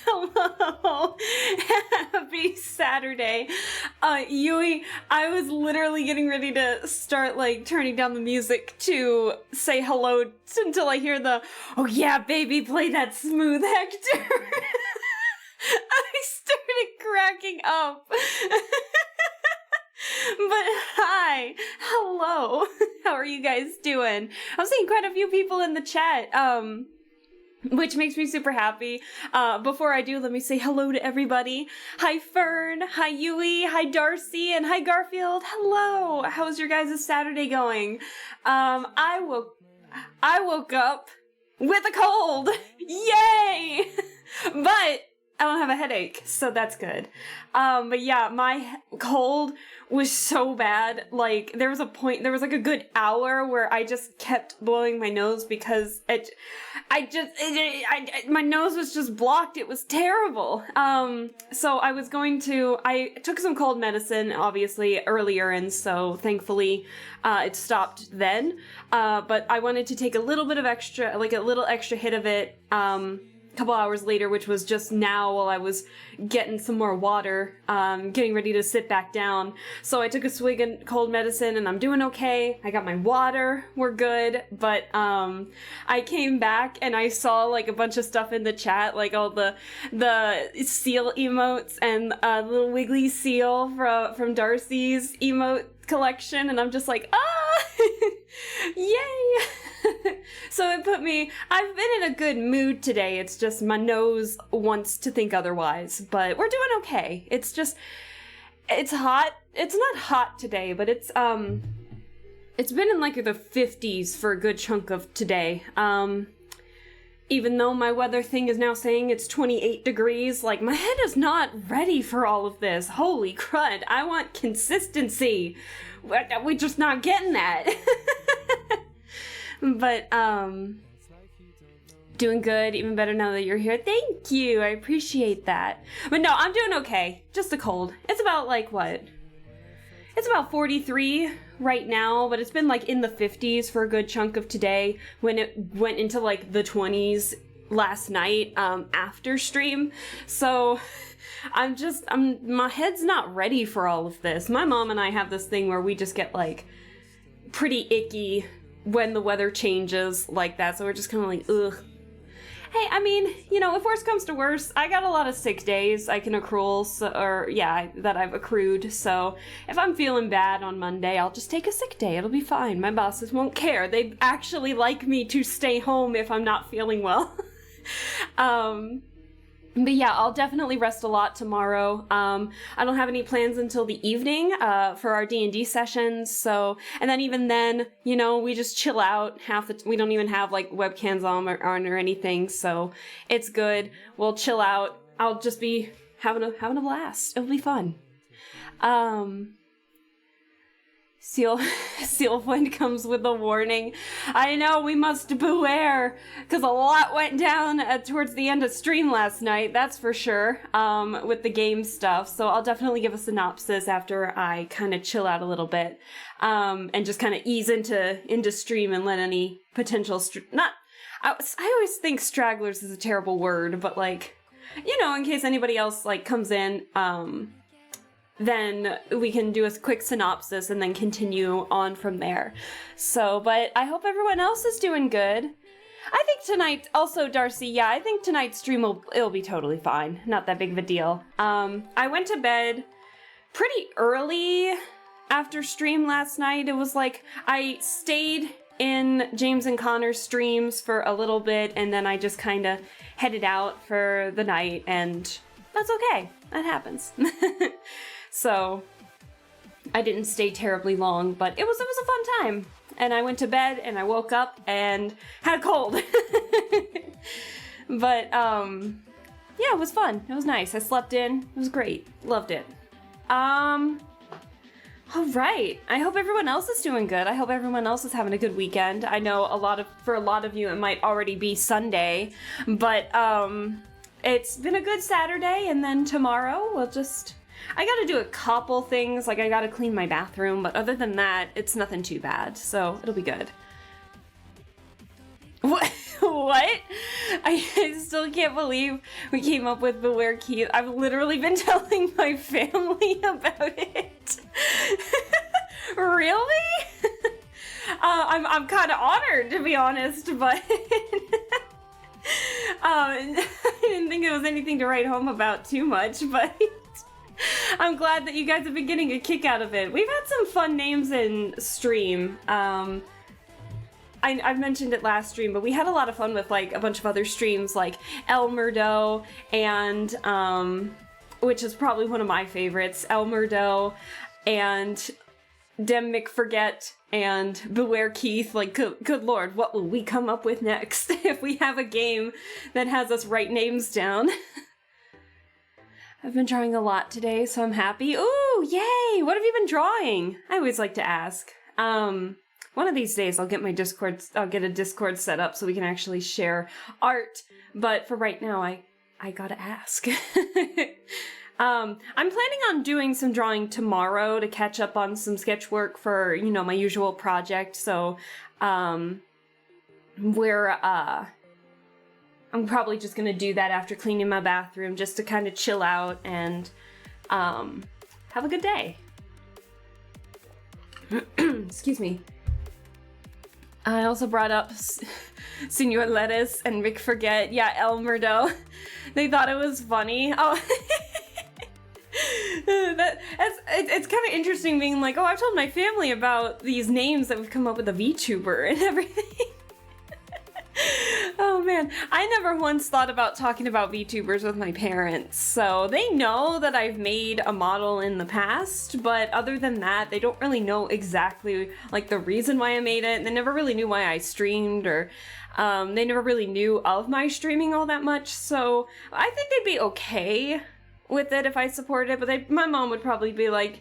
Hello. Happy Saturday. Yui, I was literally getting ready to start, like, turning down the music to say hello until I hear the, oh yeah, baby, play that smooth Hector. I started cracking up. But hi, hello. How are you guys doing? I'm seeing quite a few people in the chat, which makes me super happy. Before I do, let me say hello to everybody. Hi Fern, hi Yui, hi Darcy, and hi Garfield. Hello. How's your guys' Saturday going? I woke up with a cold. Yay! But I don't have a headache, so that's good. But yeah, my cold was so bad. Like, there was like a good hour where I just kept blowing my nose because my nose was just blocked. It was terrible. So I took some cold medicine, obviously, earlier, and so thankfully, it stopped then. But I wanted to take a little extra hit of it, couple hours later, which was just now while I was getting some more water, getting ready to sit back down. So I took a swig of cold medicine and I'm doing okay. I got my water, we're good. But I came back and I saw like a bunch of stuff in the chat, like all the seal emotes and a little wiggly seal from Darcy's emote collection, and I'm just like, yay. So I've been in a good mood today. It's just my nose wants to think otherwise, but we're doing okay. It's hot. It's not hot today, but it's been in like the 50s for a good chunk of today. Even though my weather thing is now saying it's 28 degrees, like my head is not ready for all of this. Holy crud. I want consistency. We're just not getting that. But, doing good, even better now that you're here. Thank you, I appreciate that. But no, I'm doing okay. Just a cold. It's about, like, what? It's about 43 right now, but it's been, like, in the 50s for a good chunk of today, when it went into, like, the 20s last night, after stream. So my head's not ready for all of this. My mom and I have this thing where we just get, like, pretty icky when the weather changes like that, so we're just kind of like, ugh. Hey, I mean, you know, if worse comes to worse, I got a lot of sick days I can accrue, that I've accrued, so if I'm feeling bad on Monday, I'll just take a sick day. It'll be fine. My bosses won't care. They actually like me to stay home if I'm not feeling well. But yeah, I'll definitely rest a lot tomorrow. I don't have any plans until the evening for our D&D sessions. So, and then even then, you know, we just chill out. We don't even have like webcams on or anything. So it's good. We'll chill out. I'll just be having a blast. It'll be fun. Sealflint comes with a warning. I know, we must beware, because a lot went down towards the end of stream last night, that's for sure, with the game stuff, so I'll definitely give a synopsis after I kind of chill out a little bit, and just kind of ease into stream and let any potential, I always think stragglers is a terrible word, but like, you know, in case anybody else like comes in, then we can do a quick synopsis and then continue on from there. So, but I hope everyone else is doing good. I think tonight, also Darcy, yeah, I think tonight's stream it'll be totally fine. Not that big of a deal. I went to bed pretty early after stream last night. It was like, I stayed in James and Connor's streams for a little bit, and then I just kind of headed out for the night, and that's okay. That happens. So, I didn't stay terribly long, but it was a fun time. And I went to bed, and I woke up, and had a cold. But, yeah, it was fun. It was nice. I slept in. It was great. Loved it. All right. I hope everyone else is doing good. I hope everyone else is having a good weekend. I know for a lot of you, it might already be Sunday, but, it's been a good Saturday, and then tomorrow I gotta do a couple things, like I gotta clean my bathroom, but other than that, it's nothing too bad, so it'll be good. What? What? I still can't believe we came up with Beware Keith. I've literally been telling my family about it. Really? I'm kind of honored, to be honest, but I didn't think it was anything to write home about too much, but I'm glad that you guys have been getting a kick out of it. We've had some fun names in stream. I've mentioned it last stream, but we had a lot of fun with like a bunch of other streams like El Murdo and which is probably one of my favorites, El Murdo and Dem McForget and Beware Keith. Like, good lord, what will we come up with next if we have a game that has us write names down? I've been drawing a lot today, so I'm happy. Ooh, yay! What have you been drawing? I always like to ask. One of these days I'll get a Discord set up so we can actually share art, but for right now I gotta ask. I'm planning on doing some drawing tomorrow to catch up on some sketch work for, you know, my usual project, so I'm probably just gonna do that after cleaning my bathroom just to kind of chill out and have a good day. Excuse me. I also brought up Senor Lettuce and Rick Forget. Yeah, El Murdo. They thought it was funny. Oh, it's kind of interesting being like, oh, I've told my family about these names that we've come up with a VTuber and everything. Oh man, I never once thought about talking about VTubers with my parents, so they know that I've made a model in the past, but other than that, they don't really know exactly like the reason why I made it. They never really knew why I streamed, or they never really knew of my streaming all that much, so I think they'd be okay with it if I supported it, but my mom would probably be like,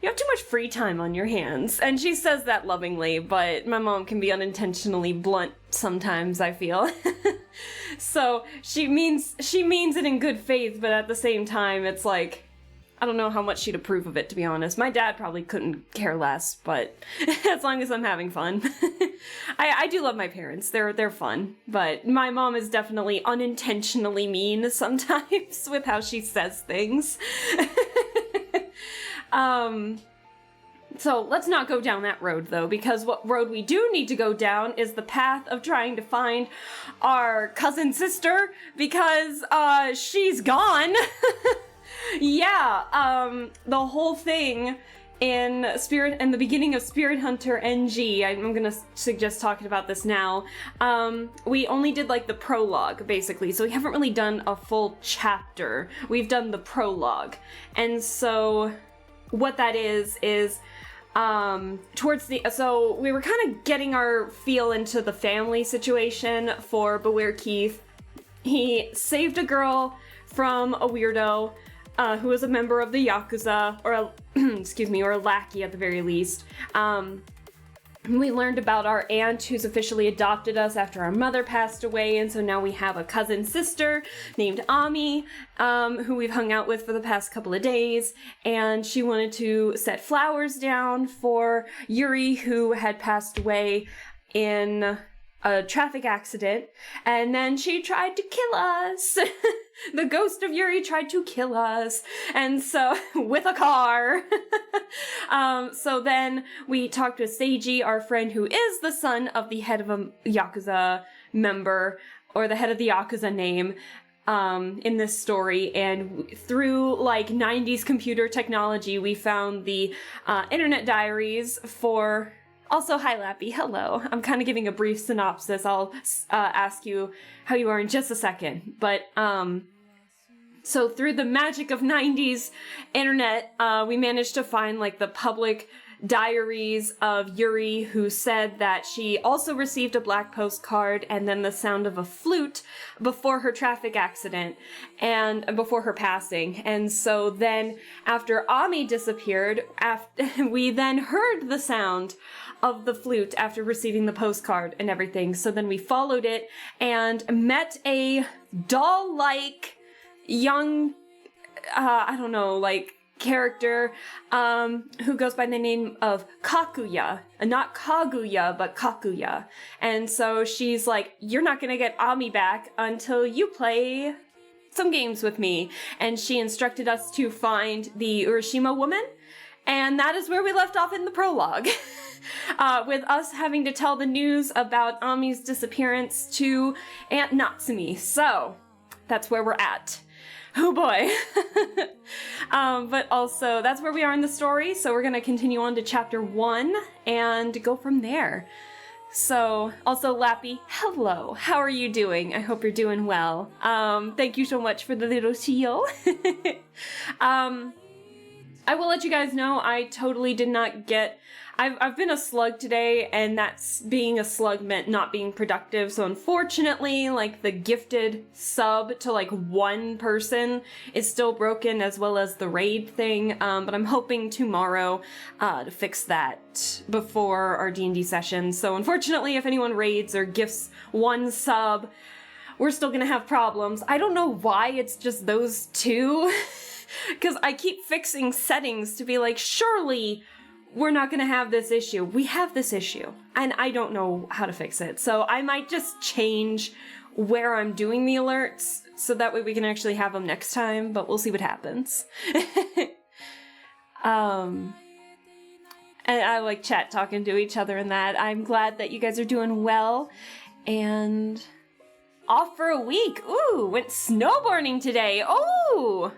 you have too much free time on your hands. And she says that lovingly, but my mom can be unintentionally blunt sometimes, I feel. So she means it in good faith, but at the same time, it's like, I don't know how much she'd approve of it, to be honest. My dad probably couldn't care less, but as long as I'm having fun. I do love my parents. They're fun, but my mom is definitely unintentionally mean sometimes with how she says things. So let's not go down that road though, because what road we do need to go down is the path of trying to find our cousin sister, because, she's gone. Yeah, the whole thing in the beginning of Spirit Hunter NG, I'm gonna suggest talking about this now. We only did like the prologue, basically, so we haven't really done a full chapter. We've done the prologue, and so what that is so we were kind of getting our feel into the family situation for Beware Keith. He saved a girl from a weirdo who was a member of the Yakuza, or a lackey at the very least. We learned about our aunt who's officially adopted us after our mother passed away, and so now we have a cousin sister named Ami, who we've hung out with for the past couple of days, and she wanted to set flowers down for Yuri, who had passed away in a traffic accident, and then she tried to kill us. The ghost of Yuri tried to kill us, and so, with a car. So then we talked with Seiji, our friend who is the son of the head of a Yakuza member, or the head of the Yakuza name, in this story, and through like 90s computer technology, we found the internet diaries for... Also, hi Lappy, hello. I'm kind of giving a brief synopsis. I'll ask you how you are in just a second. But, so through the magic of 90s internet, we managed to find like the public diaries of Yuri, who said that she also received a black postcard and then the sound of a flute before her traffic accident and before her passing. And so then after Ami disappeared, we then heard the sound of the flute after receiving the postcard and everything. So then we followed it and met a doll-like young, I don't know, like character who goes by the name of Kakuya. Not Kaguya, but Kakuya. And so she's like, you're not gonna get Ami back until you play some games with me. And she instructed us to find the Urashima woman. And that is where we left off in the prologue. With us having to tell the news about Ami's disappearance to Aunt Natsumi. So, that's where we're at. Oh boy. But also, that's where we are in the story, so we're gonna continue on to chapter 1 and go from there. So, also Lappy, hello, how are you doing? I hope you're doing well. Thank you so much for the little seal. I will let you guys know, I totally did not get... I've been a slug today, and that's being a slug meant not being productive, so unfortunately, like, the gifted sub to, like, one person is still broken, as well as the raid thing, but I'm hoping tomorrow to fix that before our D&D session. So unfortunately, if anyone raids or gifts one sub, we're still gonna have problems. I don't know why it's just those two, because I keep fixing settings to be like, surely we're not gonna have this issue. We have this issue, and I don't know how to fix it. So I might just change where I'm doing the alerts, so that way we can actually have them next time, but we'll see what happens. And I like chat talking to each other and that. I'm glad that you guys are doing well, and off for a week. Ooh, went snowboarding today. Ooh!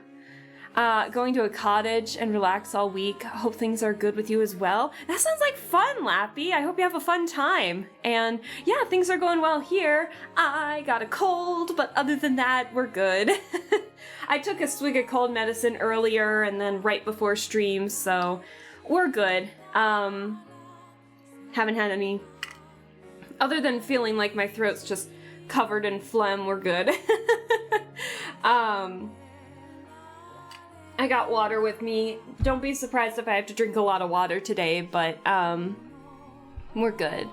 Going to a cottage and relax all week. Hope things are good with you as well. That sounds like fun, Lappy. I hope you have a fun time. And yeah, things are going well here. I got a cold, but other than that, we're good. I took a swig of cold medicine earlier and then right before stream, so we're good. Haven't had any... Other than feeling like my throat's just covered in phlegm, we're good. I got water with me. Don't be surprised if I have to drink a lot of water today, but we're good.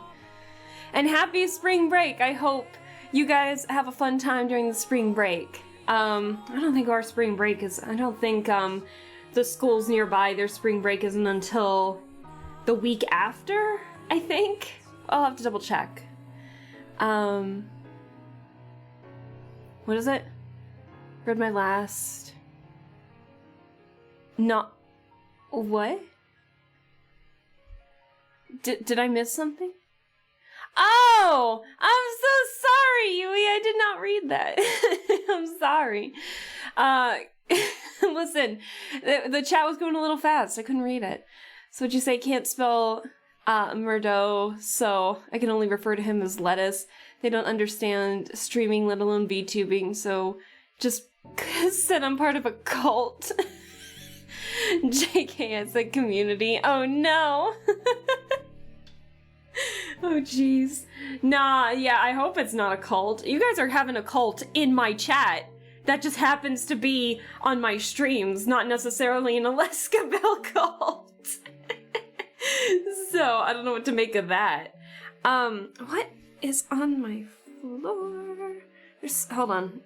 And happy spring break! I hope you guys have a fun time during the spring break. I don't think our spring break is... I don't think the schools nearby, their spring break isn't until the week after, I think? I'll have to double check. What is it? Read my last... Not... What? Did I miss something? Oh! I'm so sorry, Yui! I did not read that. I'm sorry. Listen, the chat was going a little fast. I couldn't read it. So what'd you say? Can't spell Murdo, so I can only refer to him as Lettuce. They don't understand streaming, let alone VTubing, so just said I'm part of a cult. JK as a community. Oh no! Oh jeez. Nah, yeah, I hope it's not a cult. You guys are having a cult in my chat. That just happens to be on my streams, not necessarily an Alaskaville cult. So, I don't know what to make of that. What is on my floor? Hold on.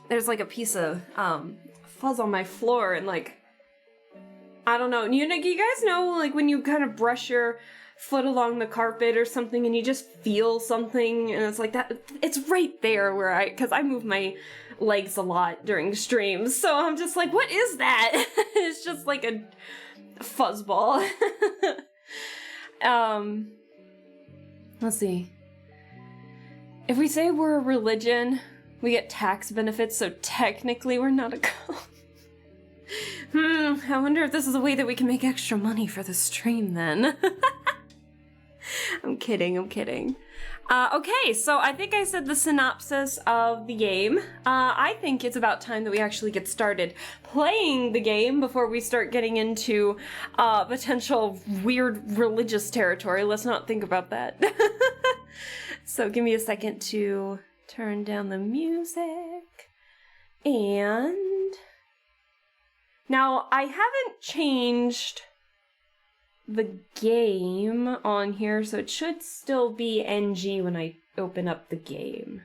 There's like a piece of, fuzz on my floor and like, I don't know. You guys know like when you kind of brush your foot along the carpet or something and you just feel something and it's like that, it's right there where cause I move my legs a lot during streams. So I'm just like, what is that? It's just like a fuzzball. Let's see. If we say we're a religion, we get tax benefits, so technically we're not a cult. I wonder if this is a way that we can make extra money for the stream then. I'm kidding. Okay, so I think I said the synopsis of the game. I think it's about time that we actually get started playing the game before we start getting into potential weird religious territory. Let's not think about that. So give me a second to turn down the music. And now I haven't changed the game on here, so it should still be NG when I open up the game.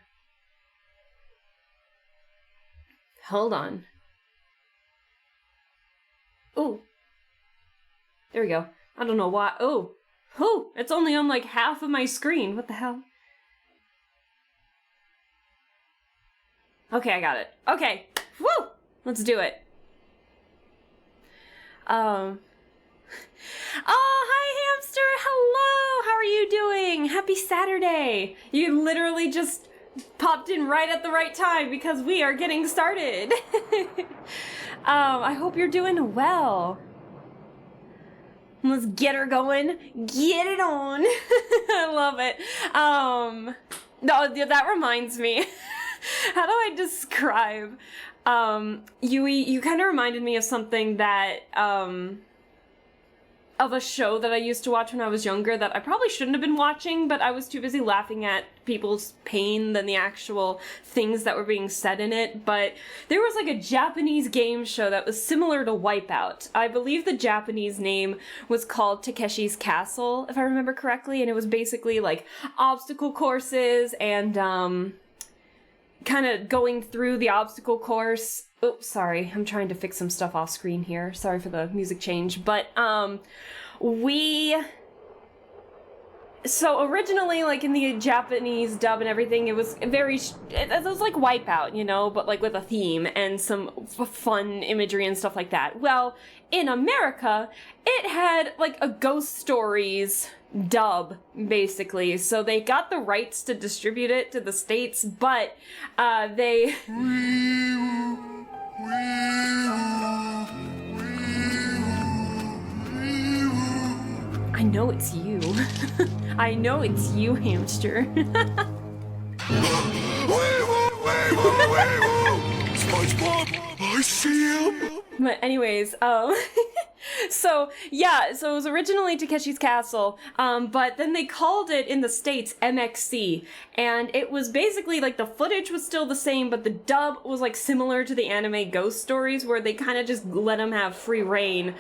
Hold on. Ooh. There we go. I don't know why. Oh. It's only on like half of my screen. What the hell? Okay, I got it. Okay. Woo! Let's do it. Oh, hi, hamster. Hello. How are you doing? Happy Saturday. You literally just popped in right at the right time because we are getting started. I hope you're doing well. Let's get her going. Get it on. I love it. No, that reminds me. How do I describe? You kind of reminded me of something that, of a show that I used to watch when I was younger that I probably shouldn't have been watching, but I was too busy laughing at people's pain than the actual things that were being said in it. But there was like a Japanese game show that was similar to Wipeout. I believe the Japanese name was called Takeshi's Castle, if I remember correctly, and it was basically like obstacle courses and, kind of going through the obstacle course. Oops, sorry. I'm trying to fix some stuff off screen here. Sorry for the music change. But, so originally, like in the Japanese dub and everything, it was it was like Wipeout, you know, but like with a theme and some fun imagery and stuff like that. Well, in America, it had like a Ghost Stories dub, basically. So they got the rights to distribute it to the States, but they... I know it's you. I know it's you, hamster. SpongeBob, I see him. But anyways, so it was originally Takeshi's Castle, but then they called it in the States MXC, and it was basically like the footage was still the same, but the dub was like similar to the anime Ghost Stories, where they kind of just let them have free reign.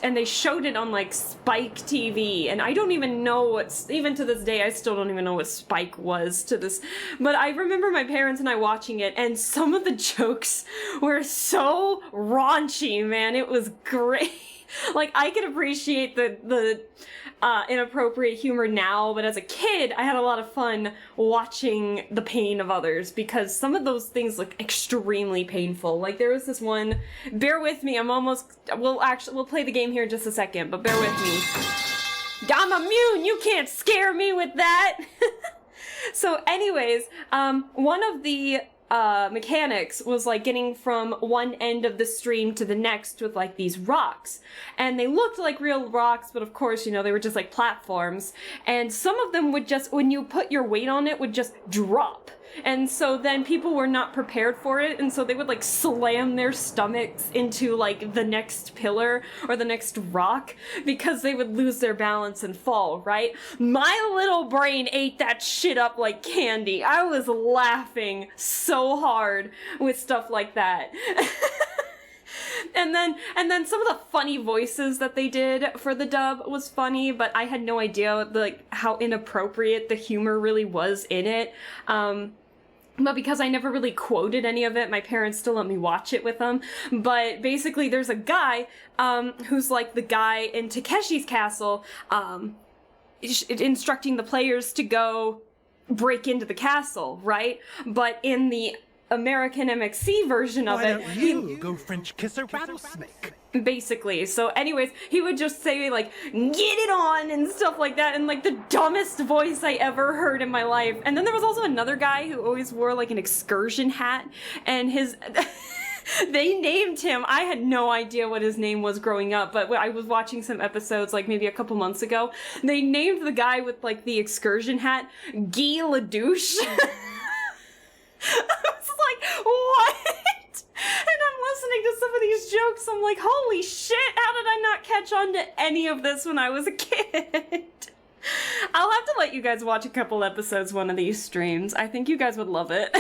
And they showed it on like Spike TV, and I don't even know even to this day, I still don't even know what Spike was to this, but I remember my parents and I watching it, and some of the jokes were so raunchy, man. It was great. Like, I could appreciate the inappropriate humor now, but as a kid, I had a lot of fun watching the pain of others, because some of those things look extremely painful. Like, there was this one, bear with me, we'll play the game here in just a second, but bear with me. I'm immune, you can't scare me with that! So anyways, one of the mechanics was like getting from one end of the stream to the next with like these rocks, and they looked like real rocks, but of course, you know, they were just like platforms, and some of them would just, when you put your weight on it, would just drop. And so then people were not prepared for it, and so they would like slam their stomachs into like the next pillar or the next rock because they would lose their balance and fall, right? My little brain ate that shit up like candy. I was laughing so hard with stuff like that. And then some of the funny voices that they did for the dub was funny, but I had no idea like how inappropriate the humor really was in it. But because I never really quoted any of it, my parents still let me watch it with them. But basically, there's a guy who's like the guy in Takeshi's Castle, instructing the players to go break into the castle, right? But in the American MXC version of it, Why don't you go French kiss a rattlesnake? Basically. So anyways, he would just say like, get it on and stuff like that, in like the dumbest voice I ever heard in my life. And then there was also another guy who always wore like an excursion hat, and his they named him, I had no idea what his name was growing up, but I was watching some episodes like maybe a couple months ago. They named the guy with like the excursion hat Guy Ledouche. I was like, what? And I'm listening to some of these jokes, I'm like, holy shit, how did I not catch on to any of this when I was a kid? I'll have to let you guys watch a couple episodes one of these streams. I think you guys would love it.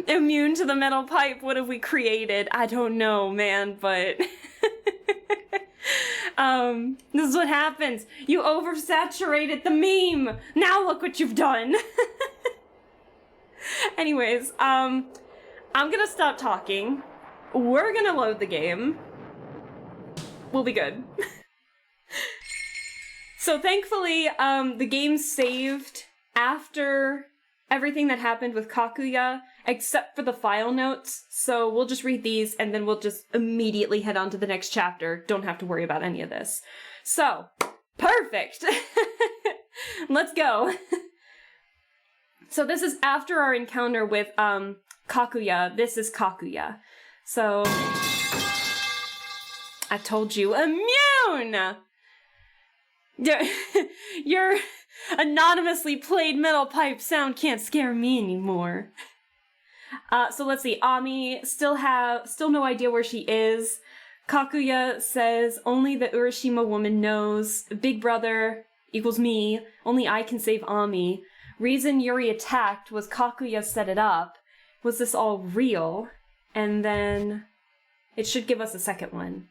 Immune to the metal pipe, what have we created? I don't know, man, but... this is what happens. You oversaturated the meme. Now look what you've done. Anyways, I'm gonna stop talking we're gonna load the game. We'll be good. So thankfully, the game saved after everything that happened with Kakuya, except for the file notes. So we'll just read these and then we'll just immediately head on to the next chapter. Don't have to worry about any of this. So, perfect! Let's go. So this is after our encounter with Kakuya. This is Kakuya. So, I told you, immune! Your anonymously played metal pipe sound can't scare me anymore. So let's see, Ami still no idea where she is. Kakuya says, only the Urashima woman knows. Big brother equals me. Only I can save Ami. Reason Yuri attacked was Kakuya set it up. Was this all real? And then it should give us a second one.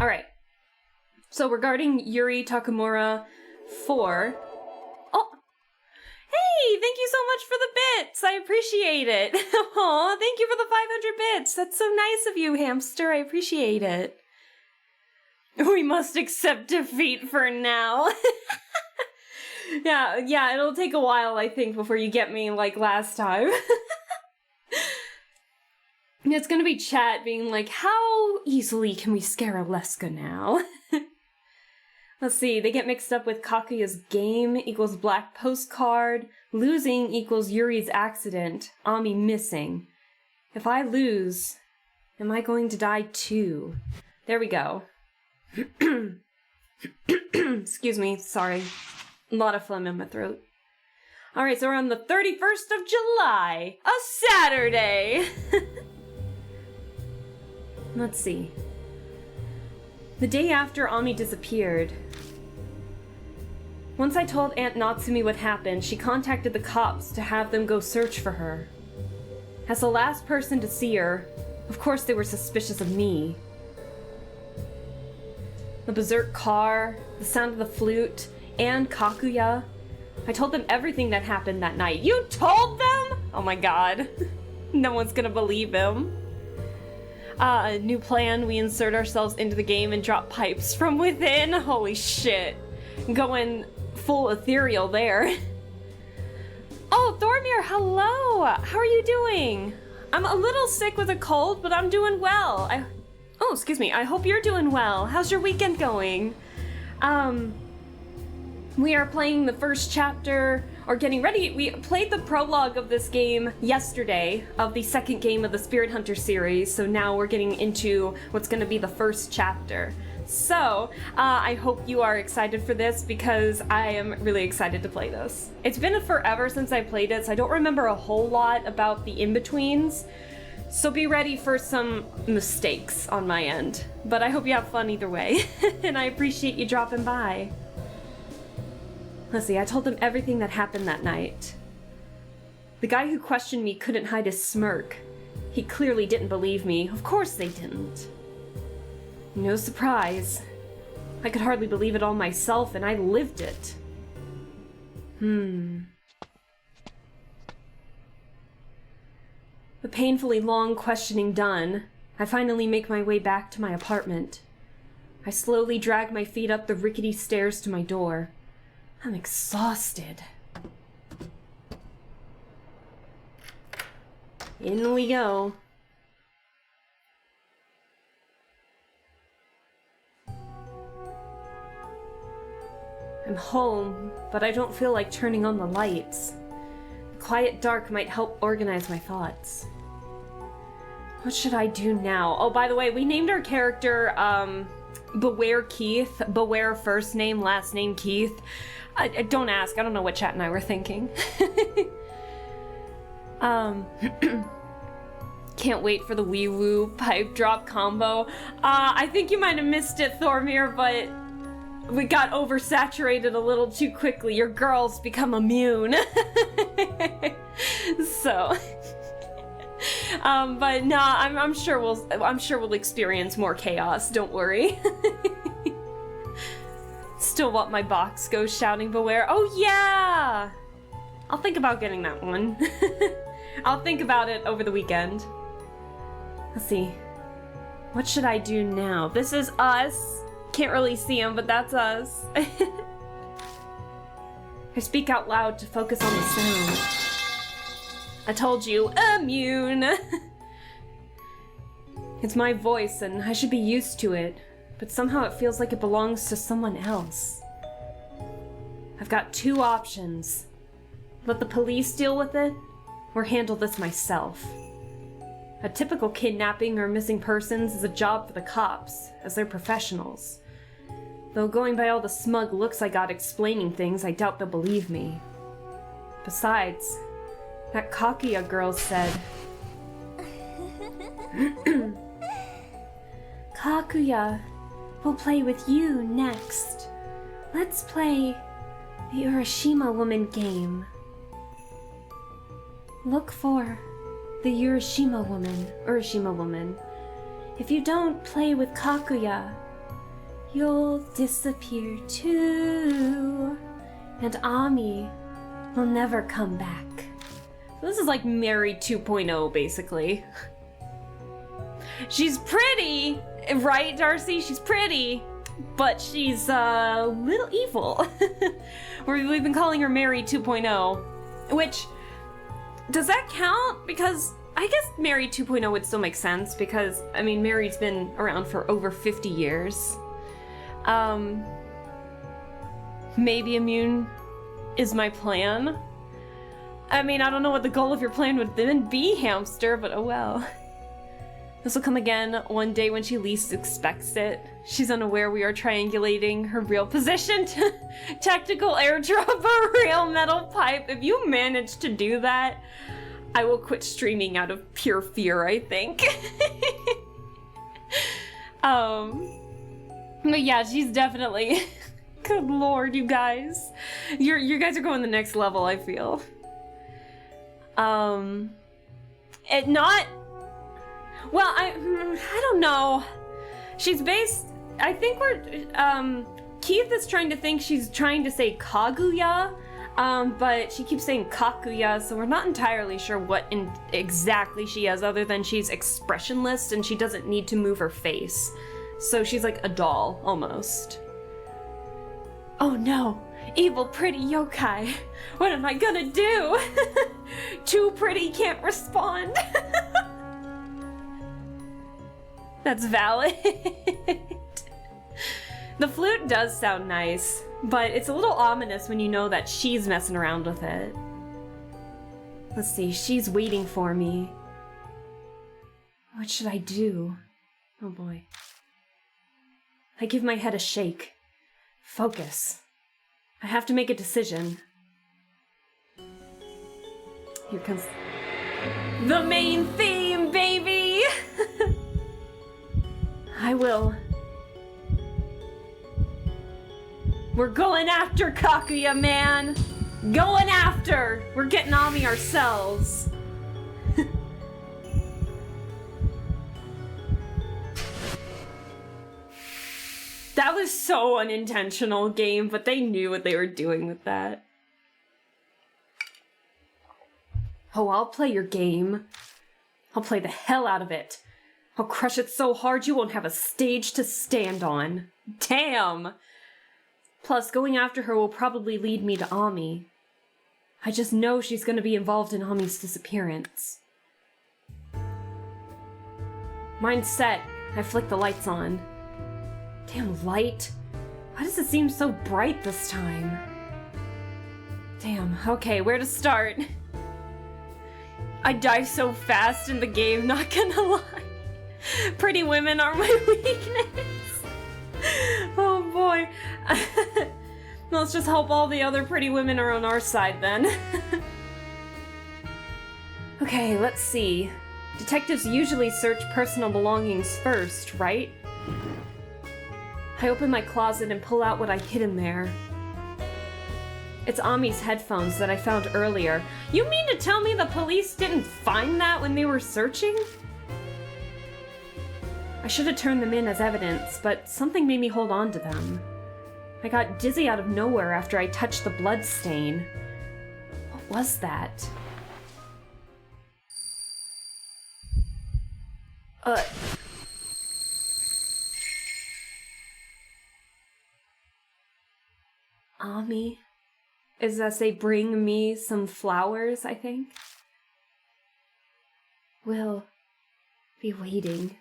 Alright. So regarding Yuri Takamura 4. Oh! Hey! Thank you so much for the bits! I appreciate it! Aw, thank you for the 500 bits! That's so nice of you, hamster. I appreciate it. We must accept defeat for now. Yeah, it'll take a while, I think, before you get me like last time. It's gonna be chat being like, how easily can we scare Aleska now? Let's see, they get mixed up with Kakuya's game equals black postcard, losing equals Yuri's accident, Ami missing. If I lose, am I going to die too? There we go. Excuse me, sorry. A lot of phlegm in my throat. Alright, so we're on the 31st of July, a Saturday! Let's see. The day after Ami disappeared. Once I told Aunt Natsumi what happened, she contacted the cops to have them go search for her. As the last person to see her, of course they were suspicious of me. The berserk car, the sound of the flute, and Kakuya. I told them everything that happened that night. You told them?! Oh my god. No one's gonna believe him. New plan, we insert ourselves into the game and drop pipes from within. Holy shit. Going full ethereal there. Oh, Thormir, hello! How are you doing? I'm a little sick with a cold, but I'm doing well. Oh, excuse me. I hope you're doing well. How's your weekend going? We are playing the first chapter, or getting ready. We played the prologue of this game yesterday, of the second game of the Spirit Hunter series, so now we're getting into what's going to be the first chapter. So, I hope you are excited for this, because I am really excited to play this. It's been forever since I played it, so I don't remember a whole lot about the in-betweens, so be ready for some mistakes on my end. But I hope you have fun either way, and I appreciate you dropping by. Let's see, I told them everything that happened that night. The guy who questioned me couldn't hide his smirk. He clearly didn't believe me. Of course they didn't. No surprise. I could hardly believe it all myself, and I lived it. The painfully long questioning done, I finally make my way back to my apartment. I slowly drag my feet up the rickety stairs to my door. I'm exhausted. In we go. I'm home, but I don't feel like turning on the lights. The quiet dark might help organize my thoughts. What should I do now? Oh, by the way, we named our character, Beware Keith. Beware first name, last name Keith. I don't ask. I don't know what Chat and I were thinking. Can't wait for the wee woo pipe drop combo. I think you might have missed it, Thormir, but we got oversaturated a little too quickly. Your girls become immune. So, but nah, I'm sure we'll experience more chaos. Don't worry. Still want my box goes shouting beware. Oh yeah! I'll think about getting that one. I'll think about it over the weekend. Let's see. What should I do now? This is us. Can't really see him, but that's us. I speak out loud to focus on the sound. I told you, immune! It's my voice and I should be used to it, but somehow it feels like it belongs to someone else. I've got two options. Let the police deal with it, or handle this myself. A typical kidnapping or missing persons is a job for the cops, as they're professionals. Though going by all the smug looks I got explaining things, I doubt they'll believe me. Besides, that Kakuya girl said... Kakuya will play with you next. Let's play the Urashima Woman game. Look for the Urashima Woman. If you don't play with Kakuya, you'll disappear too. And Ami will never come back. This is like Mary 2.0, basically. She's pretty, right, Darcy? She's pretty, but she's a little evil. We've been calling her Mary 2.0, which, does that count? Because I guess Mary 2.0 would still make sense because, I mean, Mary's been around for over 50 years. Maybe immune is my plan. I mean, I don't know what the goal of your plan would then be, hamster, but oh well. This will come again one day when she least expects it. She's unaware we are triangulating her real position to tactical airdrop a real metal pipe. If you manage to do that, I will quit streaming out of pure fear, I think. But yeah, she's definitely... Good lord, you guys. You guys are going the next level, I feel. It not... Well, I don't know. She's based... I think Keith is trying to think she's trying to say Kaguya, but she keeps saying Kakuya, so we're not entirely sure what exactly she is, other than she's expressionless and she doesn't need to move her face. So she's like a doll, almost. Oh no, evil pretty yokai. What am I gonna do? Too pretty can't respond. That's valid. The flute does sound nice, but it's a little ominous when you know that she's messing around with it. Let's see, she's waiting for me. What should I do? Oh boy. I give my head a shake. Focus. I have to make a decision. Here comes the main theme, baby! I will. We're going after Kakuya, man! Going after! We're getting Ami ourselves. That was so unintentional, game, but they knew what they were doing with that. Oh, I'll play your game. I'll play the hell out of it. I'll crush it so hard you won't have a stage to stand on. Damn! Plus, going after her will probably lead me to Ami. I just know she's gonna be involved in Ami's disappearance. Mine's set. I flick the lights on. Damn light. Why does it seem so bright this time? Damn, okay, where to start? I die so fast in the game, not gonna lie. Pretty women are my weakness. Oh boy. Let's just hope all the other pretty women are on our side then. Okay, let's see. Detectives usually search personal belongings first, right? I open my closet and pull out what I hid in there. It's Ami's headphones that I found earlier. You mean to tell me the police didn't find that when they were searching? I should have turned them in as evidence, but something made me hold on to them. I got dizzy out of nowhere after I touched the blood stain. What was that? Ami? Is that say bring me some flowers, I think? We'll be waiting.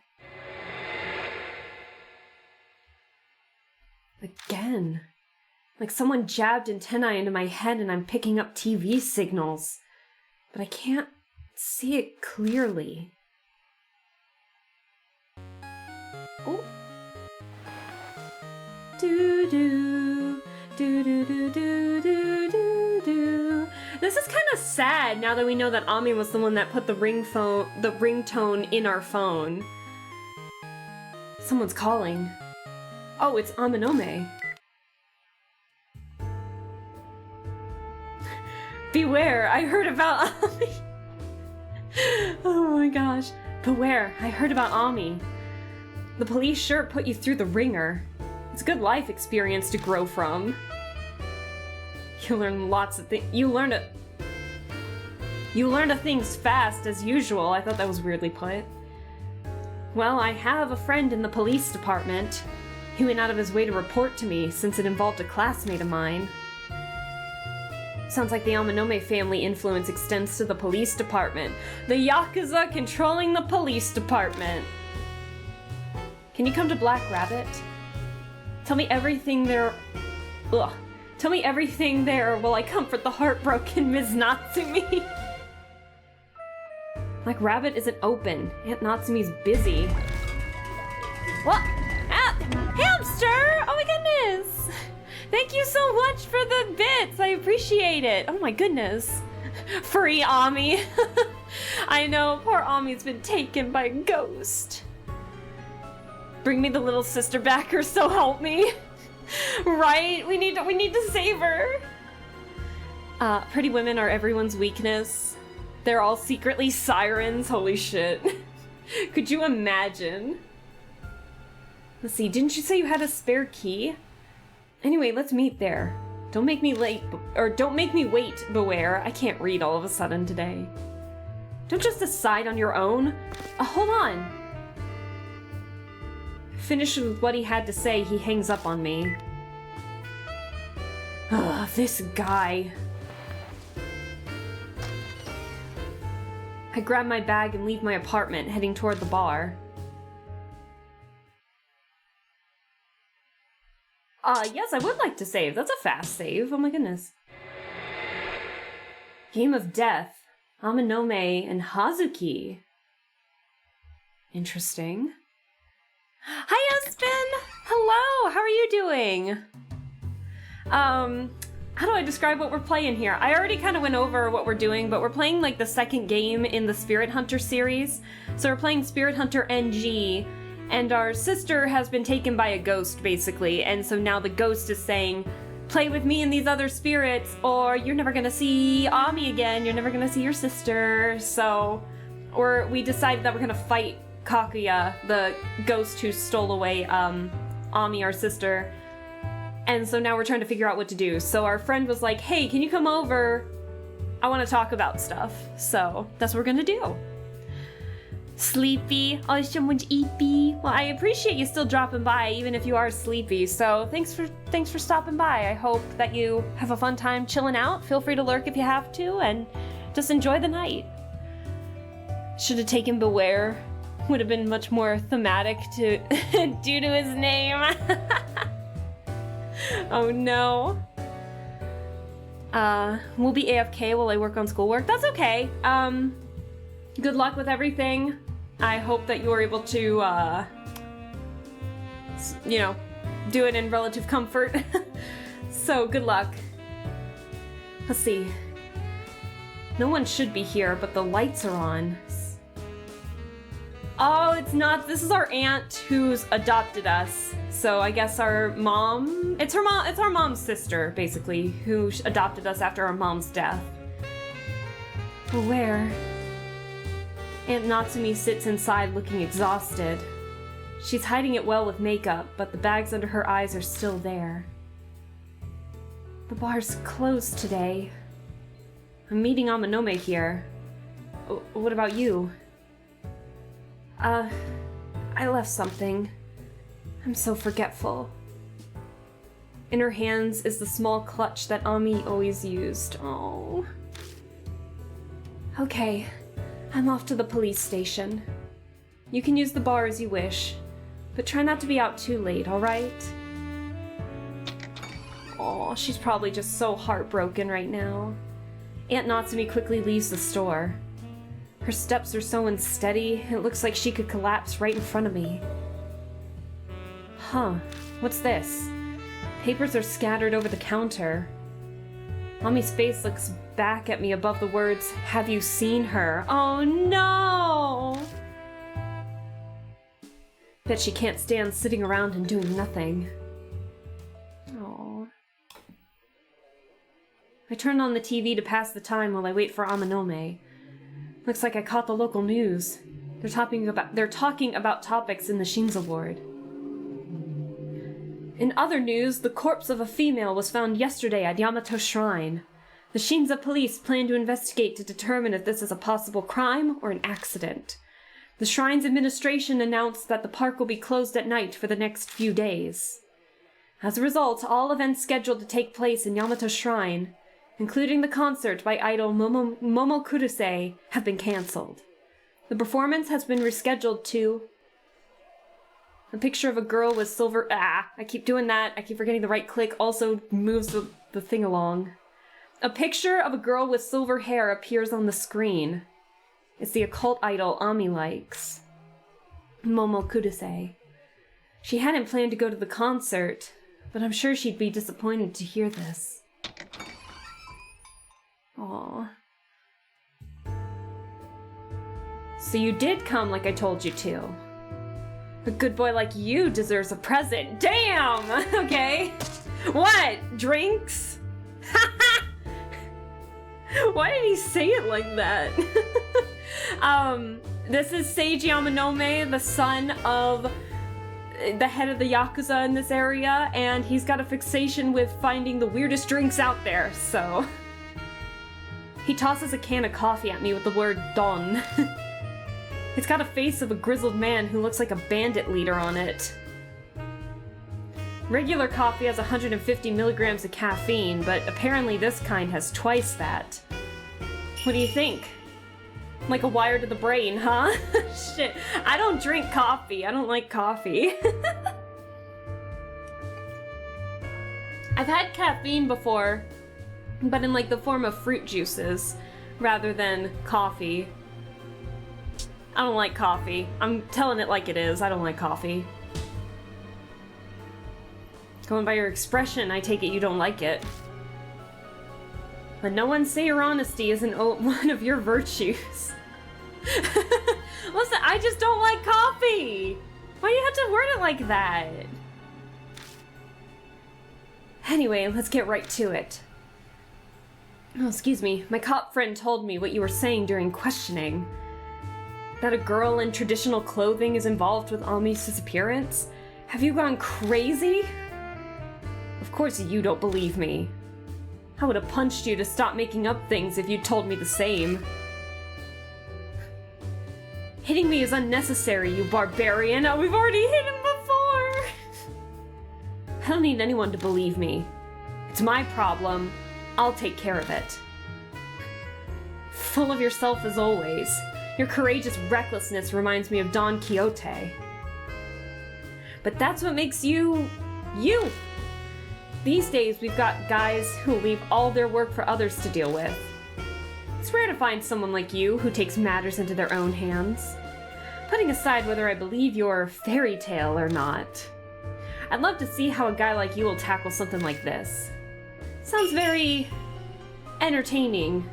Again. Like someone jabbed antennae into my head and I'm picking up TV signals. But I can't see it clearly. Oh. Do-do. Do-do-do-do-do-do-do. This is kind of sad now that we know that Ami was the one that put the ringtone in our phone. Someone's calling. Oh, it's Aminome. Beware, I heard about Ami. Oh my gosh. Beware, I heard about Ami. The police sure put you through the ringer. It's a good life experience to grow from. You learn lots of things. You learn of things fast as usual. I thought that was weirdly put. Well, I have a friend in the police department. He went out of his way to report to me since it involved a classmate of mine. Sounds like the Aminome family influence extends to the police department. The Yakuza controlling the police department. Can you come to Black Rabbit? Tell me everything there. Ugh. Tell me everything there while I comfort the heartbroken Ms. Natsumi. Black Rabbit isn't open. Aunt Natsumi's busy. What? Ah, hamster! Oh my goodness! Thank you so much for the bits. I appreciate it. Oh my goodness. Free Ami. I know, poor Ami's been taken by a ghost. Bring me the little sister back or so help me. Right? We need to save her. Pretty women are everyone's weakness. They're all secretly sirens. Holy shit. Could you imagine? Let's see, didn't you say you had a spare key? Anyway, let's meet there. Don't make me late, or don't make me wait, Beware. I can't read all of a sudden today. Don't just decide on your own. Hold on. Finish with what he had to say, he hangs up on me. Ugh, this guy. I grab my bag and leave my apartment, heading toward the bar. Yes, I would like to save. That's a fast save. Oh my goodness. Game of Death. Aminome and Hazuki. Interesting. Hi, Espen! Hello! How are you doing? How do I describe what we're playing here? I already kind of went over what we're doing, but we're playing like the second game in the Spirit Hunter series. So we're playing Spirit Hunter NG, and our sister has been taken by a ghost, basically, and so now the ghost is saying, play with me and these other spirits, or you're never gonna see Ami again, you're never gonna see your sister. So, we decided that we're gonna fight Kakuya, the ghost who stole away Ami, our sister. And so now we're trying to figure out what to do. So our friend was like, hey, can you come over? I want to talk about stuff. So that's what we're gonna do. Sleepy? Oh, someone's eepy. Well, I appreciate you still dropping by, even if you are sleepy. So thanks for stopping by. I hope that you have a fun time chilling out. Feel free to lurk if you have to, and just enjoy the night. Should have taken Beware. Would have been much more thematic to due to his name. Oh no. We'll be AFK while I work on schoolwork. That's okay. Good luck with everything. I hope that you are able to, do it in relative comfort. So, good luck. Let's see. No one should be here, but the lights are on. Oh, it's not. This is our aunt who's adopted us. So I guess our mom, it's our mom's sister, basically, who adopted us after our mom's death. Where? Aunt Natsumi sits inside looking exhausted. She's hiding it well with makeup, but the bags under her eyes are still there. The bar's closed today. I'm meeting Amanome here. What about you? I left something. I'm so forgetful. In her hands is the small clutch that Ami always used. Oh. Okay, I'm off to the police station. You can use the bar as you wish, but try not to be out too late, alright? Oh, she's probably just so heartbroken right now. Aunt Natsumi quickly leaves the store. Her steps are so unsteady, it looks like she could collapse right in front of me. Huh, what's this? Papers are scattered over the counter. Mommy's face looks back at me above the words, "Have you seen her?" Oh no! Bet she can't stand sitting around and doing nothing. Aww. I turn on the TV to pass the time while I wait for Amanome. Looks like I caught the local news. They're talking about topics in the Shinza ward. In other news, the corpse of a female was found yesterday at Yamato Shrine. The Shinza police plan to investigate to determine if this is a possible crime or an accident. The shrine's administration announced that the park will be closed at night for the next few days. As a result, all events scheduled to take place in Yamato Shrine, including the concert by idol Momo Kurose, have been cancelled. The performance has been rescheduled to... A picture of a girl with silver... I keep doing that. I keep forgetting the right click also moves the thing along. A picture of a girl with silver hair appears on the screen. It's the occult idol Ami likes. Momo Kurose. She hadn't planned to go to the concert, but I'm sure she'd be disappointed to hear this. Aww. So you did come like I told you to. A good boy like you deserves a present. Damn! Okay. What? Drinks? Why did he say it like that? This is Seiji Amanome, the son of the head of the Yakuza in this area, and he's got a fixation with finding the weirdest drinks out there, so... He tosses a can of coffee at me with the word Don. It's got a face of a grizzled man who looks like a bandit leader on it. Regular coffee has 150 milligrams of caffeine, but apparently this kind has twice that. What do you think? Like a wire to the brain, huh? Shit, I don't drink coffee. I don't like coffee. I've had caffeine before, but in like the form of fruit juices rather than coffee. I don't like coffee. I'm telling it like it is. I don't like coffee. Going by your expression, I take it you don't like it. But no one say your honesty isn't one of your virtues. Listen, I just don't like coffee! Why do you have to word it like that? Anyway, let's get right to it. Oh, excuse me. My cop friend told me what you were saying during questioning. That a girl in traditional clothing is involved with Ami's disappearance? Have you gone crazy? Of course you don't believe me. I would have punched you to stop making up things if you'd told me the same. Hitting me is unnecessary, you barbarian. Oh, we've already hit him before! I don't need anyone to believe me. It's my problem. I'll take care of it. Full of yourself as always. Your courageous recklessness reminds me of Don Quixote. But that's what makes you... you! These days, we've got guys who leave all their work for others to deal with. It's rare to find someone like you who takes matters into their own hands. Putting aside whether I believe your fairy tale or not, I'd love to see how a guy like you will tackle something like this. Sounds very... entertaining.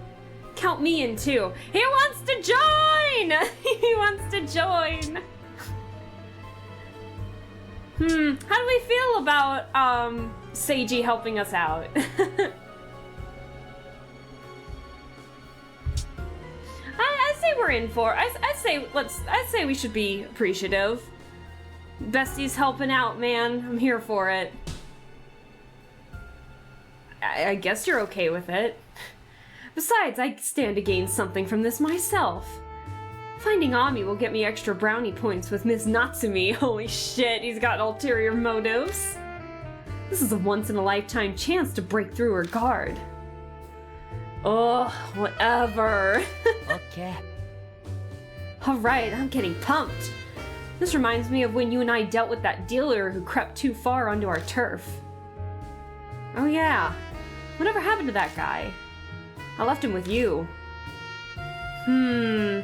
Count me in too. He wants to join! He wants to join! How do we feel about, Seiji helping us out? I say we're in for. I say we should be appreciative. Bestie's helping out, man. I'm here for it. I guess you're okay with it. Besides, I stand to gain something from this myself. Finding Ami will get me extra brownie points with Miss Natsumi. Holy shit, he's got ulterior motives. This is a once-in-a-lifetime chance to break through her guard. Ugh, whatever. Okay. Alright, I'm getting pumped. This reminds me of when you and I dealt with that dealer who crept too far onto our turf. Oh yeah, whatever happened to that guy? I left him with you. I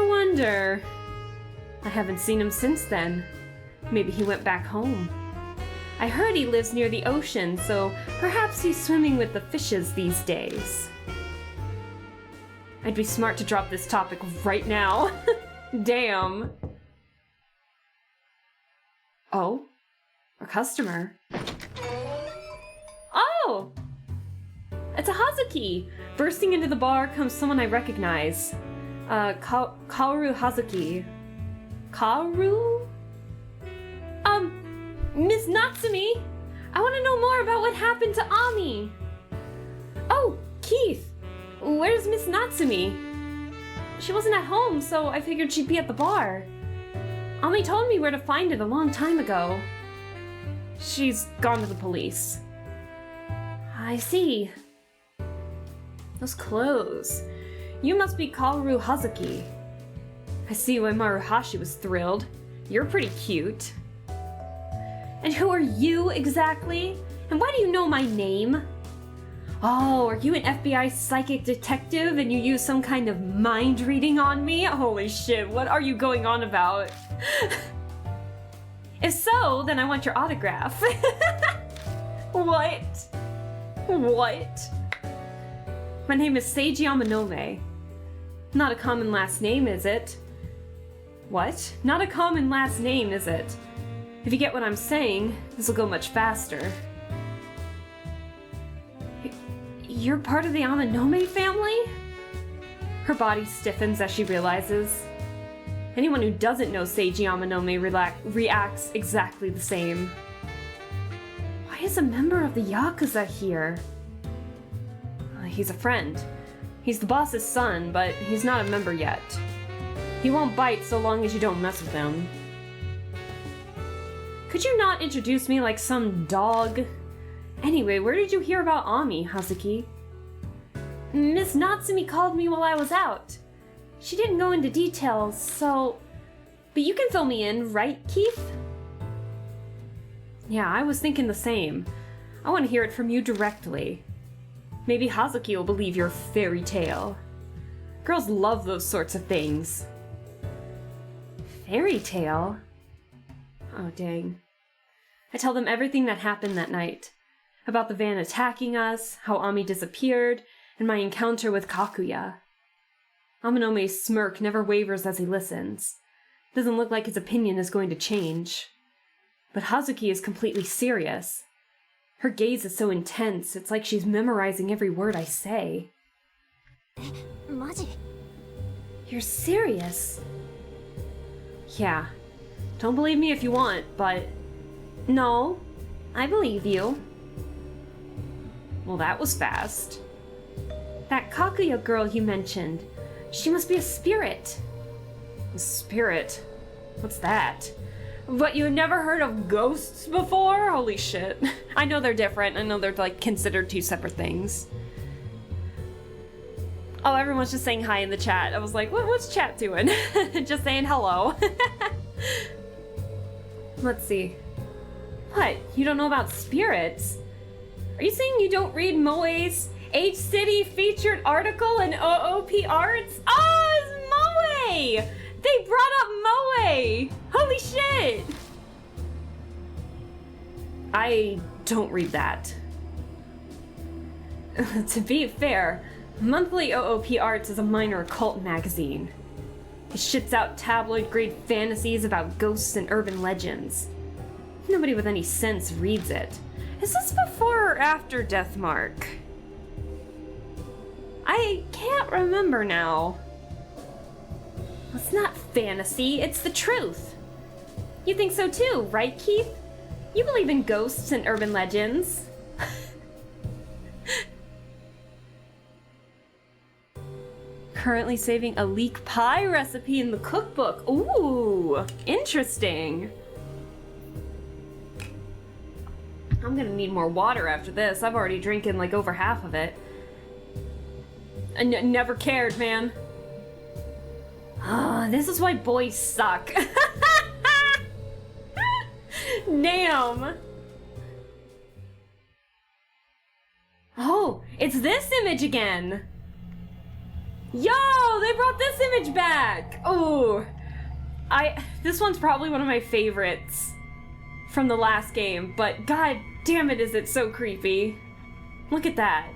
wonder. I haven't seen him since then. Maybe he went back home. I heard he lives near the ocean, so perhaps he's swimming with the fishes these days. I'd be smart to drop this topic right now. Damn. Oh, a customer. Oh! It's a Hazuki! Bursting into the bar comes someone I recognize. Kaoru Hazuki. Kaoru? Miss Natsumi! I want to know more about what happened to Ami. Oh, Keith! Where's Miss Natsumi? She wasn't at home, so I figured she'd be at the bar. Ami told me where to find it a long time ago. She's gone to the police. I see. Those clothes. You must be Kaoru Hazuki. I see why Maruhashi was thrilled. You're pretty cute. And who are you exactly? And why do you know my name? Oh, are you an FBI psychic detective and you use some kind of mind reading on me? Holy shit, what are you going on about? If so, then I want your autograph. What? What? My name is Seiji Amanome. Not a common last name, is it? What? Not a common last name, is it? If you get what I'm saying, this will go much faster. You're part of the Amanome family? Her body stiffens as she realizes. Anyone who doesn't know Seiji Amanome reacts exactly the same. Why is a member of the Yakuza here? He's a friend. He's the boss's son, but he's not a member yet. He won't bite so long as you don't mess with him. Could you not introduce me like some dog? Anyway, where did you hear about Ami, Hazuki? Miss Natsumi called me while I was out. She didn't go into details, so... But you can fill me in, right, Keith? Yeah, I was thinking the same. I want to hear it from you directly. Maybe Hazuki will believe your fairy tale. Girls love those sorts of things. Fairy tale? Oh, dang. I tell them everything that happened that night. About the van attacking us, how Ami disappeared, and my encounter with Kakuya. Amanome's smirk never wavers as he listens. Doesn't look like his opinion is going to change. But Hazuki is completely serious. Her gaze is so intense, it's like she's memorizing every word I say. You're serious? Yeah. Don't believe me if you want, but... No, I believe you. Well, that was fast. That Kakuya girl you mentioned, she must be a spirit. A spirit? What's that? What, you never heard of ghosts before? Holy shit. I know they're different. I know they're like considered two separate things. Oh, everyone's just saying hi in the chat. I was like, what's chat doing? Just saying hello. Let's see. What? You don't know about spirits? Are you saying you don't read Moe's H City featured article in OOP Arts? Oh, it's Moe! They brought up Moe! Holy shit! I don't read that. To be fair, Monthly OOP Arts is a minor occult magazine. It shits out tabloid-grade fantasies about ghosts and urban legends. Nobody with any sense reads it. Is this before or after Deathmark? I can't remember now. It's not fantasy, it's the truth. You think so too, right, Keith? You believe in ghosts and urban legends. currently saving a leek pie recipe in the cookbook. Ooh, interesting. I'm gonna need more water after this. I've already drinking like over half of it. I never cared, man. Ah, this is why boys suck. Damn. Oh, it's this image again. Yo, they brought this image back. Oh, this one's probably one of my favorites from the last game, but god damn it, is it so creepy. Look at that.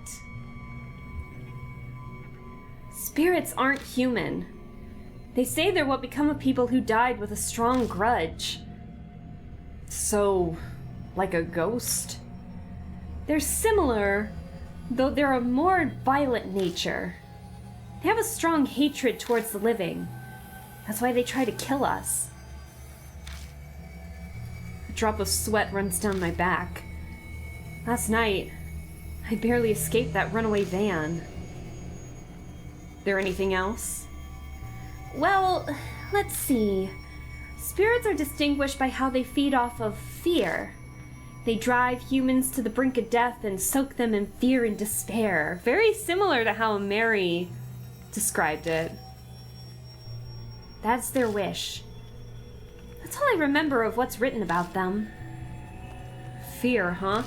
Spirits aren't human. They say they're what become of people who died with a strong grudge. So, like a ghost? They're similar, though they're a more violent nature. They have a strong hatred towards the living. That's why they try to kill us. A drop of sweat runs down my back. Last night, I barely escaped that runaway van. There anything else? Well, let's see. Spirits are distinguished by how they feed off of fear. They drive humans to the brink of death and soak them in fear and despair. Very similar to how Mary described it. That's their wish. That's all I remember of what's written about them. Fear, huh?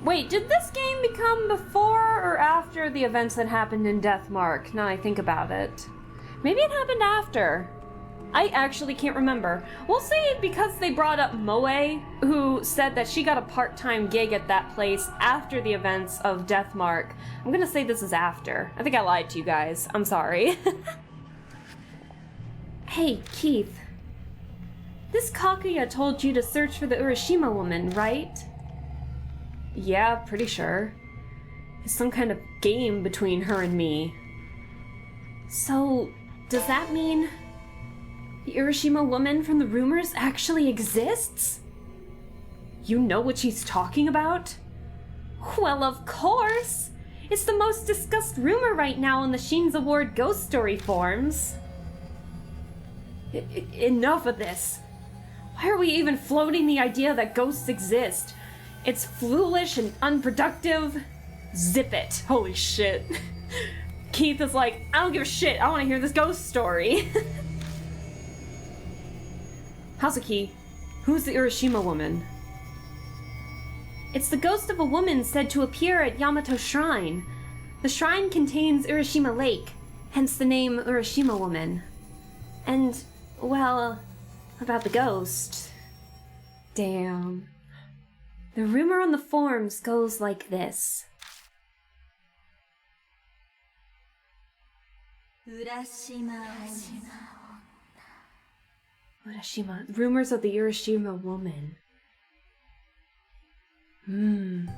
Wait, did this game become before or after the events that happened in Deathmark? Now I think about it. Maybe it happened after. I actually can't remember. We'll say because they brought up Moe, who said that she got a part-time gig at that place after the events of Deathmark. I'm gonna say this is after. I think I lied to you guys. I'm sorry. Hey, Keith. This Kakuya told you to search for the Urashima woman, right? Yeah, pretty sure. There's some kind of game between her and me. So, does that mean the Urashima woman from the rumors actually exists? You know what she's talking about? Well, of course! It's the most discussed rumor right now on the Sheens Award ghost story forums. Enough of this. Why are we even floating the idea that ghosts exist? It's foolish and unproductive. Zip it. Holy shit. Keith is like, I don't give a shit. I want to hear this ghost story. Hazuki, who's the Urashima woman? It's the ghost of a woman said to appear at Yamato Shrine. The shrine contains Urashima Lake, hence the name Urashima woman. And, well, about the ghost. Damn. The rumor on the forums goes like this. Urashima. Rumors of the Urashima woman. You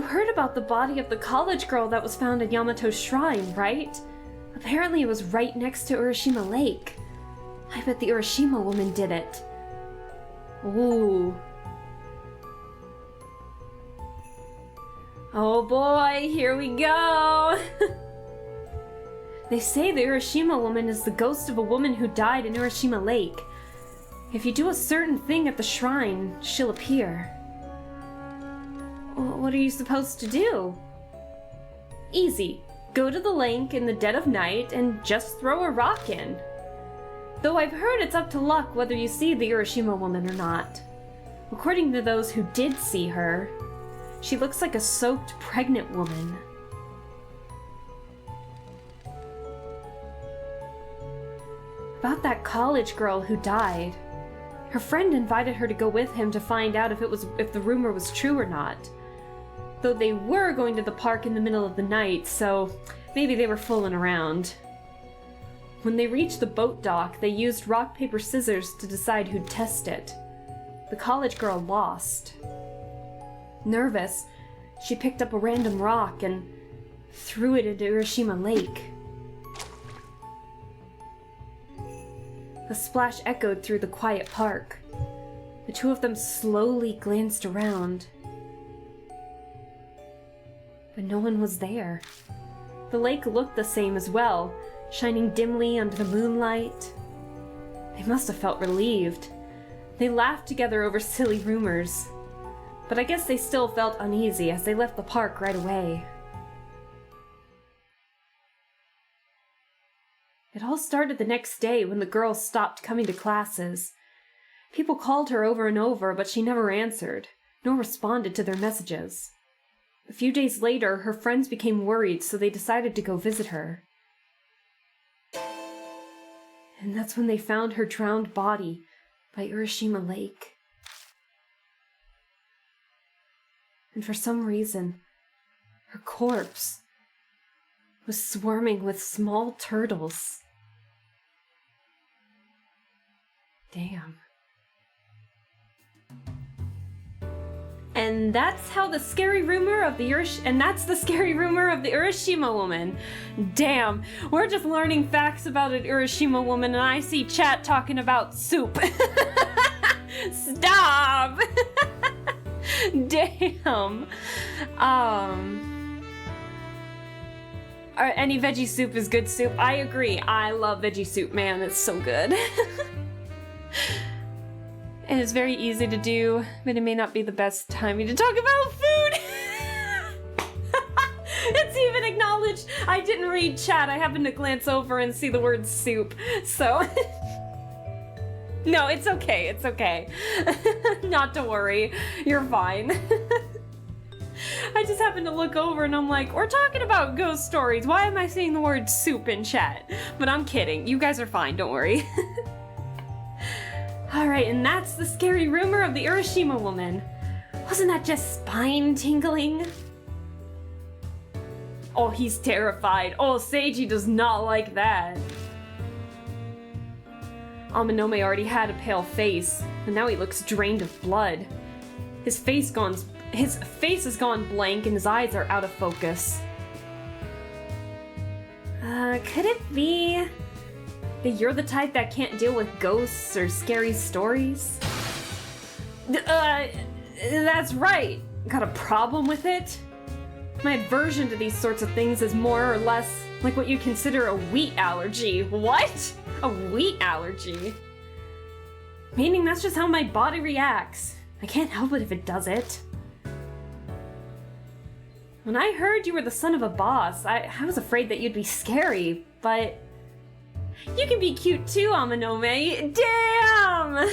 heard about the body of the college girl that was found at Yamato Shrine, right? Apparently it was right next to Urashima Lake. I bet the Urashima woman did it. Ooh. Oh boy, here we go! They say the Urashima woman is the ghost of a woman who died in Urashima Lake. If you do a certain thing at the shrine, she'll appear. What are you supposed to do? Easy. Go to the lake in the dead of night and just throw a rock in. Though I've heard it's up to luck whether you see the Urashima woman or not. According to those who did see her, she looks like a soaked pregnant woman. About that college girl who died. Her friend invited her to go with him to find out if the rumor was true or not. Though they were going to the park in the middle of the night, so maybe they were fooling around. When they reached the boat dock, they used rock, paper, scissors to decide who'd test it. The college girl lost. Nervous, she picked up a random rock and threw it into Urashima Lake. The splash echoed through the quiet park. The two of them slowly glanced around. But no one was there. The lake looked the same as well, shining dimly under the moonlight. They must have felt relieved. They laughed together over silly rumors. But I guess they still felt uneasy as they left the park right away. It all started the next day when the girls stopped coming to classes. People called her over and over, but she never answered, nor responded to their messages. A few days later, her friends became worried, so they decided to go visit her. And that's when they found her drowned body by Urashima Lake. And for some reason, her corpse was swarming with small turtles. Damn. And that's the scary rumor of the Urashima woman. Damn, we're just learning facts about an Urashima woman, and I see chat talking about soup. Stop. Damn. Any veggie soup is good soup. I agree. I love veggie soup, man. It's so good. It is very easy to do, but it may not be the best timing to talk about food. It's even acknowledged. I didn't read chat. I happened to glance over and see the word soup. So, no, it's okay. It's okay. Not to worry. You're fine. I just happened to look over and I'm like, we're talking about ghost stories. Why am I saying the word soup in chat? But I'm kidding. You guys are fine. Don't worry. Alright, and that's the scary rumor of the Urashima woman. Wasn't that just spine-tingling? Oh, he's terrified. Oh, Seiji does not like that. Amanome already had a pale face, and now he looks drained of blood. His face has gone blank and his eyes are out of focus. Could it be that you're the type that can't deal with ghosts or scary stories? That's right. Got a problem with it? My aversion to these sorts of things is more or less like what you consider a wheat allergy. What? A wheat allergy? Meaning that's just how my body reacts. I can't help it if it does it. When I heard you were the son of a boss, I was afraid that you'd be scary, but you can be cute too, Amanome. Damn!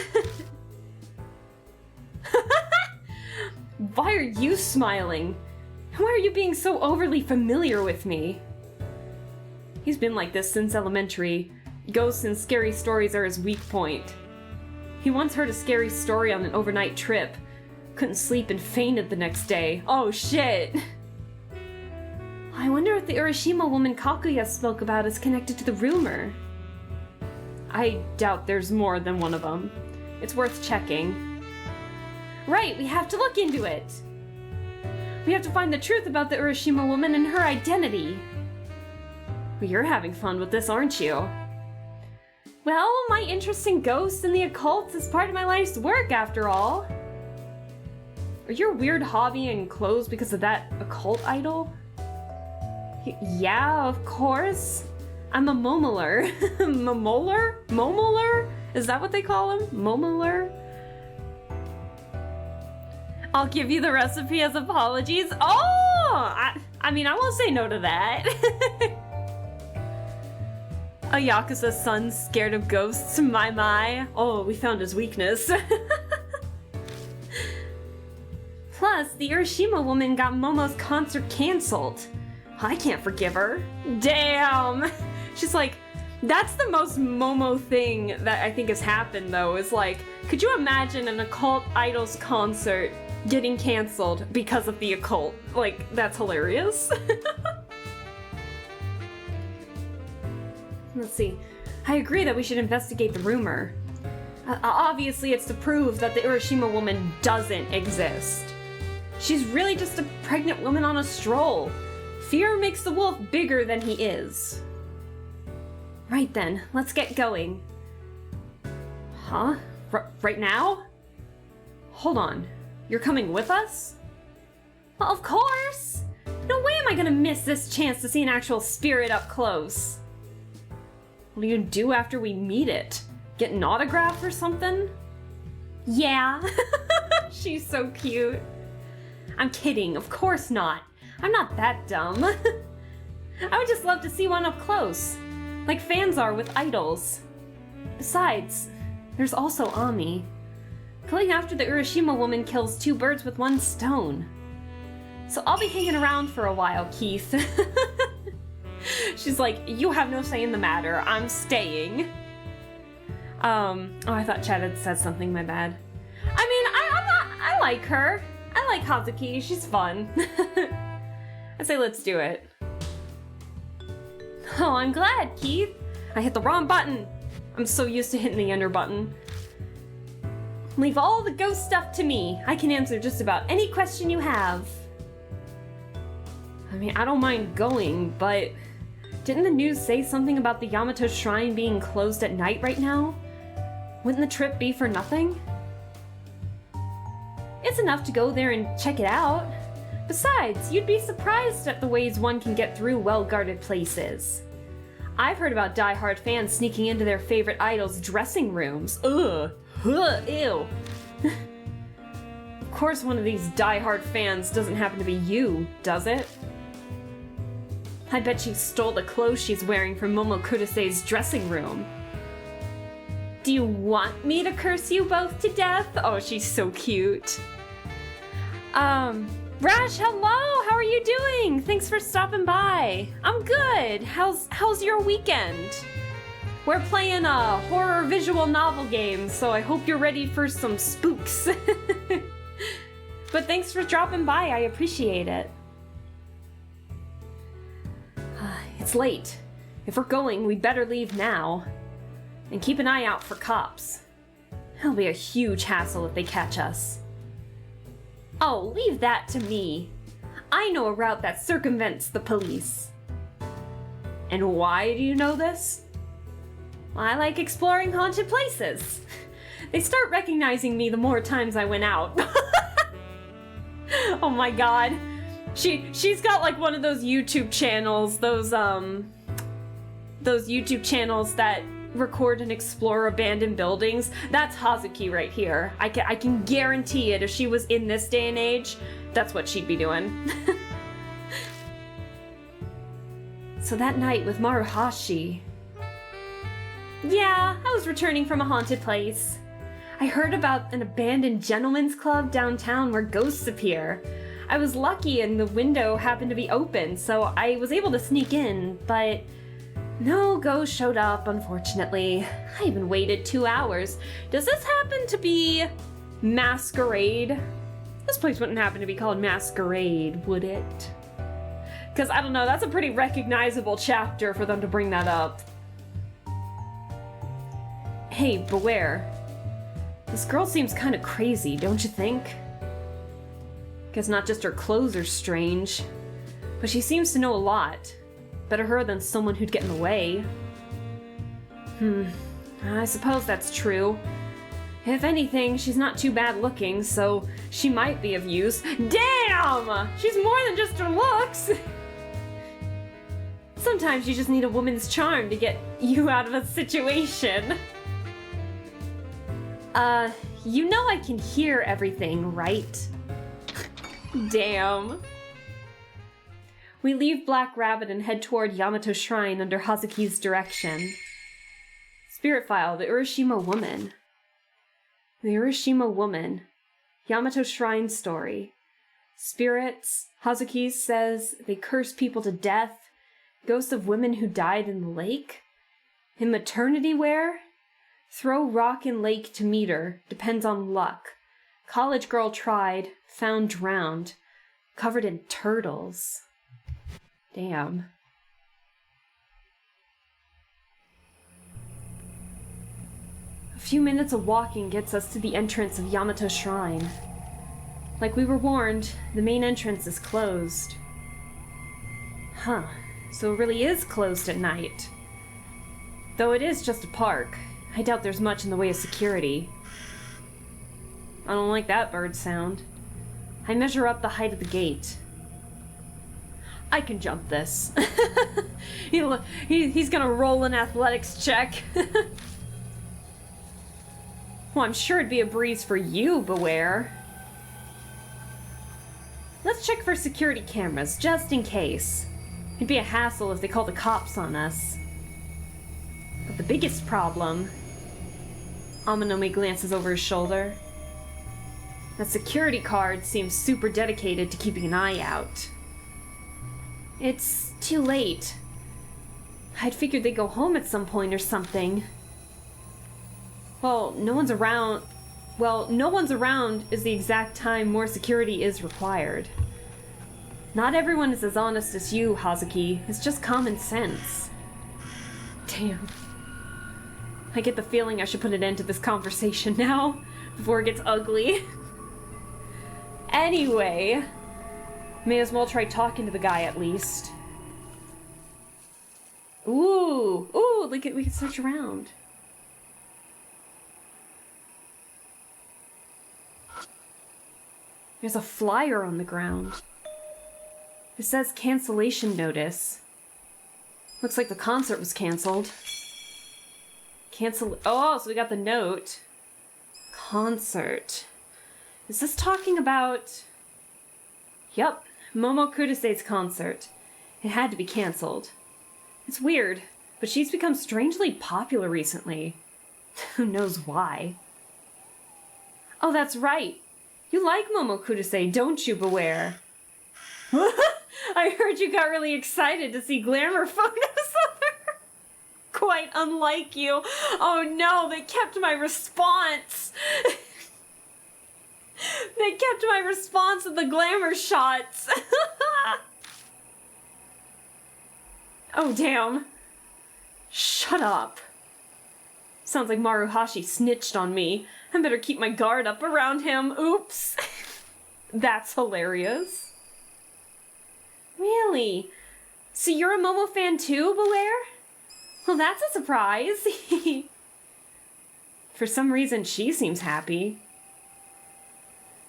Why are you smiling? Why are you being so overly familiar with me? He's been like this since elementary. Ghosts and scary stories are his weak point. He once heard a scary story on an overnight trip. Couldn't sleep and fainted the next day. Oh shit! I wonder if the Urashima woman Kakuya spoke about is connected to the rumor. I doubt there's more than one of them. It's worth checking. Right, we have to look into it! We have to find the truth about the Urashima woman and her identity. Well, you're having fun with this, aren't you? Well, my interest in ghosts and the occult is part of my life's work, after all. Are your weird hobby and clothes because of that occult idol? Yeah, of course. I'm a momoler. Momoler? Momoler? Is that what they call him? Momoler? I'll give you the recipe as apologies. Oh! I mean, I won't say no to that. A Yakuza's son scared of ghosts, my. Oh, we found his weakness. Plus, the Urashima woman got Momo's concert cancelled. I can't forgive her. Damn! She's like, that's the most Momo thing that I think has happened, though, is like, could you imagine an occult idol's concert getting cancelled because of the occult? Like, that's hilarious. Let's see. I agree that we should investigate the rumor. Obviously, it's to prove that the Urashima woman doesn't exist. She's really just a pregnant woman on a stroll. Fear makes the wolf bigger than he is. Right then, let's get going. Huh? Right now? Hold on. You're coming with us? Well, of course! No way am am I gonna miss this chance to see an actual spirit up close? What do you do after we meet it? Get an autograph or something? Yeah. She's so cute. I'm kidding, of course not. I'm not that dumb. I would just love to see one up close, like fans are with idols. Besides, there's also Ami. Going after the Urashima woman kills two birds with one stone. So I'll be hanging around for a while, Keith. She's like, you have no say in the matter. I'm staying. Oh, I thought Chad had said something, my bad. I like her. I like Hazuki, she's fun. I say let's do it. Oh, I'm glad, Keith. I hit the wrong button. I'm so used to hitting the enter button. Leave all the ghost stuff to me. I can answer just about any question you have. I mean, I don't mind going, but didn't the news say something about the Yamato Shrine being closed at night right now? Wouldn't the trip be for nothing? It's enough to go there and check it out. Besides, you'd be surprised at the ways one can get through well-guarded places. I've heard about die-hard fans sneaking into their favorite idols' dressing rooms. Ugh. Ew. Of course one of these die-hard fans doesn't happen to be you, does it? I bet she stole the clothes she's wearing from Momo Kuruse's dressing room. Do you want me to curse you both to death? Oh, she's so cute. Rash, hello! How are you doing? Thanks for stopping by. I'm good. How's your weekend? We're playing a horror visual novel game, so I hope you're ready for some spooks. But thanks for dropping by, I appreciate it. It's late. If we're going, we better leave now. And keep an eye out for cops. It'll be a huge hassle if they catch us. Oh, leave that to me. I know a route that circumvents the police. And why do you know this? I like exploring haunted places. They start recognizing me the more times I went out. Oh my god. She's got like one of those YouTube channels, those YouTube channels that record and explore abandoned buildings. That's Hazuki right here. I can guarantee it. If she was in this day and age, that's what she'd be doing. So that night with Maruhashi. Yeah, I was returning from a haunted place. I heard about an abandoned gentleman's club downtown where ghosts appear. I was lucky and the window happened to be open, so I was able to sneak in, but no ghost showed up, unfortunately. I even waited 2 hours. Does this happen to be Masquerade? This place wouldn't happen to be called Masquerade, would it? Because, I don't know, that's a pretty recognizable chapter for them to bring that up. Hey, beware. This girl seems kind of crazy, don't you think? Guess not just her clothes are strange, but she seems to know a lot. Better her than someone who'd get in the way. I suppose that's true. If anything, she's not too bad looking, so she might be of use. Damn! She's more than just her looks! Sometimes you just need a woman's charm to get you out of a situation. You know I can hear everything, right? Damn. We leave Black Rabbit and head toward Yamato Shrine under Hazuki's direction. Spirit File, the Urashima Woman. The Urashima Woman. Yamato Shrine story. Spirits, Hazuki says they curse people to death. Ghosts of women who died in the lake. In maternity wear? Throw rock in lake to meet her. Depends on luck. College girl tried. Found drowned. Covered in turtles. Damn. A few minutes of walking gets us to the entrance of Yamato Shrine. Like we were warned, the main entrance is closed. Huh, so it really is closed at night. Though it is just a park, I doubt there's much in the way of security. I don't like that bird sound. I measure up the height of the gate. I can jump this. He's gonna roll an athletics check. Well, I'm sure it'd be a breeze for you, Beware. Let's check for security cameras, just in case. It'd be a hassle if they call the cops on us. But the biggest problem... Amanome glances over his shoulder. That security card seems super dedicated to keeping an eye out. It's too late. I'd figured they'd go home at some point or something. Well, no one's around is the exact time more security is required. Not everyone is as honest as you, Hazuki. It's just common sense. Damn. I get the feeling I should put an end to this conversation now, before it gets ugly. Anyway, may as well try talking to the guy at least. Ooh, we can search around. There's a flyer on the ground. It says cancellation notice. Looks like the concert was canceled. Oh, so we got the note. Concert. Is this talking about... Yep, Momo Kuruse's concert. It had to be canceled. It's weird, but she's become strangely popular recently. Who knows why? Oh, that's right. You like Momo Kuruse, don't you, Beware? I heard you got really excited to see glamour photos of her. Quite unlike you. Oh no, they kept my response. They kept my response of the glamour shots. Oh damn. Shut up. Sounds like Maruhashi snitched on me. I better keep my guard up around him. Oops. That's hilarious. Really? So you're a Momo fan too, Beware? Well, that's a surprise. For some reason, she seems happy.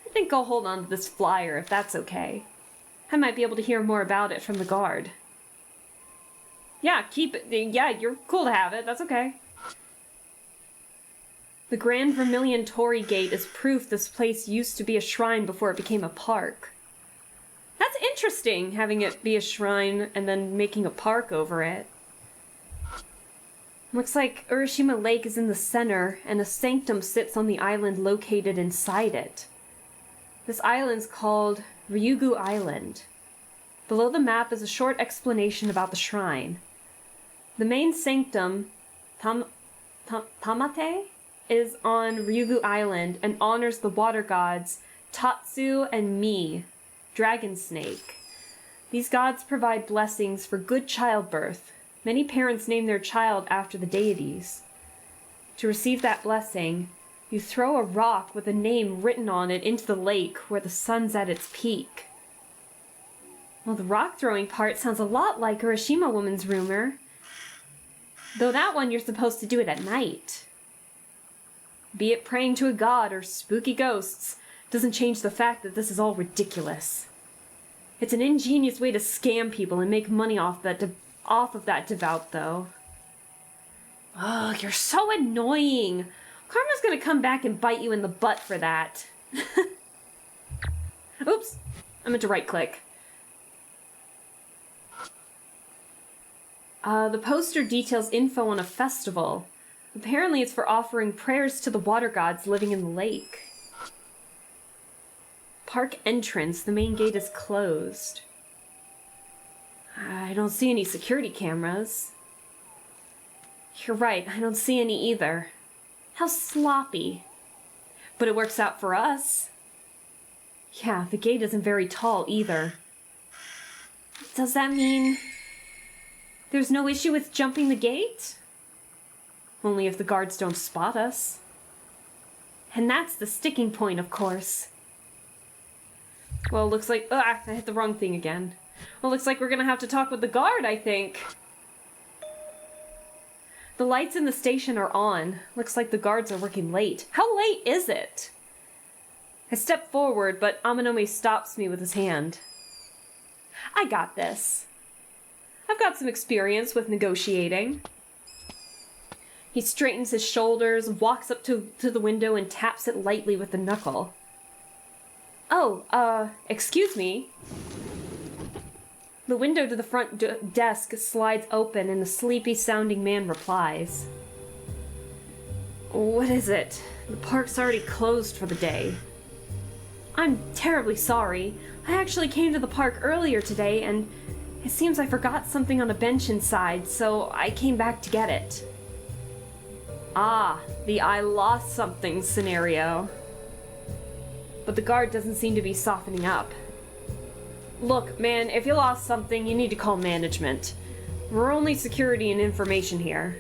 I think I'll hold on to this flyer if that's okay. I might be able to hear more about it from the guard. Yeah, keep it. Yeah, you're cool to have it. That's okay. The Grand Vermilion Torii Gate is proof this place used to be a shrine before it became a park. That's interesting, having it be a shrine and then making a park over it. Looks like Urashima Lake is in the center, and a sanctum sits on the island located inside it. This island's called Ryugu Island. Below the map is a short explanation about the shrine. The main sanctum, Tamate, is on Ryugu Island and honors the water gods Tatsu and Mi, Dragon Snake. These gods provide blessings for good childbirth. Many parents name their child after the deities. To receive that blessing, you throw a rock with a name written on it into the lake where the sun's at its peak. Well, the rock throwing part sounds a lot like Urashima Woman's rumor. Though that one you're supposed to do it at night. Be it praying to a god or spooky ghosts, doesn't change the fact that this is all ridiculous. It's an ingenious way to scam people and make money off of that devout, though. Ugh, you're so annoying. Karma's gonna come back and bite you in the butt for that. Oops, I meant to right-click. The poster details info on a festival. Apparently it's for offering prayers to the water gods living in the lake. Park entrance, the main gate is closed. I don't see any security cameras. You're right, I don't see any either. How sloppy. But it works out for us. Yeah, the gate isn't very tall either. Does that mean there's no issue with jumping the gate? Only if the guards don't spot us. And that's the sticking point, of course. Well, looks like... I hit the wrong thing again. Well, looks like we're gonna have to talk with the guard, I think. The lights in the station are on. Looks like the guards are working late. How late is it? I step forward, but Amanome stops me with his hand. I got this. I've got some experience with negotiating. He straightens his shoulders, walks up to the window, and taps it lightly with the knuckle. Oh, excuse me. The window to the front desk slides open, and the sleepy-sounding man replies. What is it? The park's already closed for the day. I'm terribly sorry. I actually came to the park earlier today, and it seems I forgot something on a bench inside, so I came back to get it. Ah, the I lost something scenario. But the guard doesn't seem to be softening up. Look, man, if you lost something, you need to call management. We're only security and information here.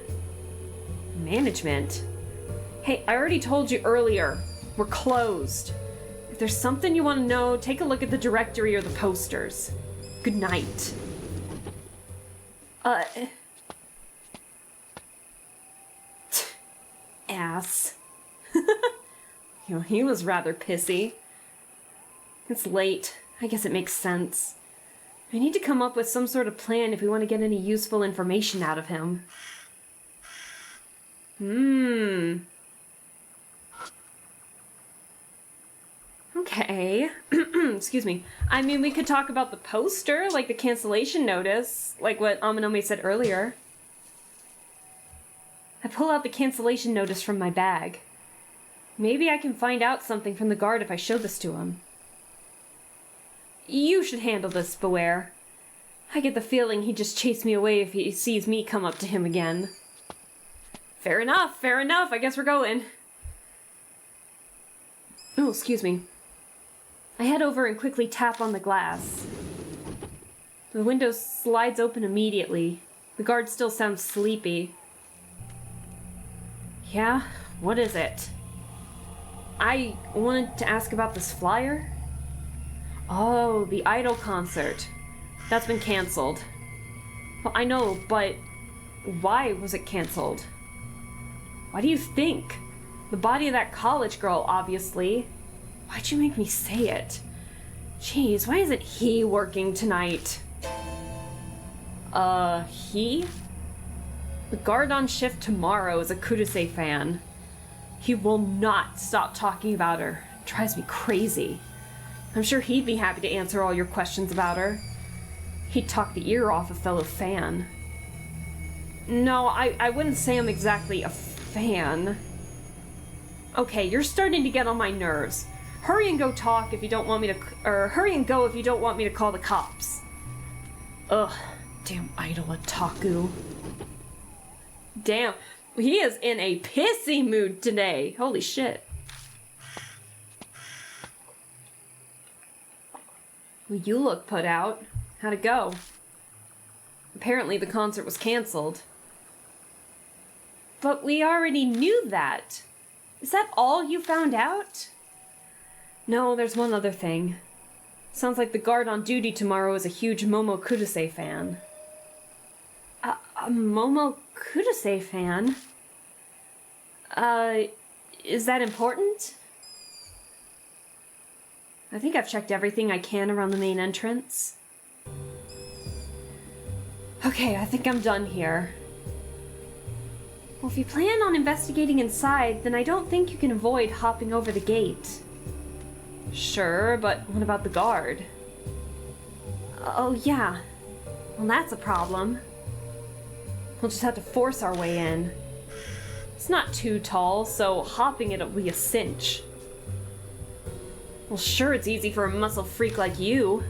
Management? Hey, I already told you earlier, we're closed. If there's something you want to know, take a look at the directory or the posters. Good night. Ass. He was rather pissy. It's late. I guess it makes sense. I need to come up with some sort of plan if we want to get any useful information out of him. Okay. Excuse me. I mean, we could talk about the poster, like the cancellation notice, like what Amanome said earlier. I pull out the cancellation notice from my bag. Maybe I can find out something from the guard if I show this to him. You should handle this, Beware. I get the feeling he'd just chase me away if he sees me come up to him again. Fair enough, fair enough. I guess we're going. Oh, excuse me. I head over and quickly tap on the glass. The window slides open immediately. The guard still sounds sleepy. Yeah? What is it? I wanted to ask about this flyer. Oh, the Idol concert. That's been canceled. Well, I know, but why was it canceled? Why do you think? The body of that college girl, obviously. Why'd you make me say it? Jeez, why isn't he working tonight? He? The guard on shift tomorrow is a Kudasai fan. He will not stop talking about her. It drives me crazy. I'm sure he'd be happy to answer all your questions about her. He'd talk the ear off a fellow fan. No, I wouldn't say I'm exactly a fan. Okay, you're starting to get on my nerves. Hurry and go talk if you don't want me to, or hurry and go if you don't want me to call the cops. Ugh, damn idol otaku. Damn, he is in a pissy mood today. Holy shit. Well, you look put out. How'd it go? Apparently the concert was canceled. But we already knew that. Is that all you found out? No, there's one other thing. Sounds like the guard on duty tomorrow is a huge Momo Kudasai fan. A Momo Kudasai fan? Is that important? I think I've checked everything I can around the main entrance. Okay, I think I'm done here. Well, if you plan on investigating inside, then I don't think you can avoid hopping over the gate. Sure, but what about the guard? Oh, yeah. Well, that's a problem. We'll just have to force our way in. It's not too tall, so hopping it'll be a cinch. Well, sure, it's easy for a muscle freak like you.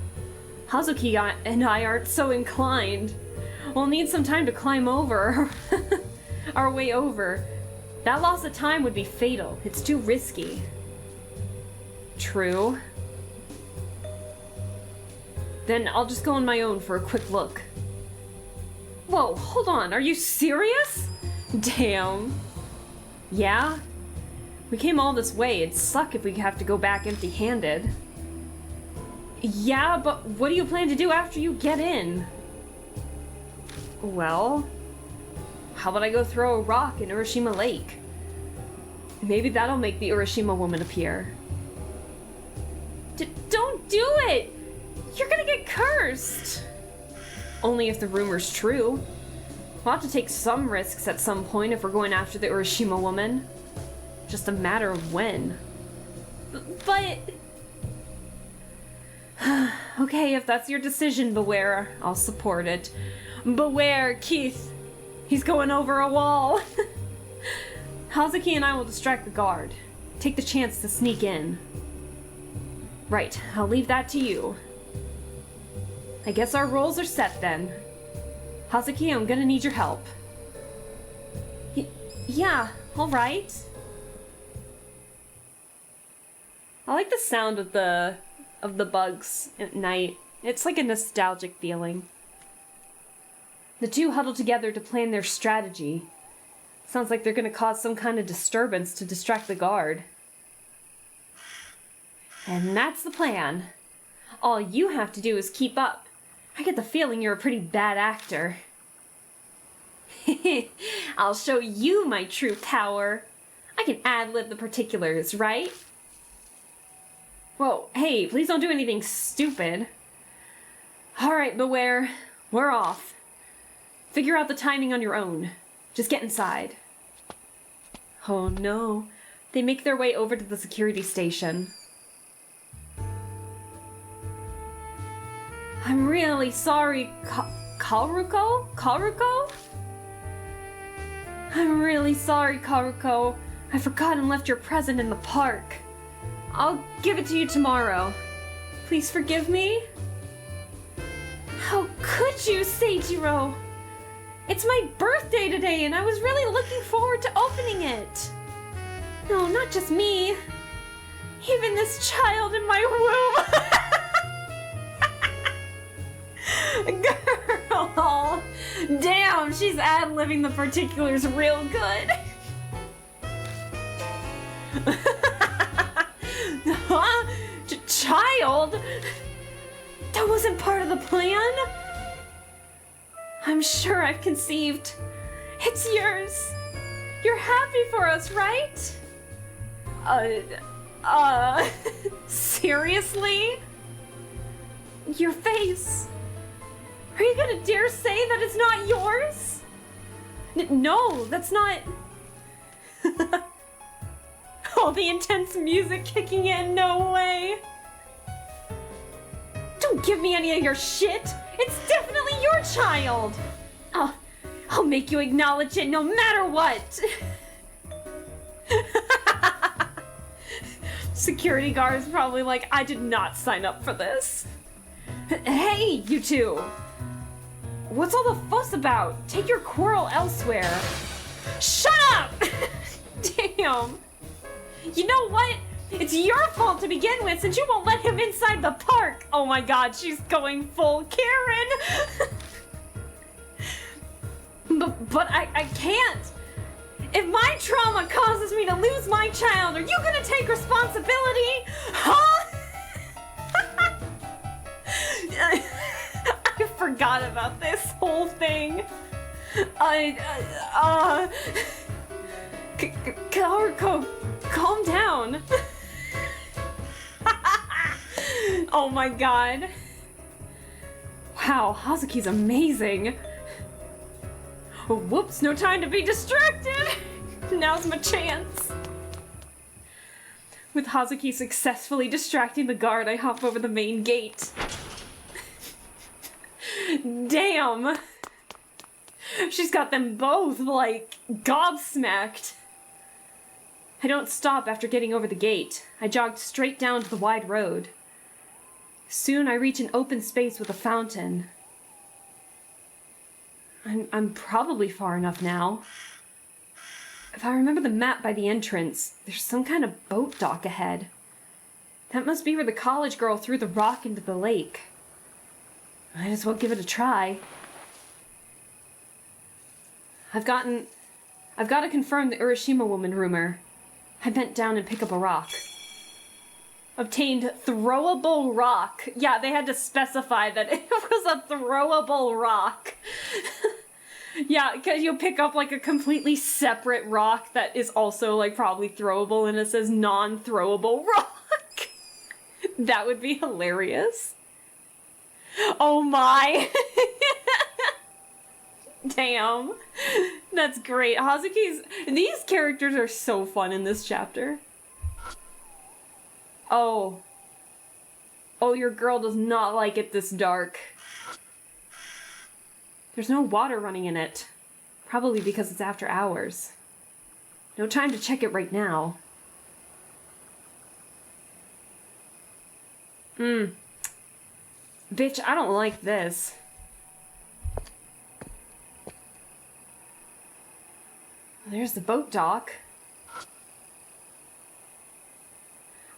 Hazuki and I aren't so inclined. We'll need some time to climb over. Our way over. That loss of time would be fatal. It's too risky. True. Then I'll just go on my own for a quick look. Whoa, hold on. Are you serious? Damn. Yeah? We came all this way. It'd suck if we have to go back empty-handed. Yeah, but what do you plan to do after you get in? Well, how about I go throw a rock in Urashima Lake? Maybe that'll make the Urashima woman appear. Don't do it! You're gonna get cursed! Only if the rumor's true. We'll have to take some risks at some point if we're going after the Urashima woman. Just a matter of when. But... Okay, if that's your decision, Beware, I'll support it. Beware, Keith! He's going over a wall! Hazuki and I will distract the guard. Take the chance to sneak in. Right, I'll leave that to you. I guess our roles are set then. Hazuki, I'm gonna need your help. Yeah, alright. I like the sound of the bugs at night. It's like a nostalgic feeling. The two huddle together to plan their strategy. Sounds like they're gonna cause some kind of disturbance to distract the guard. And that's the plan. All you have to do is keep up. I get the feeling you're a pretty bad actor. I'll show you my true power. I can ad-lib the particulars, right? Whoa, hey, please don't do anything stupid. Alright, Beware. We're off. Figure out the timing on your own. Just get inside. Oh no. They make their way over to the security station. I'm really sorry, Karuko? Karuko? I'm really sorry, Karuko. I forgot and left your present in the park. I'll give it to you tomorrow. Please forgive me? How could you, Seijiro? It's my birthday today and I was really looking forward to opening it. No, not just me. Even this child in my womb. Girl! Damn, she's ad-libbing the particulars real good. Huh? Child? That wasn't part of the plan? I'm sure I've conceived. It's yours. You're happy for us, right? Seriously? Your face. Are you gonna dare say that it's not yours? No, that's not... Oh, the intense music kicking in, no way. Don't give me any of your shit. It's definitely your child. I'll make you acknowledge it no matter what. Security guard's probably like, I did not sign up for this. Hey, you two. What's all the fuss about? Take your quarrel elsewhere. Shut up! Damn. You know what? It's your fault to begin with since you won't let him inside the park. Oh my god, she's going full Karen. but I can't. If my trauma causes me to lose my child, are you gonna take responsibility? Huh? I forgot about this whole thing. Karuko, calm down. Oh my god. Wow, Hazuki's amazing. Oh, whoops, no time to be distracted. Now's my chance. With Hazuki successfully distracting the guard, I hop over the main gate. Damn. She's got them both, like, gobsmacked. I don't stop after getting over the gate. I jogged straight down to the wide road. Soon I reach an open space with a fountain. I'm probably far enough now. If I remember the map by the entrance, there's some kind of boat dock ahead. That must be where the college girl threw the rock into the lake. Might as well give it a try. I've got to confirm the Urashima woman rumor. I bent down and pick up a rock. Obtained throwable rock. Yeah, they had to specify that it was a throwable rock. Yeah, because you'll pick up like a completely separate rock that is also like probably throwable and it says non-throwable rock. That would be hilarious. Oh my! Damn. That's great. Hazuki's... These characters are so fun in this chapter. Oh. Oh, your girl does not like it this dark. There's no water running in it. Probably because it's after hours. No time to check it right now. Bitch, I don't like this. There's the boat dock.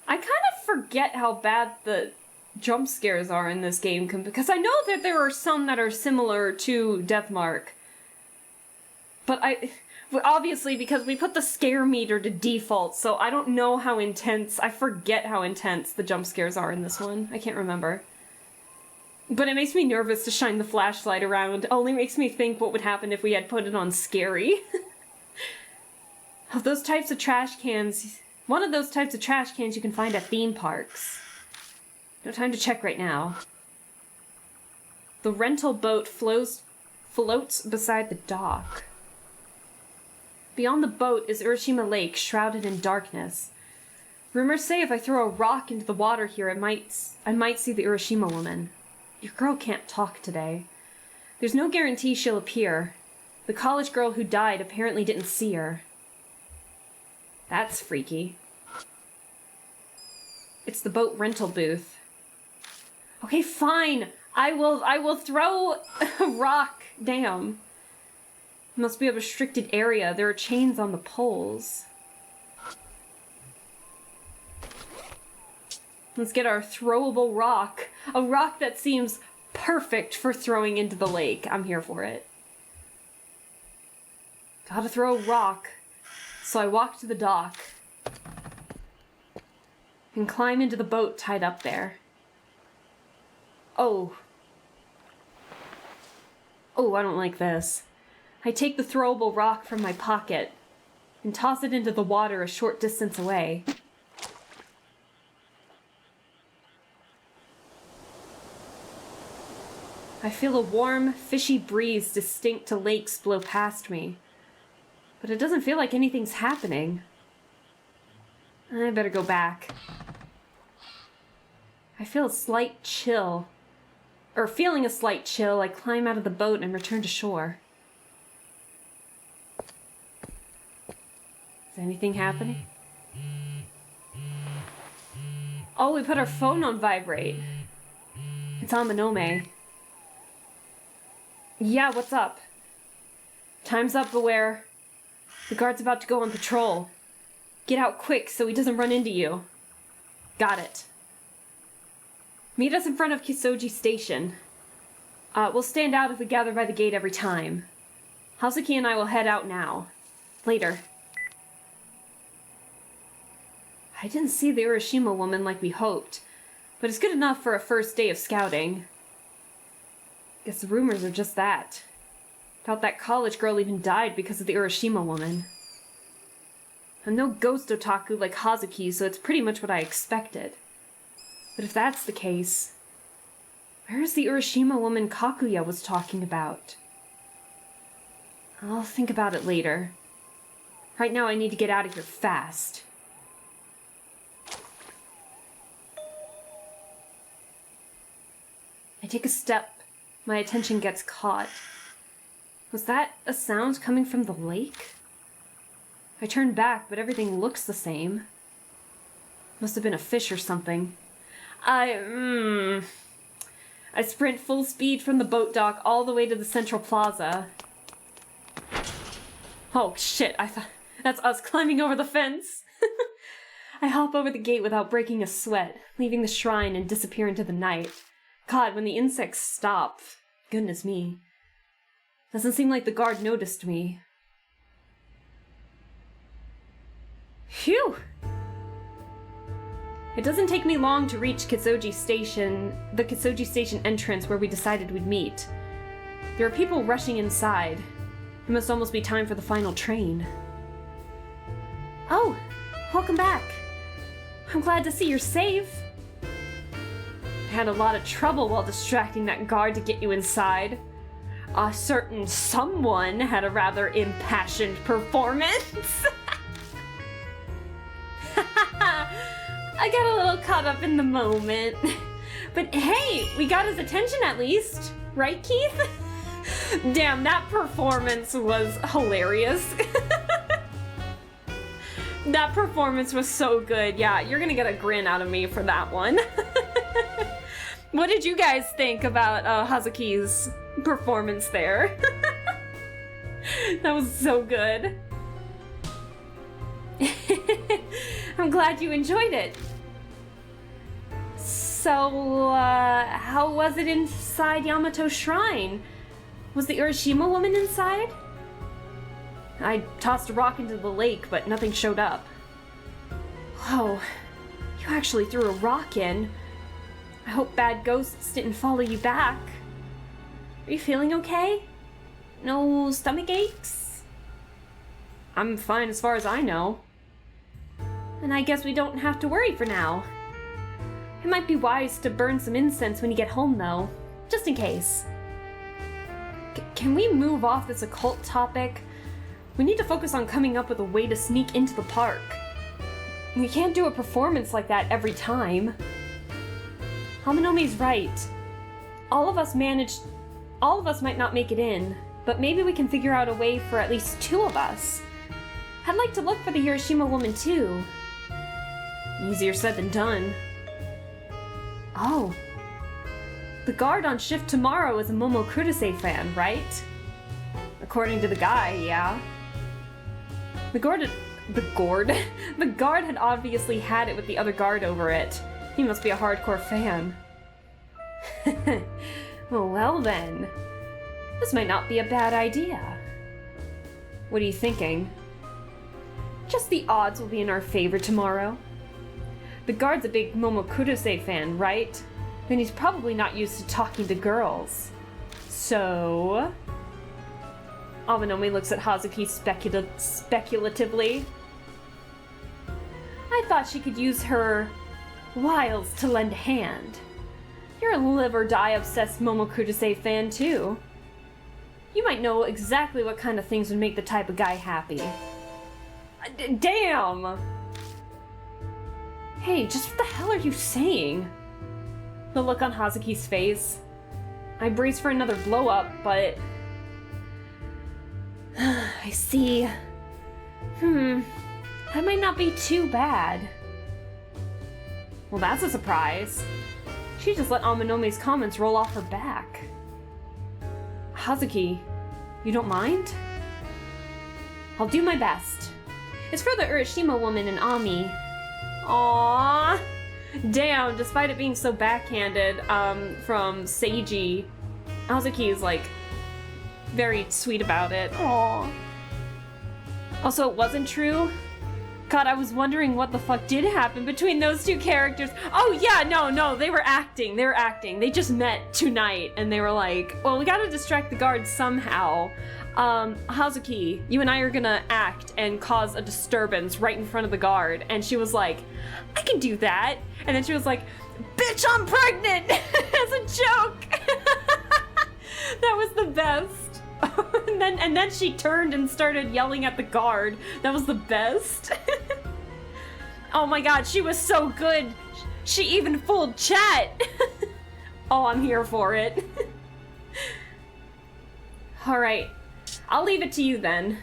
I kind of forget how bad the jump scares are in this game, because I know that there are some that are similar to Deathmark. But obviously, because we put the scare meter to default, so I don't know how intense, I forget how intense the jump scares are in this one. I can't remember. But it makes me nervous to shine the flashlight around. It only makes me think what would happen if we had put it on scary. Of those types of trash cans, one of those types of trash cans you can find at theme parks. No time to check right now. The rental boat floats beside the dock. Beyond the boat is Urashima Lake, shrouded in darkness. Rumors say if I throw a rock into the water here, I might see the Urashima woman. Your girl can't talk today. There's no guarantee she'll appear. The college girl who died apparently didn't see her. That's freaky. It's the boat rental booth. Okay, fine. I will throw a rock. Damn. Must be a restricted area. There are chains on the poles. Let's get our throwable rock. A rock that seems perfect for throwing into the lake. I'm here for it. Gotta throw a rock. So I walk to the dock and climb into the boat tied up there. Oh. Oh, I don't like this. I take the throwable rock from my pocket and toss it into the water a short distance away. I feel a warm, fishy breeze distinct to lakes blow past me. But it doesn't feel like anything's happening. I better go back. I feel a slight chill. Or feeling a slight chill, I climb out of the boat and return to shore. Is anything happening? Oh, we put our phone on vibrate. It's on Monome. Yeah, what's up? Time's up, Beware. The guard's about to go on patrol. Get out quick so he doesn't run into you. Got it. Meet us in front of Kisoji Station. We'll stand out if we gather by the gate every time. Hazuki and I will head out now. Later. I didn't see the Urashima woman like we hoped, but it's good enough for a first day of scouting. Guess the rumors are just that. Doubt that college girl even died because of the Urashima woman. I'm no ghost otaku like Hazuki, so it's pretty much what I expected. But if that's the case, where is the Urashima woman Kakuya was talking about? I'll think about it later. Right now I need to get out of here fast. I take a step. My attention gets caught. Was that a sound coming from the lake? I turn back, but everything looks the same. Must have been a fish or something. I sprint full speed from the boat dock all the way to the central plaza. Oh shit, I thought that's us climbing over the fence. I hop over the gate without breaking a sweat, leaving the shrine and disappear into the night. God, when the insects stop, goodness me. Doesn't seem like the guard noticed me. Phew! It doesn't take me long to reach Kisoji Station, the Kisoji Station entrance where we decided we'd meet. There are people rushing inside. It must almost be time for the final train. Oh, welcome back. I'm glad to see you're safe. had a lot of trouble while distracting that guard to get you inside. A certain someone had a rather impassioned performance. I got a little caught up in the moment. But hey, we got his attention at least. Right, Keith? Damn, that performance was hilarious. That performance was so good. Yeah, you're gonna get a grin out of me for that one. What did you guys think about Hazuki's performance there? That was so good. I'm glad you enjoyed it. So, how was it inside Yamato Shrine? Was the Urashima woman inside? I tossed a rock into the lake, but nothing showed up. Oh, you actually threw a rock in. I hope bad ghosts didn't follow you back. Are you feeling okay? No stomach aches? I'm fine as far as I know. And I guess we don't have to worry for now. It might be wise to burn some incense when you get home, though, just in case. Can we move off this occult topic? We need to focus on coming up with a way to sneak into the park. We can't do a performance like that every time. Hamanomi's right. All of us might not make it in, but maybe we can figure out a way for at least 2 of us. I'd like to look for the Urashima woman too. Easier said than done. Oh. The guard on shift tomorrow is a Momokudase fan, right? According to the guy, yeah. The guard had obviously had it with the other guard over it. He must be a hardcore fan. Well then. This might not be a bad idea. What are you thinking? Just the odds will be in our favor tomorrow. The guard's a big Momokudase fan, right? Then he's probably not used to talking to girls. So... Amanomi looks at Hazuki speculatively. I thought she could use her wiles to lend a hand. You're a live-or-die obsessed Momokudase fan too. You might know exactly what kind of things would make the type of guy happy. Damn! Hey, just what the hell are you saying? The look on Hazuki's face. I brace for another blow-up, but... I see. That might not be too bad. Well, that's a surprise. She just let Amanomi's comments roll off her back. Hazuki, you don't mind? I'll do my best. It's for the Urashima woman and Ami. Aww. Damn, despite it being so backhanded from Seiji, Hazuki is like very sweet about it. Aww. Also, it wasn't true. God, I was wondering what the fuck did happen between those 2 characters. Oh yeah, no, they were acting. They just met tonight and they were like, well, we gotta distract the guards somehow. Hazuki, you and I are gonna act and cause a disturbance right in front of the guard. And she was like, I can do that. And then she was like, bitch, I'm pregnant! As a joke! That was the best. and then she turned and started yelling at the guard. That was the best. Oh my god, she was so good. She even fooled chat. Oh, I'm here for it. Alright, I'll leave it to you then.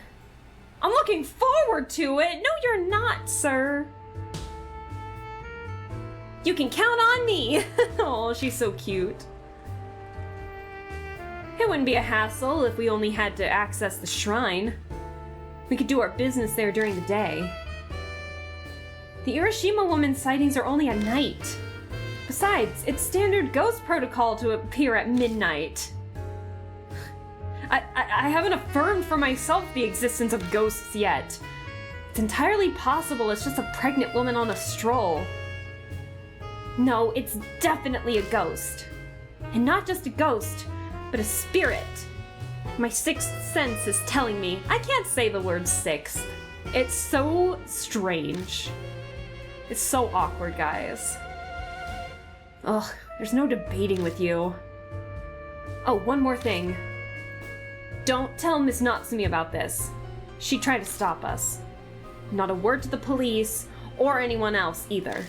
I'm looking forward to it. No, you're not, sir. You can count on me. Oh, she's so cute. It wouldn't be a hassle if we only had to access the shrine. We could do our business there during the day. The Urashima woman's sightings are only at night. Besides, it's standard ghost protocol to appear at midnight. I haven't affirmed for myself the existence of ghosts yet. It's entirely possible it's just a pregnant woman on a stroll. No, it's definitely a ghost. And not just a ghost, but a spirit. My 6th sense is telling me. I can't say the word 6th. It's so strange. It's so awkward, guys. Ugh, there's no debating with you. Oh, one more thing. Don't tell Miss Natsumi about this. She tried to stop us. Not a word to the police, or anyone else either.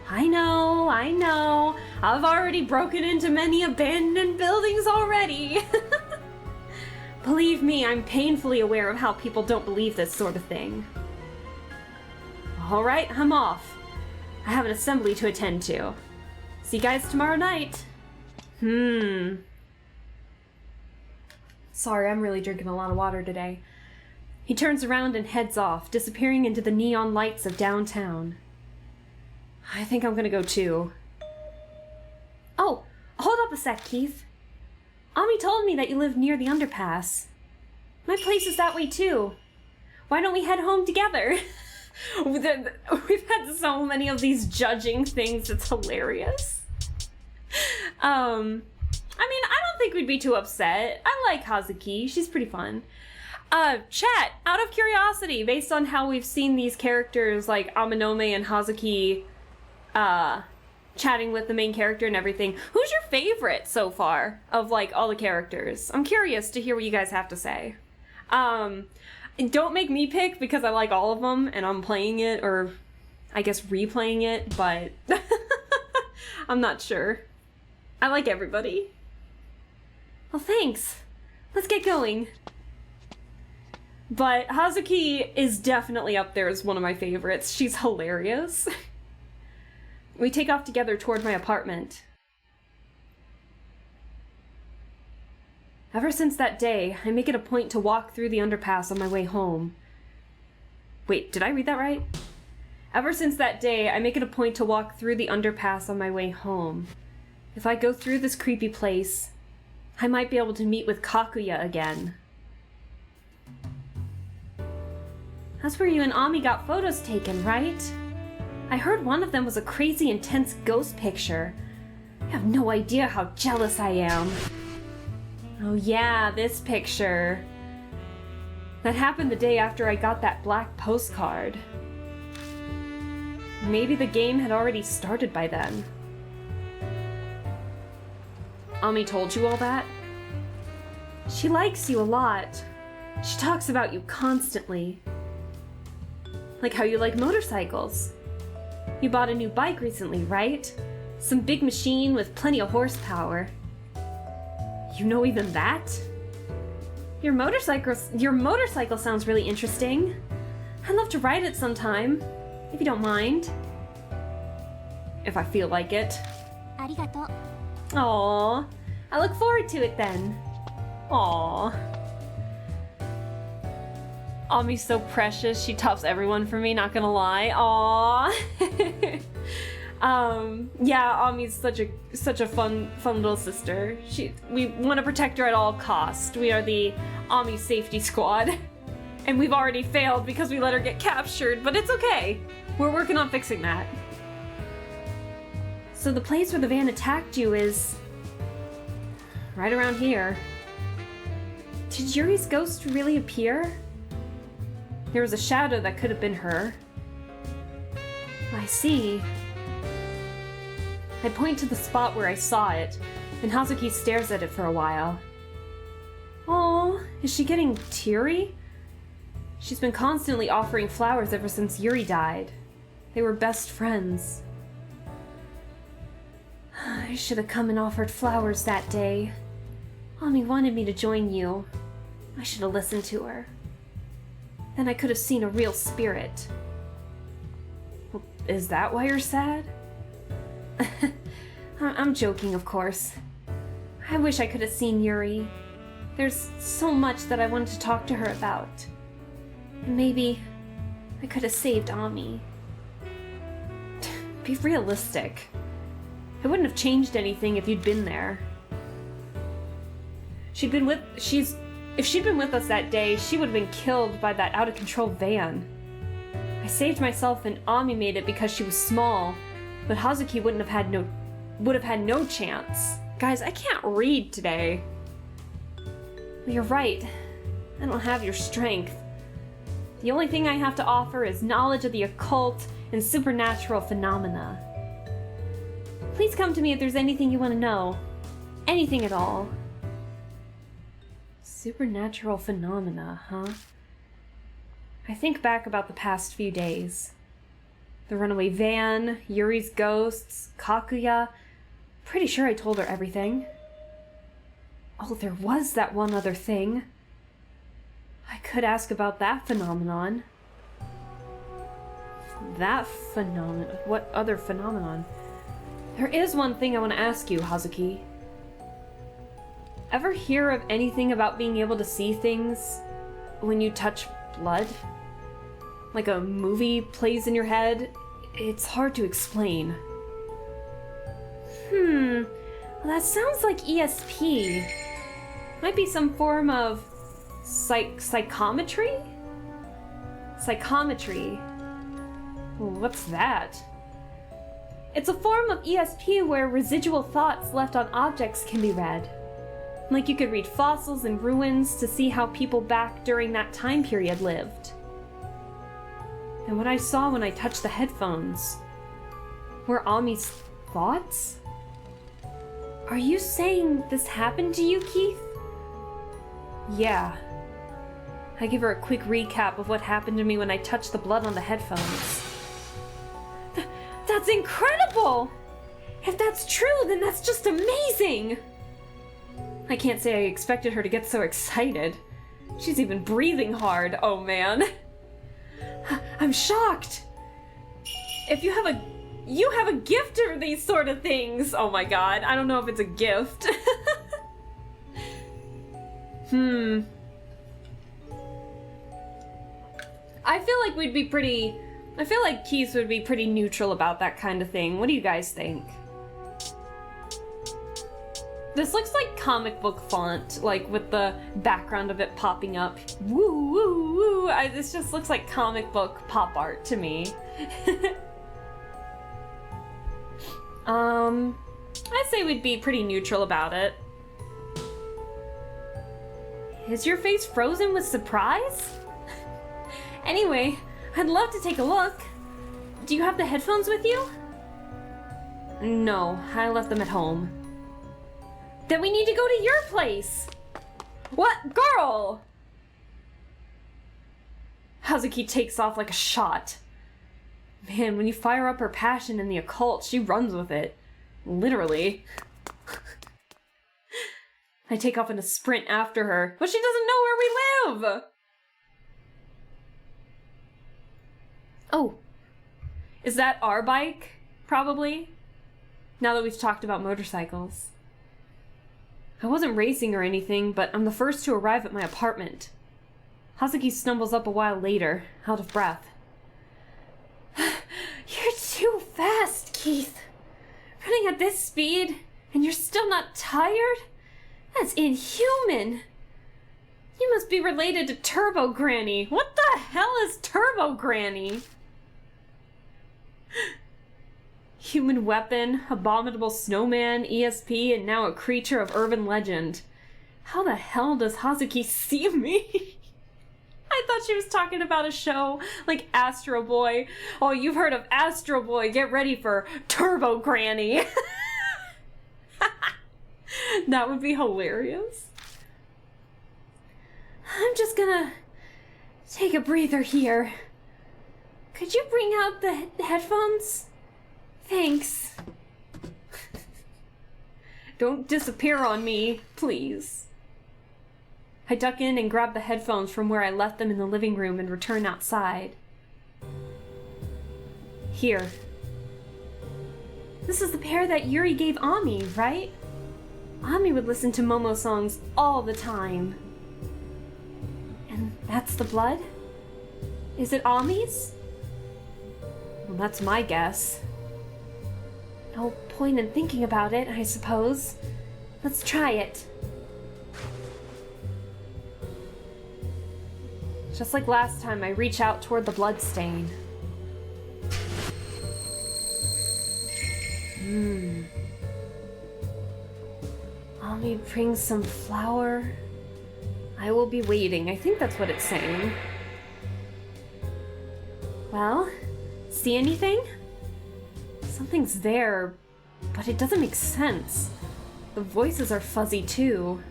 I know. I've already broken into many abandoned buildings already. Believe me, I'm painfully aware of how people don't believe this sort of thing. Alright, I'm off. I have an assembly to attend to. See you guys tomorrow night. Sorry, I'm really drinking a lot of water today. He turns around and heads off, disappearing into the neon lights of downtown. I think I'm gonna go too. Oh, hold up a sec, Keith. Ami told me that you live near the underpass. My place is that way too. Why don't we head home together? We've had so many of these judging things, it's hilarious. I mean, I don't think we'd be too upset. I like Hazuki, she's pretty fun. Chat, out of curiosity, based on how we've seen these characters like Aminome and Hazuki chatting with the main character and everything, who's your favorite so far of like all the characters? I'm curious to hear what you guys have to say. Don't make me pick because I like all of them and I'm playing it, or I guess replaying it, but I'm not sure. I like everybody. Well, thanks. Let's get going. But Hazuki is definitely up there as one of my favorites. She's hilarious. We take off together toward my apartment. Ever since that day, I make it a point to walk through the underpass on my way home. Wait, did I read that right? Ever since that day, I make it a point to walk through the underpass on my way home. If I go through this creepy place, I might be able to meet with Kakuya again. That's where you and Ami got photos taken, right? I heard one of them was a crazy intense ghost picture. You have no idea how jealous I am. Oh yeah, this picture. That happened the day after I got that black postcard. Maybe the game had already started by then. Ami told you all that? She likes you a lot. She talks about you constantly. Like how you like motorcycles. You bought a new bike recently, right? Some big machine with plenty of horsepower. You know even that? Your motorcycle sounds really interesting. I'd love to ride it sometime, if you don't mind. If I feel like it. Arigato. Aww. I look forward to it then. Aww. Ami's so precious. She tops everyone for me, not gonna lie. Aww. Yeah, Ami's such a fun little sister. We want to protect her at all costs. We are the Ami safety squad. And we've already failed because we let her get captured, but it's okay. We're working on fixing that. So the place where the van attacked you is right around here. Did Yuri's ghost really appear? There was a shadow that could have been her. I see. I point to the spot where I saw it, and Hazuki stares at it for a while. Oh, is she getting teary? She's been constantly offering flowers ever since Yuri died. They were best friends. I should have come and offered flowers that day. Ami wanted me to join you. I should have listened to her. Then I could have seen a real spirit. Well, is that why you're sad? I'm joking, of course. I wish I could have seen Yuri. There's so much that I wanted to talk to her about. Maybe I could have saved Ami. Be realistic. It wouldn't have changed anything if you'd been there. If she'd been with us that day, she would have been killed by that out-of-control van. I saved myself and Ami made it because she was small, but Hazuki would have had no chance. Guys, I can't read today. You're right. I don't have your strength. The only thing I have to offer is knowledge of the occult and supernatural phenomena. Please come to me if there's anything you want to know. Anything at all. Supernatural phenomena, huh? I think back about the past few days. The runaway van, Yuri's ghosts, Kakuya. Pretty sure I told her everything. Oh, there was that one other thing. I could ask about that phenomenon. That phenomenon? What other phenomenon? There is one thing I want to ask you, Hazuki. Ever hear of anything about being able to see things when you touch blood? Like a movie plays in your head? It's hard to explain. Well, that sounds like ESP. Might be some form of psychometry? Psychometry. What's that? It's a form of ESP where residual thoughts left on objects can be read. Like you could read fossils and ruins to see how people back during that time period lived. And what I saw when I touched the headphones were Ami's thoughts? Are you saying this happened to you, Keith? Yeah. I give her a quick recap of what happened to me when I touched the blood on the headphones. That's incredible! If that's true, then that's just amazing! I can't say I expected her to get so excited. She's even breathing hard, oh man. I'm shocked! If you have a gift for these sort of things! Oh my god, I don't know if it's a gift. I feel like Keith would be pretty neutral about that kind of thing. What do you guys think? This looks like comic book font, like with the background of it popping up. Woo, woo, woo. This just looks like comic book pop art to me. I'd say we'd be pretty neutral about it. Is your face frozen with surprise? Anyway, I'd love to take a look. Do you have the headphones with you? No, I left them at home. Then we need to go to your place! What? Girl! Hazuki takes off like a shot. Man, when you fire up her passion in the occult, she runs with it. Literally. I take off in a sprint after her, but she doesn't know where we live! Oh. Is that our bike? Probably. Now that we've talked about motorcycles. I wasn't racing or anything, but I'm the first to arrive at my apartment. Hazuki stumbles up a while later, out of breath. You're too fast, Keith. Running at this speed, and you're still not tired? That's inhuman. You must be related to Turbo Granny. What the hell is Turbo Granny? Human weapon, abominable snowman, ESP, and now a creature of urban legend. How the hell does Hazuki see me? I thought she was talking about a show like Astro Boy. Oh, you've heard of Astro Boy. Get ready for Turbo Granny. That would be hilarious. I'm just gonna take a breather here. Could you bring out the headphones? Thanks. Don't disappear on me, please. I duck in and grab the headphones from where I left them in the living room and return outside. Here. This is the pair that Yuri gave Ami, right? Ami would listen to Momo songs all the time. And that's the blood? Is it Ami's? Well, that's my guess. No point in thinking about it, I suppose. Let's try it. Just like last time, I reach out toward the blood stain. Ami brings some flour. I will be waiting. I think that's what it's saying. Well, see anything? Something's there, But it doesn't make sense. The voices are fuzzy too.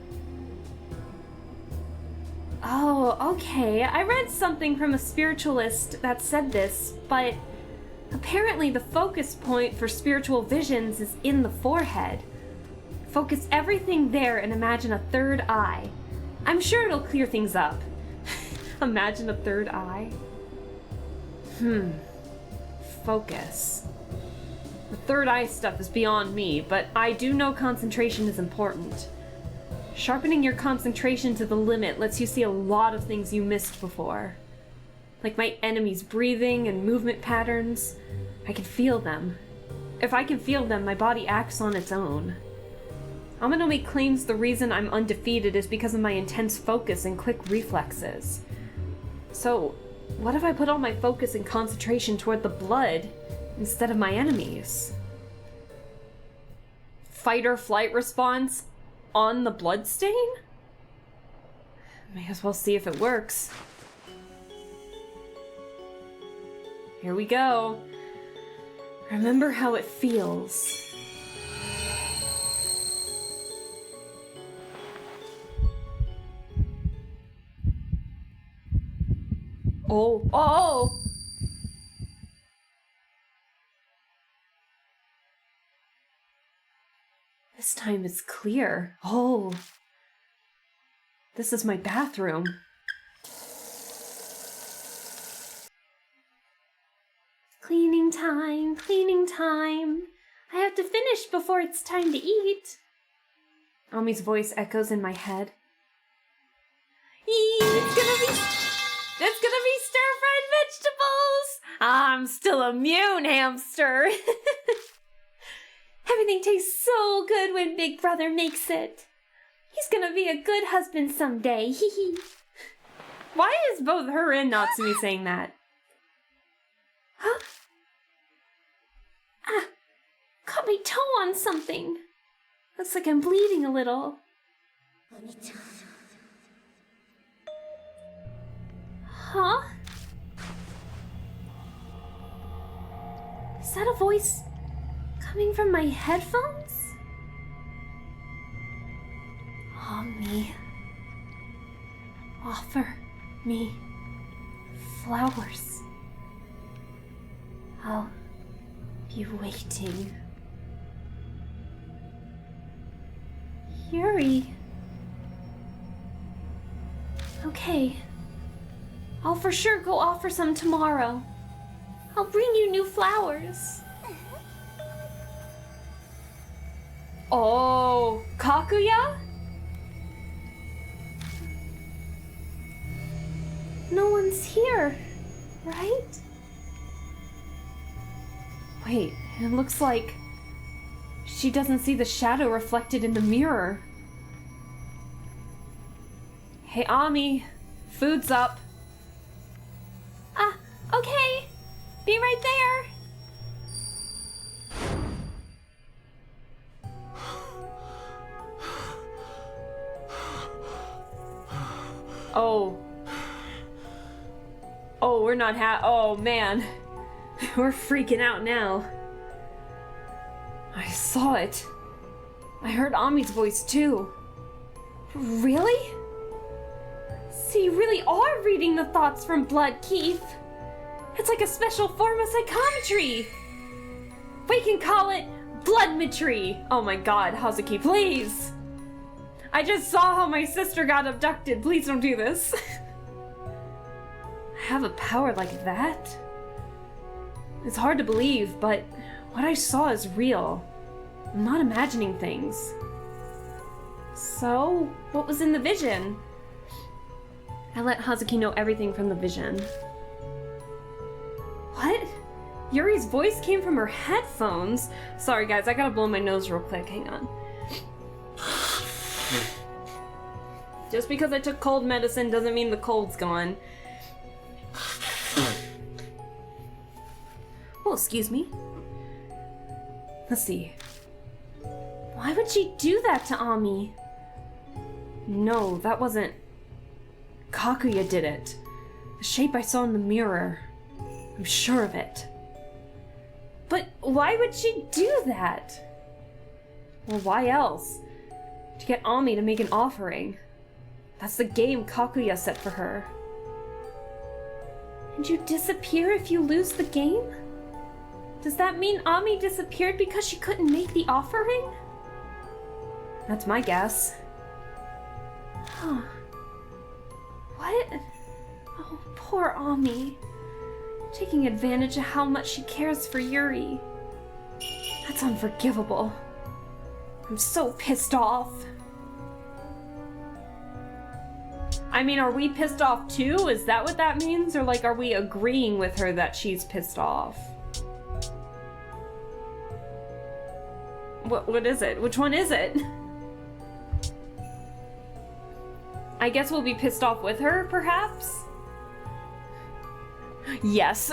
Oh, okay. I read something from a spiritualist that said this, but apparently the focus point for spiritual visions is in the forehead. Focus everything there and imagine a third eye. I'm sure it'll clear things up. Imagine a third eye. Focus. The third eye stuff is beyond me, but I do know concentration is important. Sharpening your concentration to the limit lets you see a lot of things you missed before. Like my enemy's breathing and movement patterns. I can feel them. If I can feel them, my body acts on its own. Amino claims the reason I'm undefeated is because of my intense focus and quick reflexes. So, what if I put all my focus and concentration toward the blood instead of my enemies? Fight or flight response on the bloodstain? May as well see if it works. Here we go. Remember how it feels. Oh! This time it's clear. Oh. This is my bathroom. Cleaning time, cleaning time. I have to finish before it's time to eat. Ami's voice echoes in my head. It's gonna be stir-fried vegetables! I'm still immune, hamster! Everything tastes so good when Big Brother makes it. He's gonna be a good husband someday, hee hee. Why is both her and Natsumi saying that? Huh? Ah! Caught my toe on something. Looks like I'm bleeding a little. Huh? Is that a voice coming from my headphones? Ami, offer me flowers. I'll be waiting. Yuri. Okay. I'll for sure go offer some tomorrow. I'll bring you new flowers. Oh, Kakuya? No one's here, right? Wait, it looks like she doesn't see the shadow reflected in the mirror. Hey, Ami, food's up. Okay. Be right there. Oh. Oh, we're not oh, man. We're freaking out now. I saw it. I heard Ami's voice too. Really? So you really are reading the thoughts from Blood, Keith. It's like a special form of psychometry. We can call it bloodmetry. Oh my god, Hazuki, please. I just saw how my sister got abducted. Please don't do this. I have a power like that? It's hard to believe, but what I saw is real. I'm not imagining things. So, what was in the vision? I let Hazuki know everything from the vision. What? Yuri's voice came from her headphones? Sorry guys, I gotta blow my nose real quick, hang on. Just because I took cold medicine doesn't mean the cold's gone. Oh, excuse me. Let's see. Why would she do that to Ami? No, that wasn't... Kakuya did it. The shape I saw in the mirror. I'm sure of it. But why would she do that? Well, why else? To get Ami to make an offering. That's the game Kakuya set for her. And you disappear if you lose the game? Does that mean Ami disappeared because she couldn't make the offering? That's my guess. Huh. What? Oh, poor Ami. Taking advantage of how much she cares for Yuri. That's unforgivable. I'm so pissed off. I mean, are we pissed off too? Is that what that means? Or like, are we agreeing with her that she's pissed off? What is it? Which one is it? I guess we'll be pissed off with her, perhaps? Yes.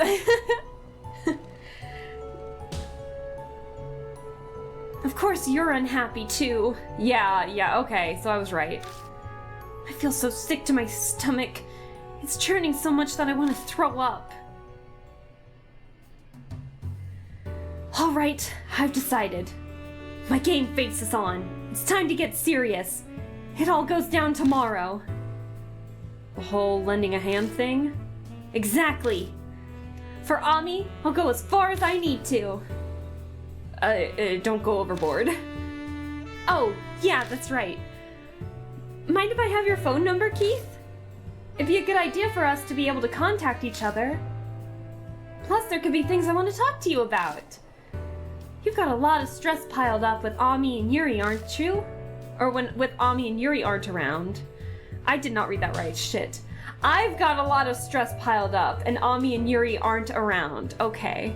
Of course you're unhappy too. Yeah, okay, so I was right. I feel so sick to my stomach. It's churning so much that I want to throw up. Alright, I've decided. My game face is on. It's time to get serious. It all goes down tomorrow. The whole lending a hand thing? Exactly. For Ami, I'll go as far as I need to. Don't go overboard. Oh, yeah, that's right. Mind if I have your phone number, Keith? It'd be a good idea for us to be able to contact each other. Plus, there could be things I want to talk to you about. You've got a lot of stress piled up with Ami and Yuri, aren't you? Or with Ami and Yuri aren't around. I did not read that right, shit. I've got a lot of stress piled up, and Ami and Yuri aren't around. Okay.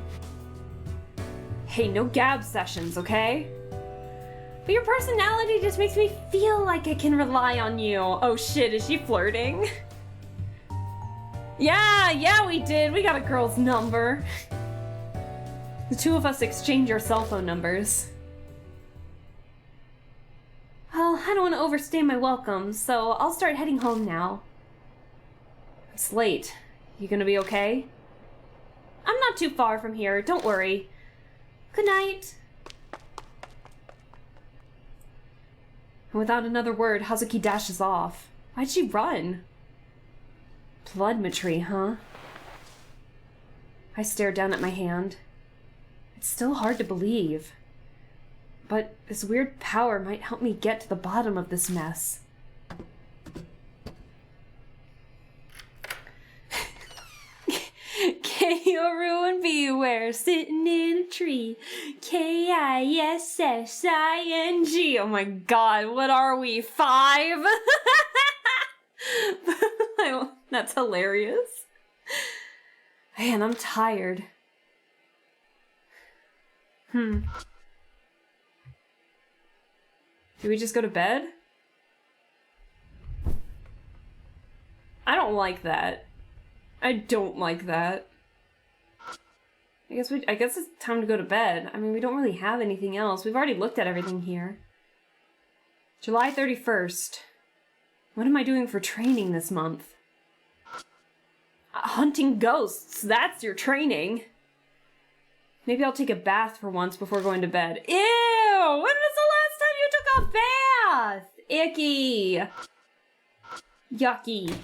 Hey, no gab sessions, okay? But your personality just makes me feel like I can rely on you. Oh shit, is she flirting? Yeah, we did. We got a girl's number. The two of us exchange our cell phone numbers. Well, I don't want to overstay my welcome, so I'll start heading home now. It's late. You gonna be okay? I'm not too far from here, don't worry. Good night. And without another word, Hazuki dashes off. Why'd she run? Bloodmetry, huh? I stare down at my hand. It's still hard to believe. But this weird power might help me get to the bottom of this mess. K-O-R-U and beware, sitting in a tree. K-I-S-S-I-N-G. Oh my god, what are we, 5? That's hilarious. Man, I'm tired. Do we just go to bed? I don't like that. I don't like that. I guess it's time to go to bed. I mean, we don't really have anything else. We've already looked at everything here. July 31st. What am I doing for training this month? Hunting ghosts. That's your training. Maybe I'll take a bath for once before going to bed. Ew! When was the last time you took a bath? Icky. Yucky.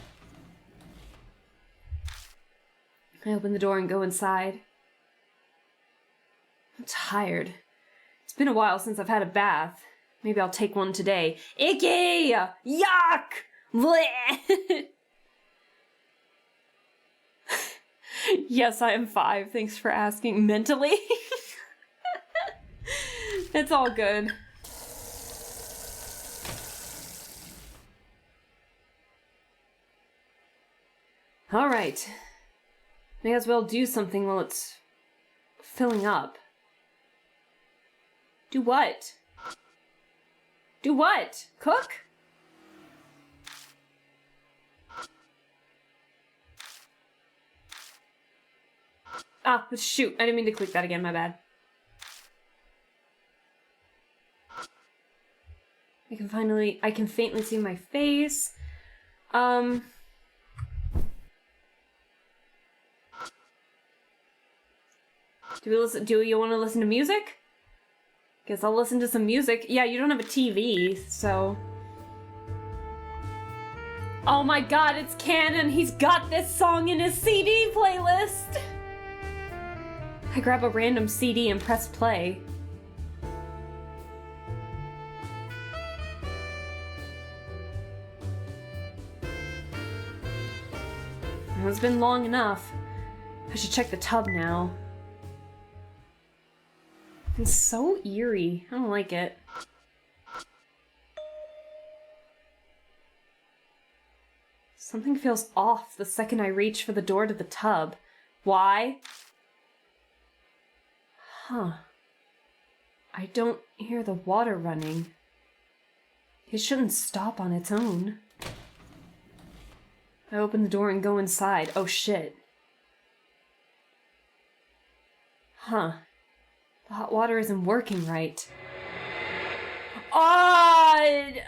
I open the door and go inside. I'm tired. It's been a while since I've had a bath. Maybe I'll take one today. Icky! Yuck! Blech! Yes, I am 5. Thanks for asking. Mentally? It's all good. Alright. May as well do something while it's filling up. Do what? Do what? Cook? Ah, shoot. I didn't mean to click that again. My bad. I can faintly see my face. Do you want to listen to music? Guess I'll listen to some music. Yeah, you don't have a TV, so... Oh my god, it's canon! He's got this song in his CD playlist! I grab a random CD and press play. It's been long enough. I should check the tub now. It's so eerie. I don't like it. Something feels off the second I reach for the door to the tub. Why? Huh. I don't hear the water running. It shouldn't stop on its own. I open the door and go inside. Oh shit. Huh. The hot water isn't working right. I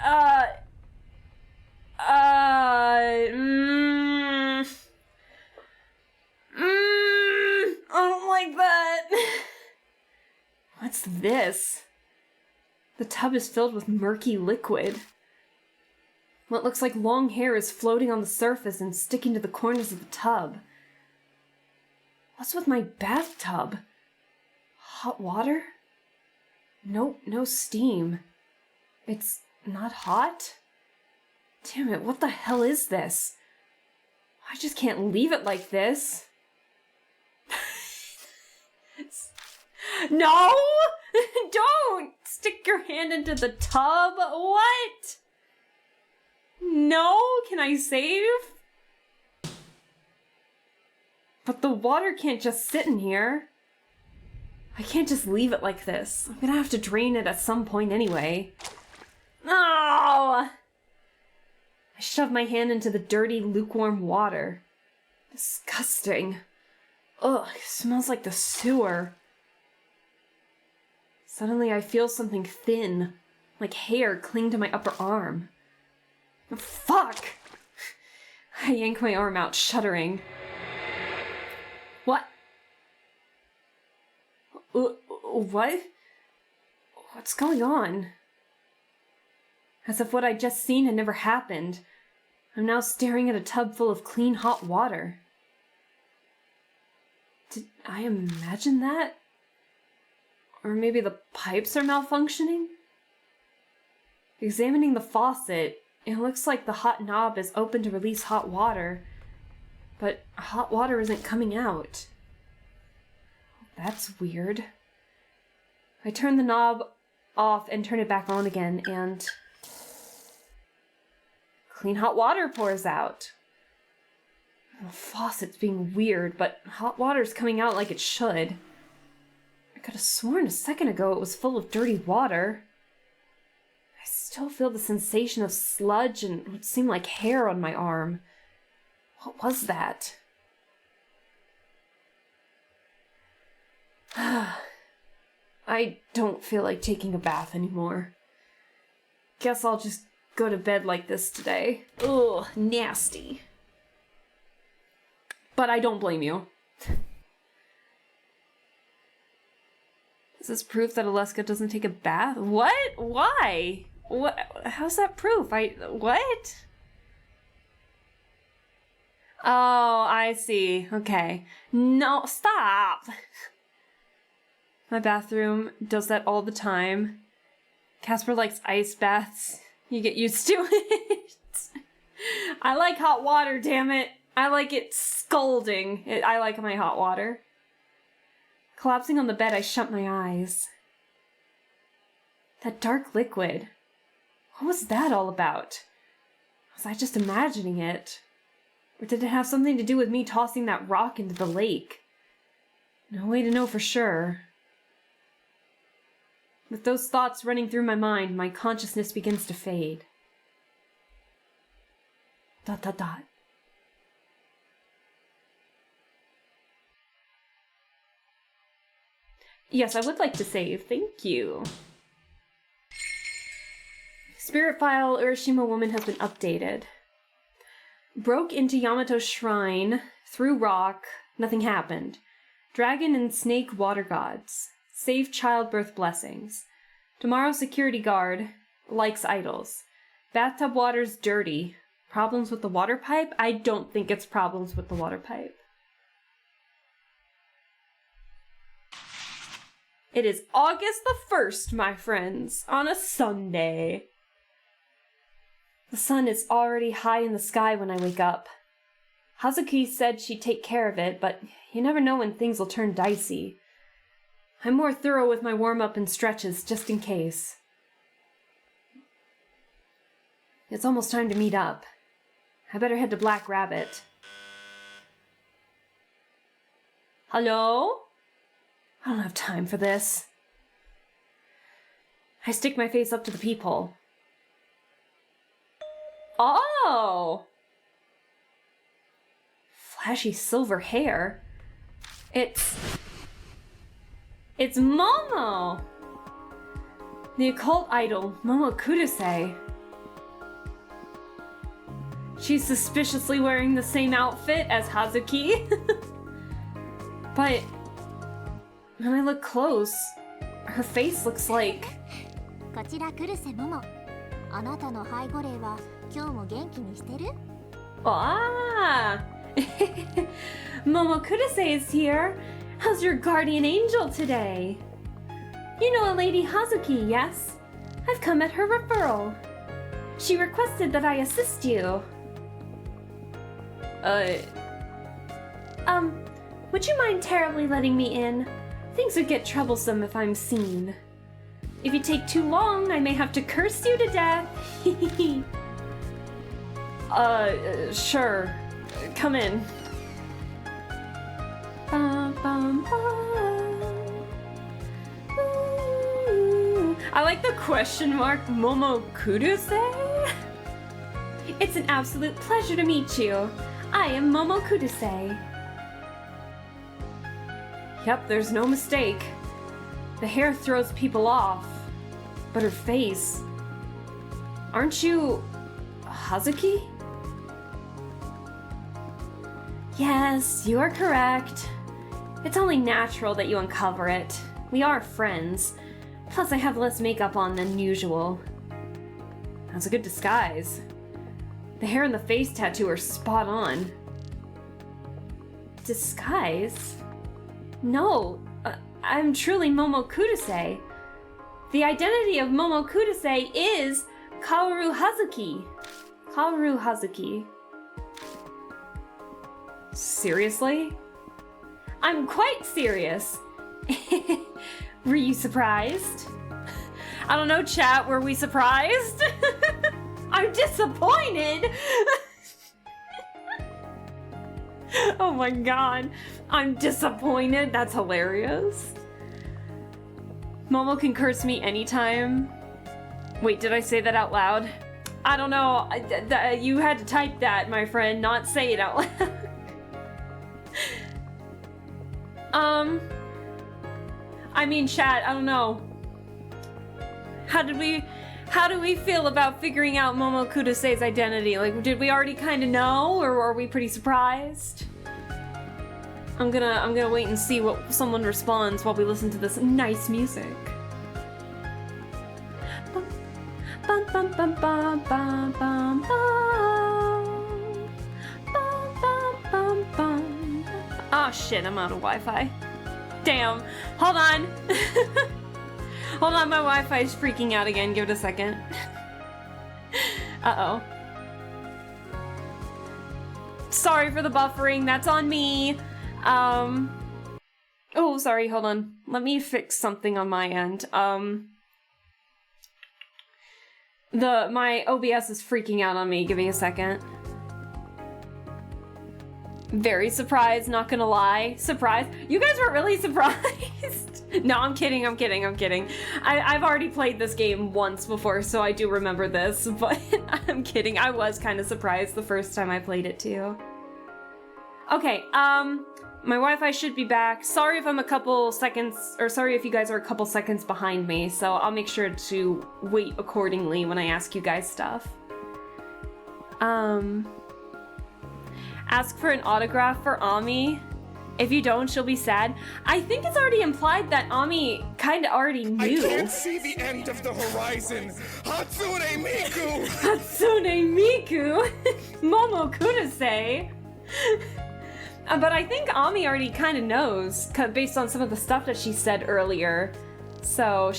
don't like that. What's this? The tub is filled with murky liquid. What looks like long hair is floating on the surface and sticking to the corners of the tub. What's with my bathtub? Hot water? Nope, no steam. It's not hot? Damn it, what the hell is this? I just can't leave it like this. No! Don't! Stick your hand into the tub? What? No? Can I save? But the water can't just sit in here. I can't just leave it like this. I'm gonna have to drain it at some point anyway. No! I shove my hand into the dirty, lukewarm water. Disgusting. Ugh, it smells like the sewer. Suddenly I feel something thin, like hair, cling to my upper arm. Oh, fuck! I yank my arm out, shuddering. What? What? What's going on? As if what I'd just seen had never happened. I'm now staring at a tub full of clean, hot water. Did I imagine that? Or maybe the pipes are malfunctioning? Examining the faucet, it looks like the hot knob is open to release hot water, but hot water isn't coming out. That's weird. I turn the knob off and turn it back on again, and clean hot water pours out. The faucet's being weird, but hot water's coming out like it should. I could have sworn a second ago it was full of dirty water. I still feel the sensation of sludge and what seemed like hair on my arm. What was that? I don't feel like taking a bath anymore. Guess I'll just go to bed like this today. Ugh, nasty. But I don't blame you. Is this proof that Alaska doesn't take a bath? What? Why? What? How's that proof? What? Oh, I see. Okay. No, stop! My bathroom does that all the time. Casper likes ice baths. You get used to it. I like hot water, damn it. I like it scalding. I like my hot water. Collapsing on the bed, I shut my eyes. That dark liquid. What was that all about? Was I just imagining it? Or did it have something to do with me tossing that rock into the lake? No way to know for sure. With those thoughts running through my mind, my consciousness begins to fade. ... Yes, I would like to save. Thank you. Spirit file Urashima woman has been updated. Broke into Yamato's shrine, threw rock, nothing happened. Dragon and snake water gods. Save childbirth blessings. Tomorrow's security guard likes idols. Bathtub water's dirty. Problems with the water pipe? I don't think it's problems with the water pipe. It is August the 1st, my friends, on a Sunday. The sun is already high in the sky when I wake up. Hazuki said she'd take care of it, but you never know when things will turn dicey. I'm more thorough with my warm-up and stretches, just in case. It's almost time to meet up. I better head to Black Rabbit. Hello? I don't have time for this. I stick my face up to the peephole. Oh! Flashy silver hair. It's Momo! The occult idol, Momo Kudasai. She's suspiciously wearing the same outfit as Hazuki. But when I look close, her face looks like... こちらクルセモモ。あなたの背後霊は今日も元気にしてる? Ah! Momo Kudasai is here. How's your guardian angel today? You know a Lady Hazuki, yes? I've come at her referral. She requested that I assist you. Would you mind terribly letting me in? Things would get troublesome if I'm seen. If you take too long, I may have to curse you to death. Sure. Come in. Bum, bum, bum. Ooh. I like the question mark Momo Kudasai. It's an absolute pleasure to meet you. I am Momo Kudasai. Yep, there's no mistake. The hair throws people off, but her face... Aren't you... Hazuki? Yes, you are correct. It's only natural that you uncover it. We are friends. Plus I have less makeup on than usual. That's a good disguise. The hair and the face tattoo are spot on. Disguise? No, I'm truly Momo Kudasai. The identity of Momo Kudasai is Kaoru Hazuki. Kaoru Hazuki. Seriously? I'm quite serious. Were you surprised? I don't know, chat, were we surprised? I'm disappointed! Oh my god, I'm disappointed. That's hilarious. Momo can curse me anytime. Wait, did I say that out loud? I don't know. You had to type that, my friend, not say it out loud. I mean, chat, I don't know. How do we feel about figuring out Momo Kudasai's identity? Like, did we already kind of know, or are we pretty surprised? I'm gonna wait and see what someone responds while we listen to this nice music. Bum, bum, bum, bum, bum, bum, bum. Bum, bum, bum, bum. Oh shit, I'm out of Wi-Fi. Damn. Hold on. Hold on, my Wi-Fi is freaking out again. Give it a second. Uh-oh. Sorry for the buffering. That's on me. Oh, sorry. Hold on. Let me fix something on my end. My OBS is freaking out on me. Give me a second. Very surprised, not gonna lie. Surprised? You guys were really surprised? No, I'm kidding, I'm kidding, I'm kidding. I've already played this game once before, so I do remember this, but I'm kidding. I was kind of surprised the first time I played it too. Okay, my Wi-Fi should be back. Sorry if I'm a couple seconds, or sorry if you guys are a couple seconds behind me, so I'll make sure to wait accordingly when I ask you guys stuff. Ask for an autograph for Ami. If you don't, she'll be sad. I think it's already implied that Ami kind of already I knew. can't see the end of the horizon. Hatsune Miku! Hatsune Miku! Momo Kudasai! But I think Ami already kind of knows, based on some of the stuff that she said earlier. So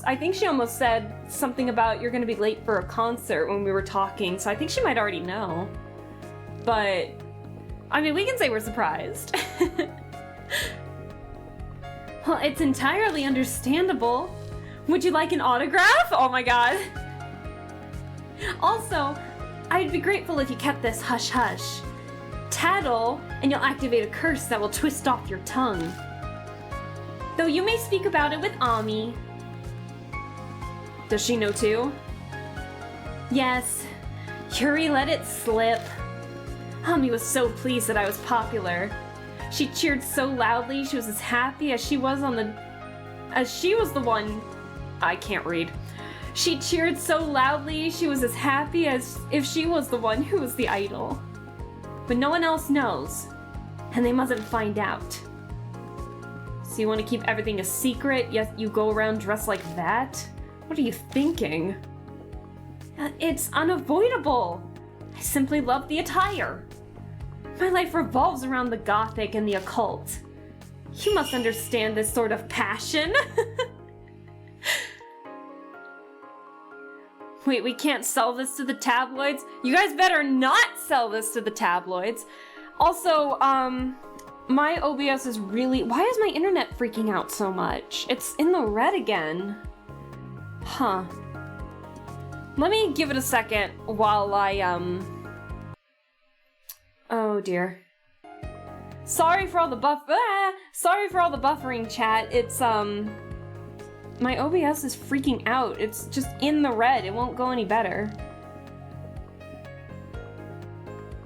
I think she almost said something about you're gonna be late for a concert when we were talking, so I think she might already know. But, I mean, we can say we're surprised. Well, it's entirely understandable. Would you like an autograph? Oh my god. Also, I'd be grateful if you kept this hush-hush. Tattle, and you'll activate a curse that will twist off your tongue. Though you may speak about it with Ami. Does she know too? Yes. Yuri let it slip. Ami was so pleased that I was popular. She cheered so loudly, she was as happy as she was the one... I can't read. She cheered so loudly, she was as happy as if she was the one who was the idol. But no one else knows, and they mustn't find out. So you want to keep everything a secret, yet you go around dressed like that? What are you thinking? It's unavoidable. I simply love the attire. My life revolves around the gothic and the occult. You must understand this sort of passion. Wait, we can't sell this to the tabloids? You guys better not sell this to the tabloids. Also, my OBS is really... Why is my internet freaking out so much? It's in the red again. Huh. Let me give it a second while I, Oh dear. Sorry for all the Sorry for all the buffering, chat. It's, my OBS is freaking out. It's just in the red. It won't go any better.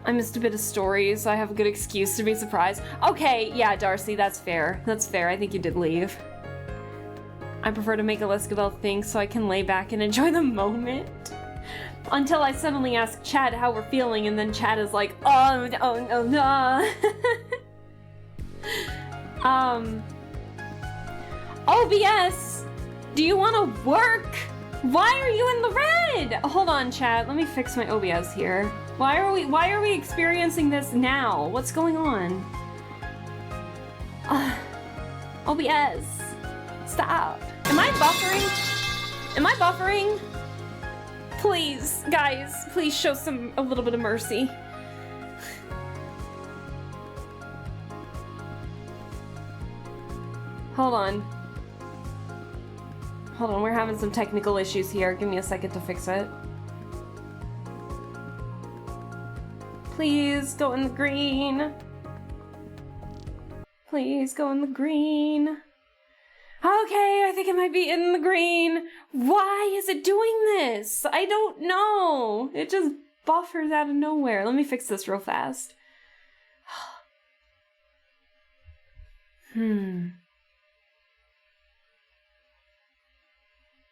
I missed a bit of stories, so I have a good excuse to be surprised. Okay, yeah, Darcy, that's fair. That's fair. I think you did leave. I prefer to make Elisabeth think so I can lay back and enjoy the moment. Until I suddenly ask Chad how we're feeling, and then Chad is like, oh, no. OBS! Do you want to work? Why are you in the red? Hold on, chat. Let me fix my OBS here. Why are we experiencing this now? What's going on? OBS. Stop. Am I buffering? Am I buffering? Please, guys, please show a little bit of mercy. Hold on. Hold on, we're having some technical issues here. Give me a second to fix it. Please go in the green. Please go in the green. Okay, I think it might be in the green. Why is it doing this? I don't know. It just buffers out of nowhere. Let me fix this real fast.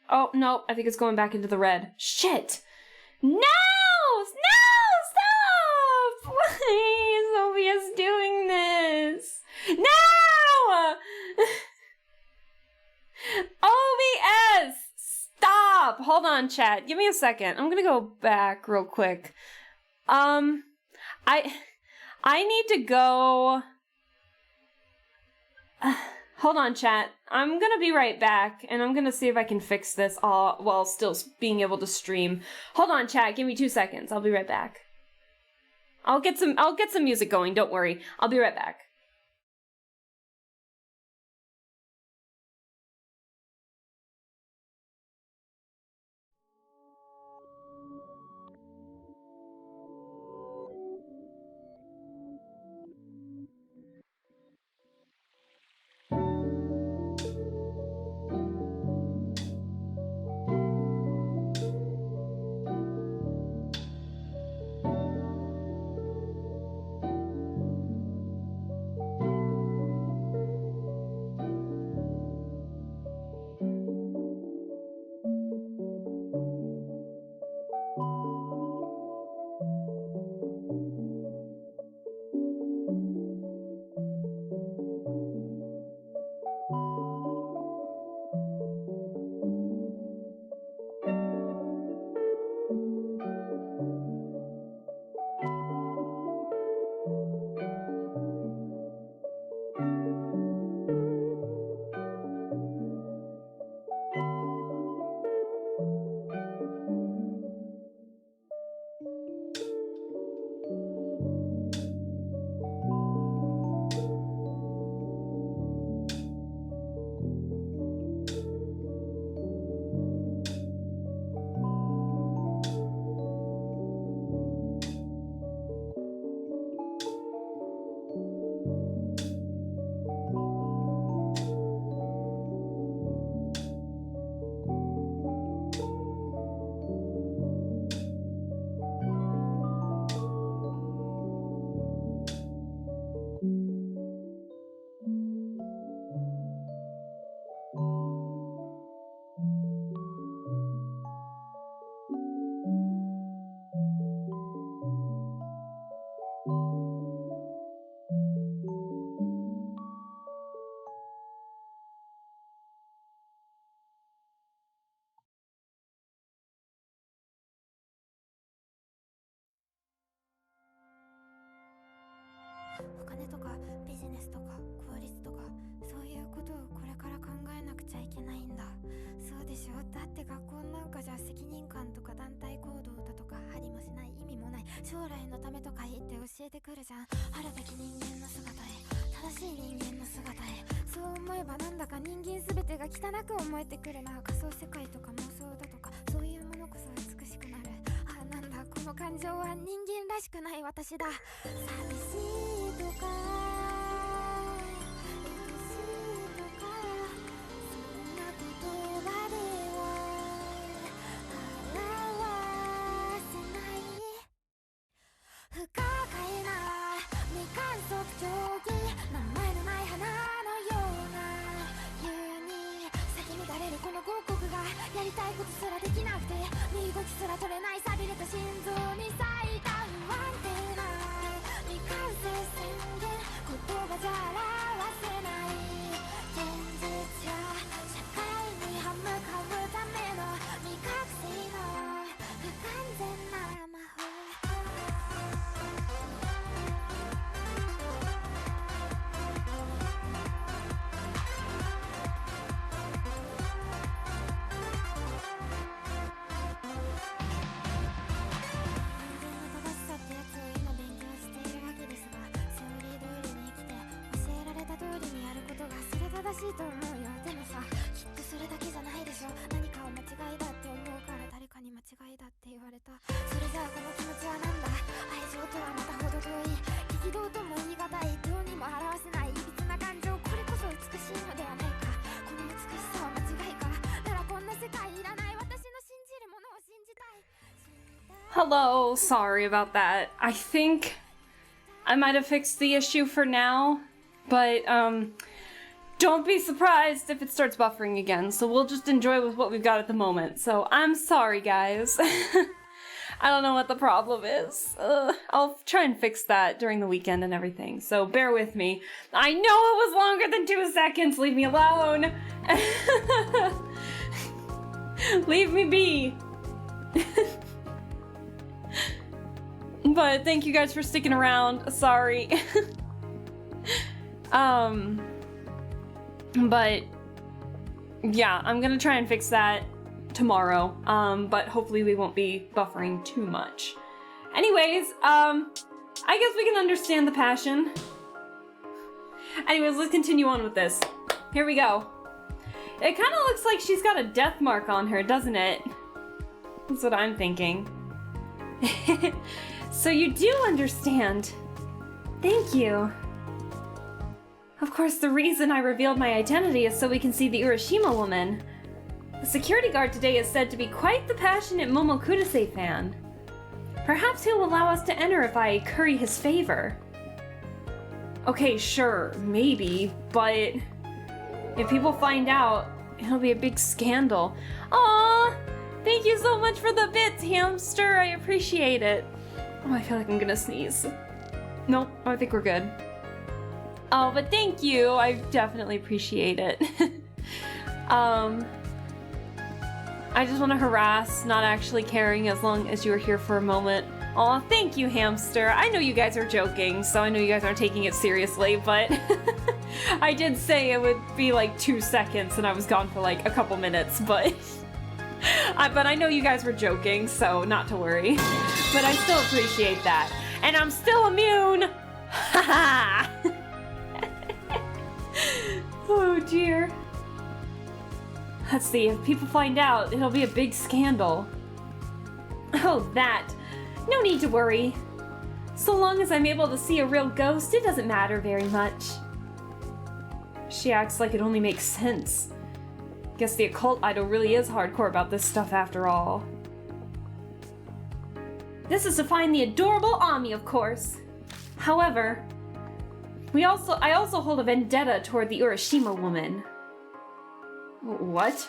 Oh, no, I think it's going back into the red. Shit! No! Stop! Why is OBS doing this? No! OBS! Stop! Hold on, chat. Give me a second. I'm gonna go back real quick. I need to go... Hold on, chat. I'm gonna be right back, and I'm gonna see if I can fix this all while still being able to stream. Hold on, chat. Give me 2 seconds. I'll be right back. I'll get some music going. Don't worry. I'll be right back. お金とかビジネスとか効率とかそういうことをこれから考えなくちゃいけないんだ。そうでしょ。だって学校なんかじゃ責任感とか団体行動だとかありもしない、意味もない、将来のためとか言って教えてくるじゃん。あるべき人間の姿へ、正しい人間の姿へ。そう思えばなんだか人間すべてが汚く思えてくるな。仮想世界とか妄想だとかそういうものこそ美しくなる。あ、なんだこの感情は人間らしくない私だ。寂しいとか愛しいとかそんな言葉では表せない。不可解な未観測定規、名前のない花のような急に咲き乱れるこの広告がやりたいことすらできなくて、身動きすら取れない錆びれた心臓に咲いた不安定な未完成宣言、言葉じゃ表せない現実や社会に歯向かうための未覚醒の不完全な魔法。正しいと思うよ。でもさ、きっとそれだけじゃないでしょ。何かを間違いだって思うから誰かに間違いだって言われた。それじゃあこの気持ちはなんだ。愛情とはまたほど遠い、激動とも言い難い、どうにも表せないいびつな感情、これこそ美しいのではないか。この美しさは間違いか。ならこんな世界いらない。私の信じるものを信じたい。Hello, sorry about that. I think I might have fixed the issue for now, but don't be surprised if it starts buffering again, so we'll just enjoy with what we've got at the moment. So I'm sorry, guys. I don't know what the problem is. I'll try and fix that during the weekend and everything, so bear with me. I know it was longer than 2 seconds, leave me alone! Leave me be! But thank you guys for sticking around, sorry. But yeah, I'm gonna try and fix that tomorrow, but hopefully we won't be buffering too much. Anyways, I guess we can understand the passion. Anyways, let's continue on with this. Here we go. It kind of looks like she's got a death mark on her, doesn't it? That's what I'm thinking. So you do understand. Thank you. Of course, the reason I revealed my identity is so we can see the Urashima woman. The security guard today is said to be quite the passionate Momokudase fan. Perhaps he'll allow us to enter if I curry his favor. Okay, sure, maybe, but if people find out, it'll be a big scandal. Aww! Thank you so much for the bits, hamster! I appreciate it. Oh, I feel like I'm gonna sneeze. Nope, I think we're good. Oh, but thank you. I definitely appreciate it. I just want to harass, not actually caring as long as you were here for a moment. Aw, thank you, hamster. I know you guys are joking, so I know you guys aren't taking it seriously, but I did say it would be like 2 seconds and I was gone for like a couple minutes, but but I know you guys were joking, so not to worry. But I still appreciate that. And I'm still immune! Haha! Oh dear. Let's see, if people find out, it'll be a big scandal. Oh, that. No need to worry. So long as I'm able to see a real ghost, it doesn't matter very much. She acts like it only makes sense. Guess the occult idol really is hardcore about this stuff after all. This is to find the adorable Ami, of course. However, I also hold a vendetta toward the Urashima woman. What?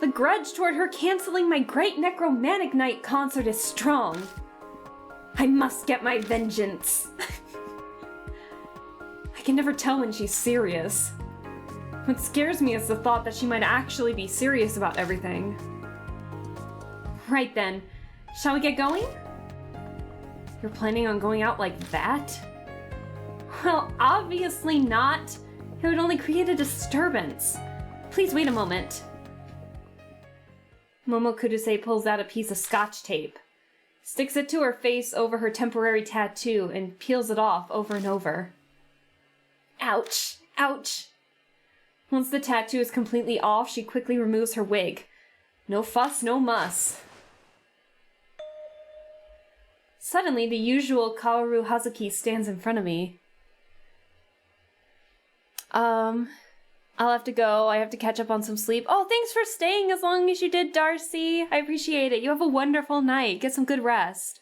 The grudge toward her canceling my Great Necromantic Night concert is strong. I must get my vengeance. I can never tell when she's serious. What scares me is the thought that she might actually be serious about everything. Right then, shall we get going? You're planning on going out like that? Well, obviously not. It would only create a disturbance. Please wait a moment. Momo Kudasei pulls out a piece of scotch tape, sticks it to her face over her temporary tattoo, and peels it off over and over. Ouch! Ouch! Once the tattoo is completely off, she quickly removes her wig. No fuss, no muss. Suddenly, the usual Kaoru Hazuki stands in front of me. I'll have to go. I have to catch up on some sleep. Oh, thanks for staying as long as you did, Darcy. I appreciate it. You have a wonderful night. Get some good rest.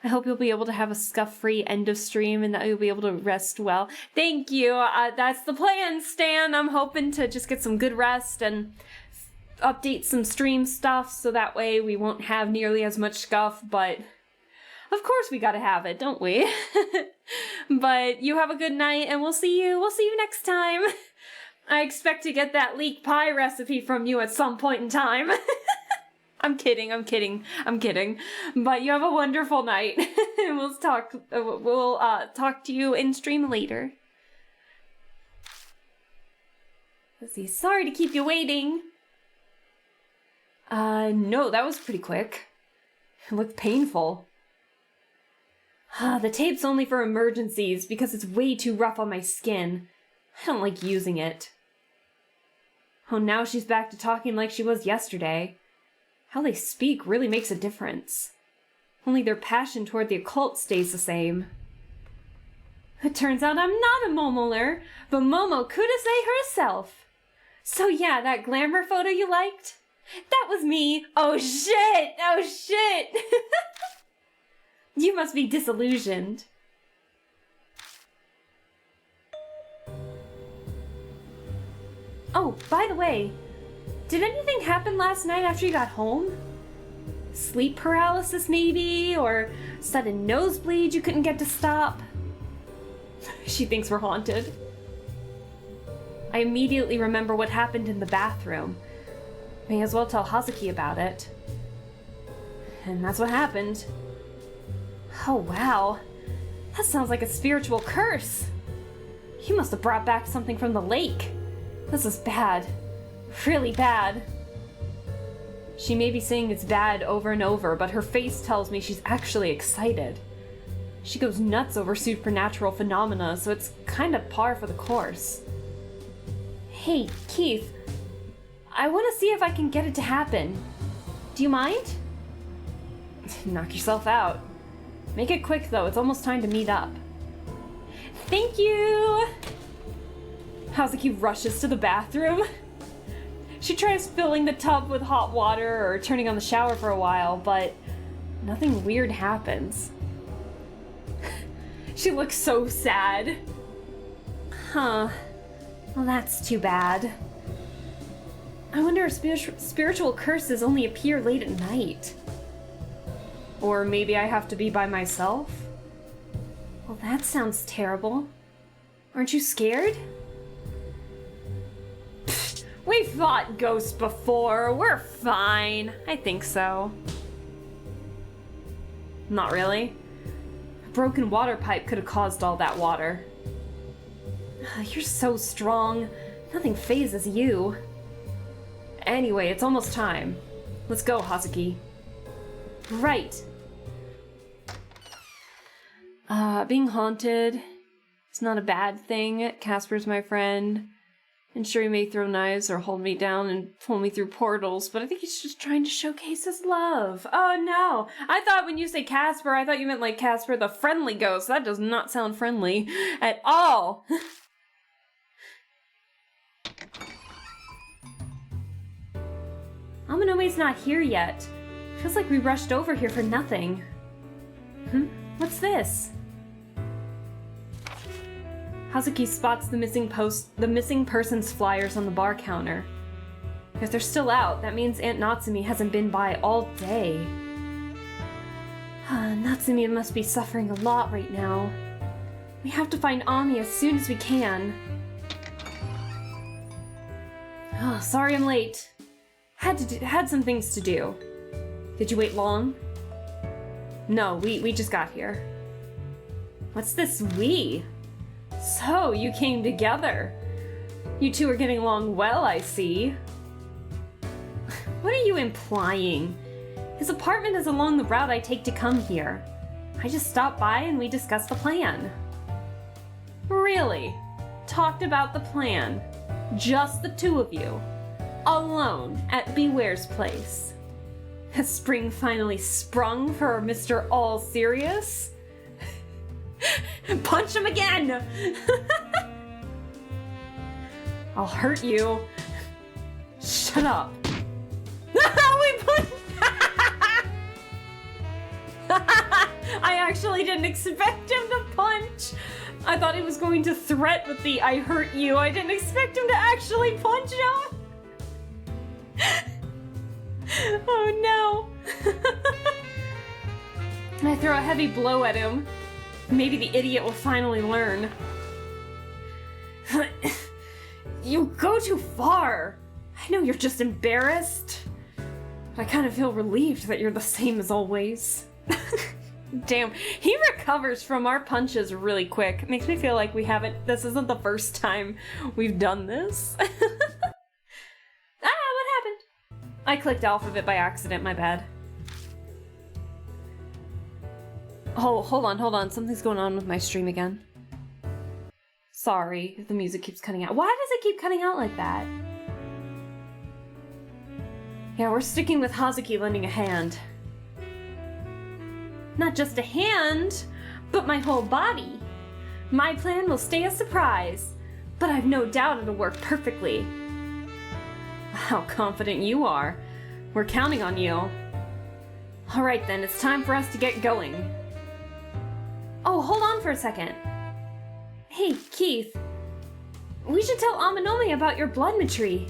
I hope you'll be able to have a scuff-free end of stream and that you'll be able to rest well. Thank you. That's the plan, Stan. I'm hoping to just get some good rest and update some stream stuff so that way we won't have nearly as much scuff, but of course we gotta have it, don't we? But you have a good night and we'll see you next time. I expect to get that leek pie recipe from you at some point in time. I'm kidding. But you have a wonderful night. And we'll talk to you in stream later. Let's see. Sorry to keep you waiting. No, that was pretty quick. It looked painful. The tape's only for emergencies because it's way too rough on my skin. I don't like using it. Oh, now she's back to talking like she was yesterday. How they speak really makes a difference. Only their passion toward the occult stays the same. It turns out I'm not a Momoler, but Momo Kudasei herself. So yeah, that glamour photo you liked? That was me. Oh shit! You must be disillusioned. Oh, by the way, did anything happen last night after you got home? Sleep paralysis maybe? Or sudden nosebleed you couldn't get to stop? She thinks we're haunted. I immediately remember what happened in the bathroom. May as well tell Hazuki about it. And that's what happened. Oh wow, that sounds like a spiritual curse. You must have brought back something from the lake. This is bad. Really bad. She may be saying it's bad over and over, but her face tells me she's actually excited. She goes nuts over supernatural phenomena, so it's kind of par for the course. Hey, Keith. I want to see if I can get it to happen. Do you mind? Knock yourself out. Make it quick, though. It's almost time to meet up. Thank you! Hazuki rushes to the bathroom. She tries filling the tub with hot water or turning on the shower for a while, but nothing weird happens. She looks so sad. Huh. Well, that's too bad. I wonder if spiritual curses only appear late at night. Or maybe I have to be by myself? Well, that sounds terrible. Aren't you scared? Pfft, we've fought ghosts before. We're fine. I think so. Not really. A broken water pipe could have caused all that water. You're so strong. Nothing phases you. Anyway, it's almost time. Let's go, Hazuki. Right. Being haunted, it's not a bad thing. Casper's my friend. And sure, he may throw knives or hold me down and pull me through portals, but I think he's just trying to showcase his love. Oh no! I thought when you say Casper, I thought you meant like Casper the friendly ghost. That does not sound friendly at all. Amanome's not here yet. Feels like we rushed over here for nothing. What's this? Hazuki spots the missing persons flyers on the bar counter. If they're still out, that means Aunt Natsumi hasn't been by all day. Natsumi must be suffering a lot right now. We have to find Ami as soon as we can. Oh, sorry I'm late. Had some things to do. Did you wait long? No, we just got here. What's this we? So, you came together. You two are getting along well, I see. What are you implying? His apartment is along the route I take to come here. I just stopped by and we discussed the plan. Really? Talked about the plan? Just the two of you? Alone at Beware's place? Has spring finally sprung for Mr. All Serious? Punch him again! I'll hurt you. Shut up. We put... I actually didn't expect him to punch. I thought he was going to threat with the I hurt you. I didn't expect him to actually punch him. Oh no. I throw a heavy blow at him. Maybe the idiot will finally learn. You go too far. I know you're just embarrassed. But I kind of feel relieved that you're the same as always. Damn, he recovers from our punches really quick. Makes me feel like this isn't the first time we've done this. What happened? I clicked alphabet by accident, my bad. Oh, hold on. Something's going on with my stream again. Sorry if the music keeps cutting out. Why does it keep cutting out like that? Yeah, we're sticking with Hazuki lending a hand. Not just a hand, but my whole body. My plan will stay a surprise, but I've no doubt it'll work perfectly. How confident you are. We're counting on you. Alright then, it's time for us to get going. Oh, hold on for a second. Hey, Keith. We should tell Amanome about your bloodmetry.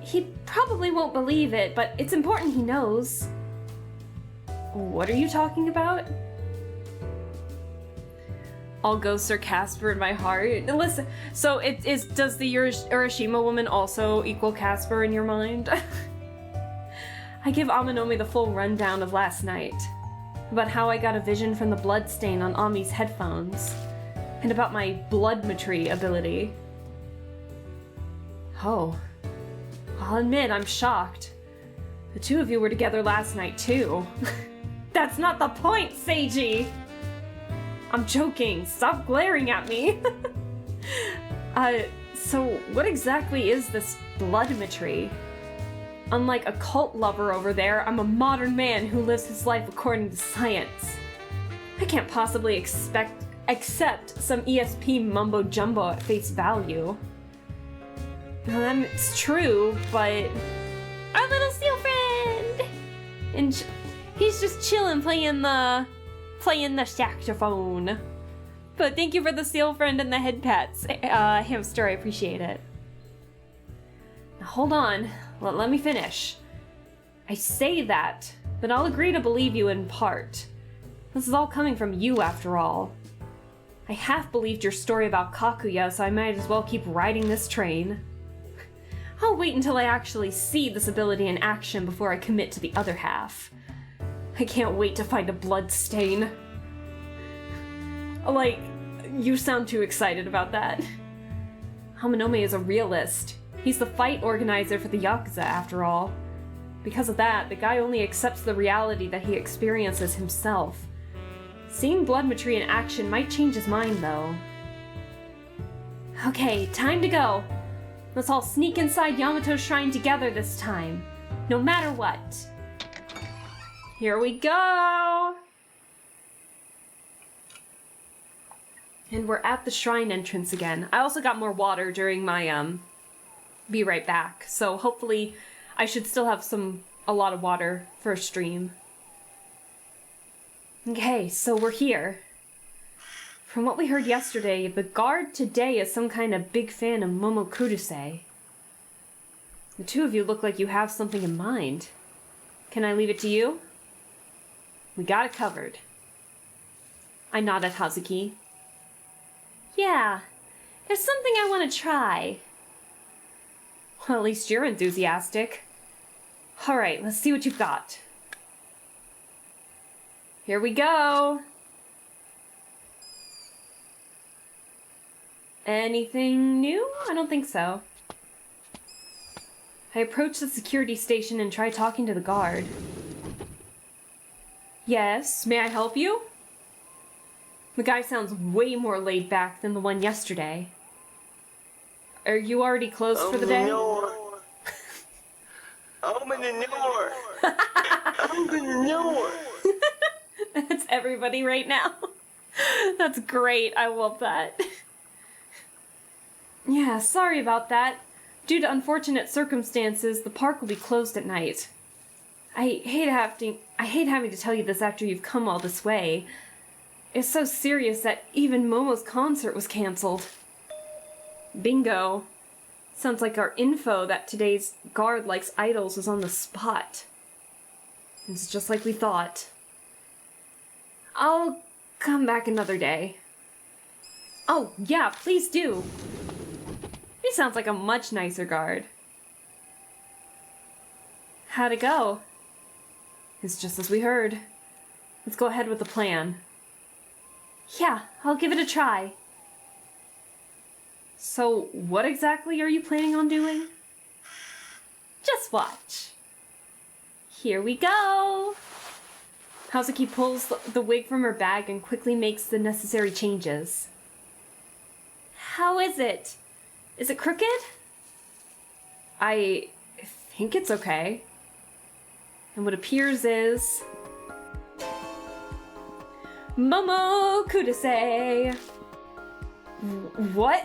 He probably won't believe it, but it's important he knows. What are you talking about? I'll go Sir Casper in my heart. Listen, so does the Urashima woman also equal Casper in your mind? I give Amanome the full rundown of last night. About how I got a vision from the bloodstain on Ami's headphones. And about my bloodmetry ability. Oh. I'll admit, I'm shocked. The two of you were together last night, too. That's not the point, Seiji! I'm joking. Stop glaring at me. So what exactly is this bloodmetry? Unlike a cult lover over there, I'm a modern man who lives his life according to science. I can't possibly accept some ESP mumbo-jumbo at face value. Well, that's true, but... Our little seal friend! And he's just chilling playing the saxophone. But thank you for the seal friend and the head pats, hamster, I appreciate it. Now hold on, let me finish. I say that, but I'll agree to believe you in part. This is all coming from you, after all. I half believed your story about Kakuya, so I might as well keep riding this train. I'll wait until I actually see this ability in action before I commit to the other half. I can't wait to find a blood stain. Like, you sound too excited about that. Amanome is a realist. He's the fight organizer for the Yakuza, after all. Because of that, the guy only accepts the reality that he experiences himself. Seeing bloodmetry in action might change his mind, though. Okay, time to go. Let's all sneak inside Yamato's shrine together this time. No matter what. Here we go! And we're at the shrine entrance again. I also got more water during my, be right back. So hopefully I should still have a lot of water for a stream. Okay, so we're here. From what we heard yesterday, the guard today is some kind of big fan of Momokuruse. The two of you look like you have something in mind. Can I leave it to you? We got it covered. I nod at Hazuki. Yeah, there's something I want to try. Well, at least you're enthusiastic. Alright, let's see what you've got. Here we go! Anything new? I don't think so. I approach the security station and try talking to the guard. Yes, may I help you? The guy sounds way more laid back than the one yesterday. Are you already closed for the day? Open the door! Open the door! That's everybody right now. That's great. I love that. Yeah, sorry about that. Due to unfortunate circumstances, the park will be closed at night. I hate having to tell you this after you've come all this way. It's so serious that even Momo's concert was cancelled. Bingo. Sounds like our info that today's guard likes idols was on the spot. It's just like we thought. I'll come back another day. Oh, yeah, please do. He sounds like a much nicer guard. How'd it go? It's just as we heard. Let's go ahead with the plan. Yeah, I'll give it a try. So, what exactly are you planning on doing? Just watch. Here we go! Hazuki pulls the wig from her bag and quickly makes the necessary changes. How is it? Is it crooked? I think it's okay. And what appears is... Momo Kudasai! What?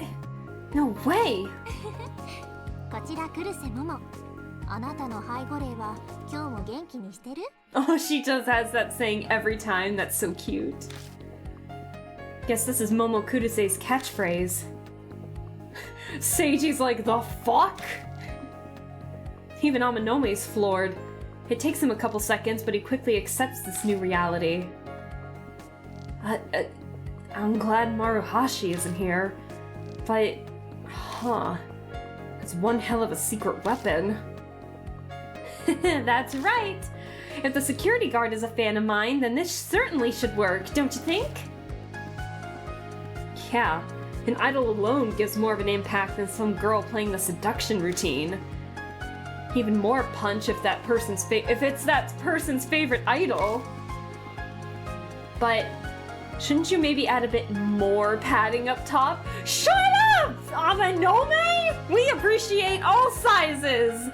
No way! こちらクルセモモ。あなたの背後霊は今日も元気にしてる? Oh, she just has that saying every time. That's so cute. Guess this is Momo Kudasei's catchphrase. Seiji's like, the fuck? Even Amanome's floored. It takes him a couple seconds, but he quickly accepts this new reality. I'm glad Maruhashi isn't here. But, it's one hell of a secret weapon. That's right! If the security guard is a fan of mine, then this certainly should work, don't you think? Yeah, an idol alone gives more of an impact than some girl playing the seduction routine. Even more punch if it's that person's favorite idol. But shouldn't you maybe add a bit more padding up top? Shut up! Amanome! We appreciate all sizes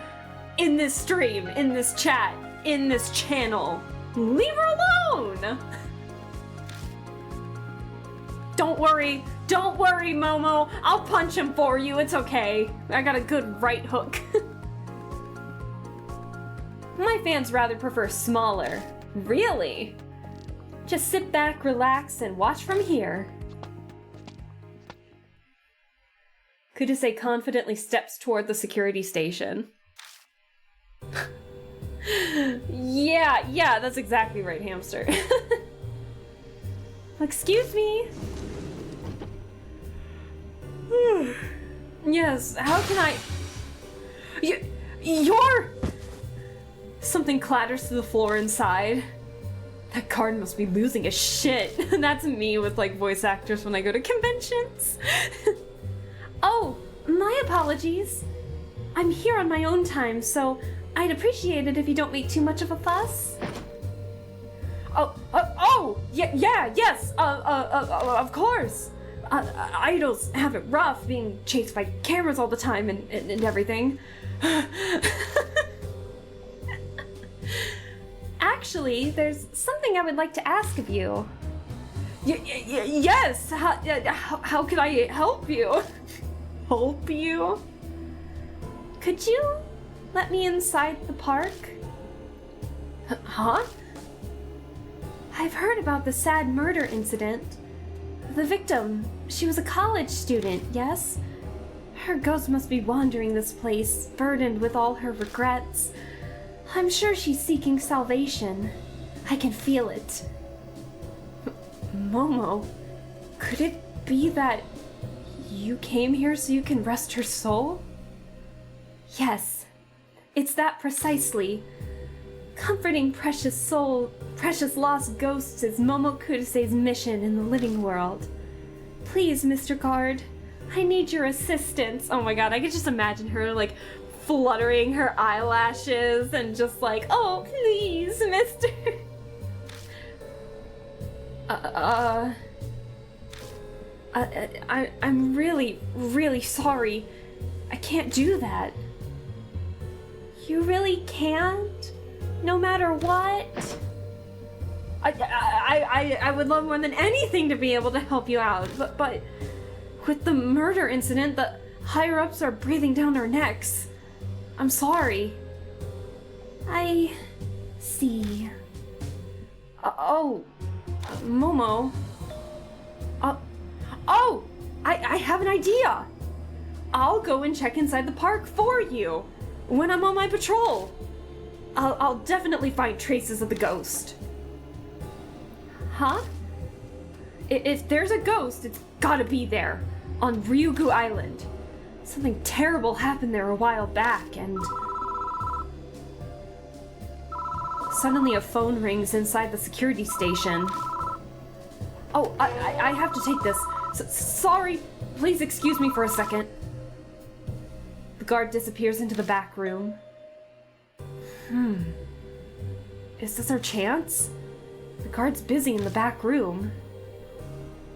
in this stream, in this chat, in this channel. Leave her alone! Don't worry, Momo. I'll punch him for you, it's okay. I got a good right hook. My fans rather prefer smaller. Really? Just sit back, relax, and watch from here. Kudasai confidently steps toward the security station. Yeah, that's exactly right, hamster. Excuse me? Yes, how can I... You're... Something clatters to the floor inside. That guard must be losing his shit. That's me with like voice actors when I go to conventions. Oh, my apologies. I'm here on my own time, so I'd appreciate it if you don't make too much of a fuss. Yes, of course. Idols have it rough being chased by cameras all the time and everything. Actually, there's something I would like to ask of you. Yes, how could I help you? Help you? Could you let me inside the park? Huh? I've heard about the sad murder incident. The victim, she was a college student, yes? Her ghost must be wandering this place, burdened with all her regrets. I'm sure she's seeking salvation. I can feel it. Momo, could it be that you came here so you can rest her soul? Yes, it's that precisely. Comforting precious lost ghosts is Momo Kudasei's mission in the living world. Please, Mr. Guard, I need your assistance. Oh my god, I could just imagine her like fluttering her eyelashes and just like, oh, please, mister. I'm really, really sorry. I can't do that. You really can't? No matter what? I would love more than anything to be able to help you out, but with the murder incident, the higher-ups are breathing down our necks. I'm sorry. I see. Momo. I have an idea. I'll go and check inside the park for you when I'm on my patrol. I'll definitely find traces of the ghost. Huh? If there's a ghost, it's gotta be there, on Ryugu Island. Something terrible happened there a while back, and... Suddenly a phone rings inside the security station. Oh, I have to take this. Sorry, please excuse me for a second. The guard disappears into the back room. Is this our chance? The guard's busy in the back room.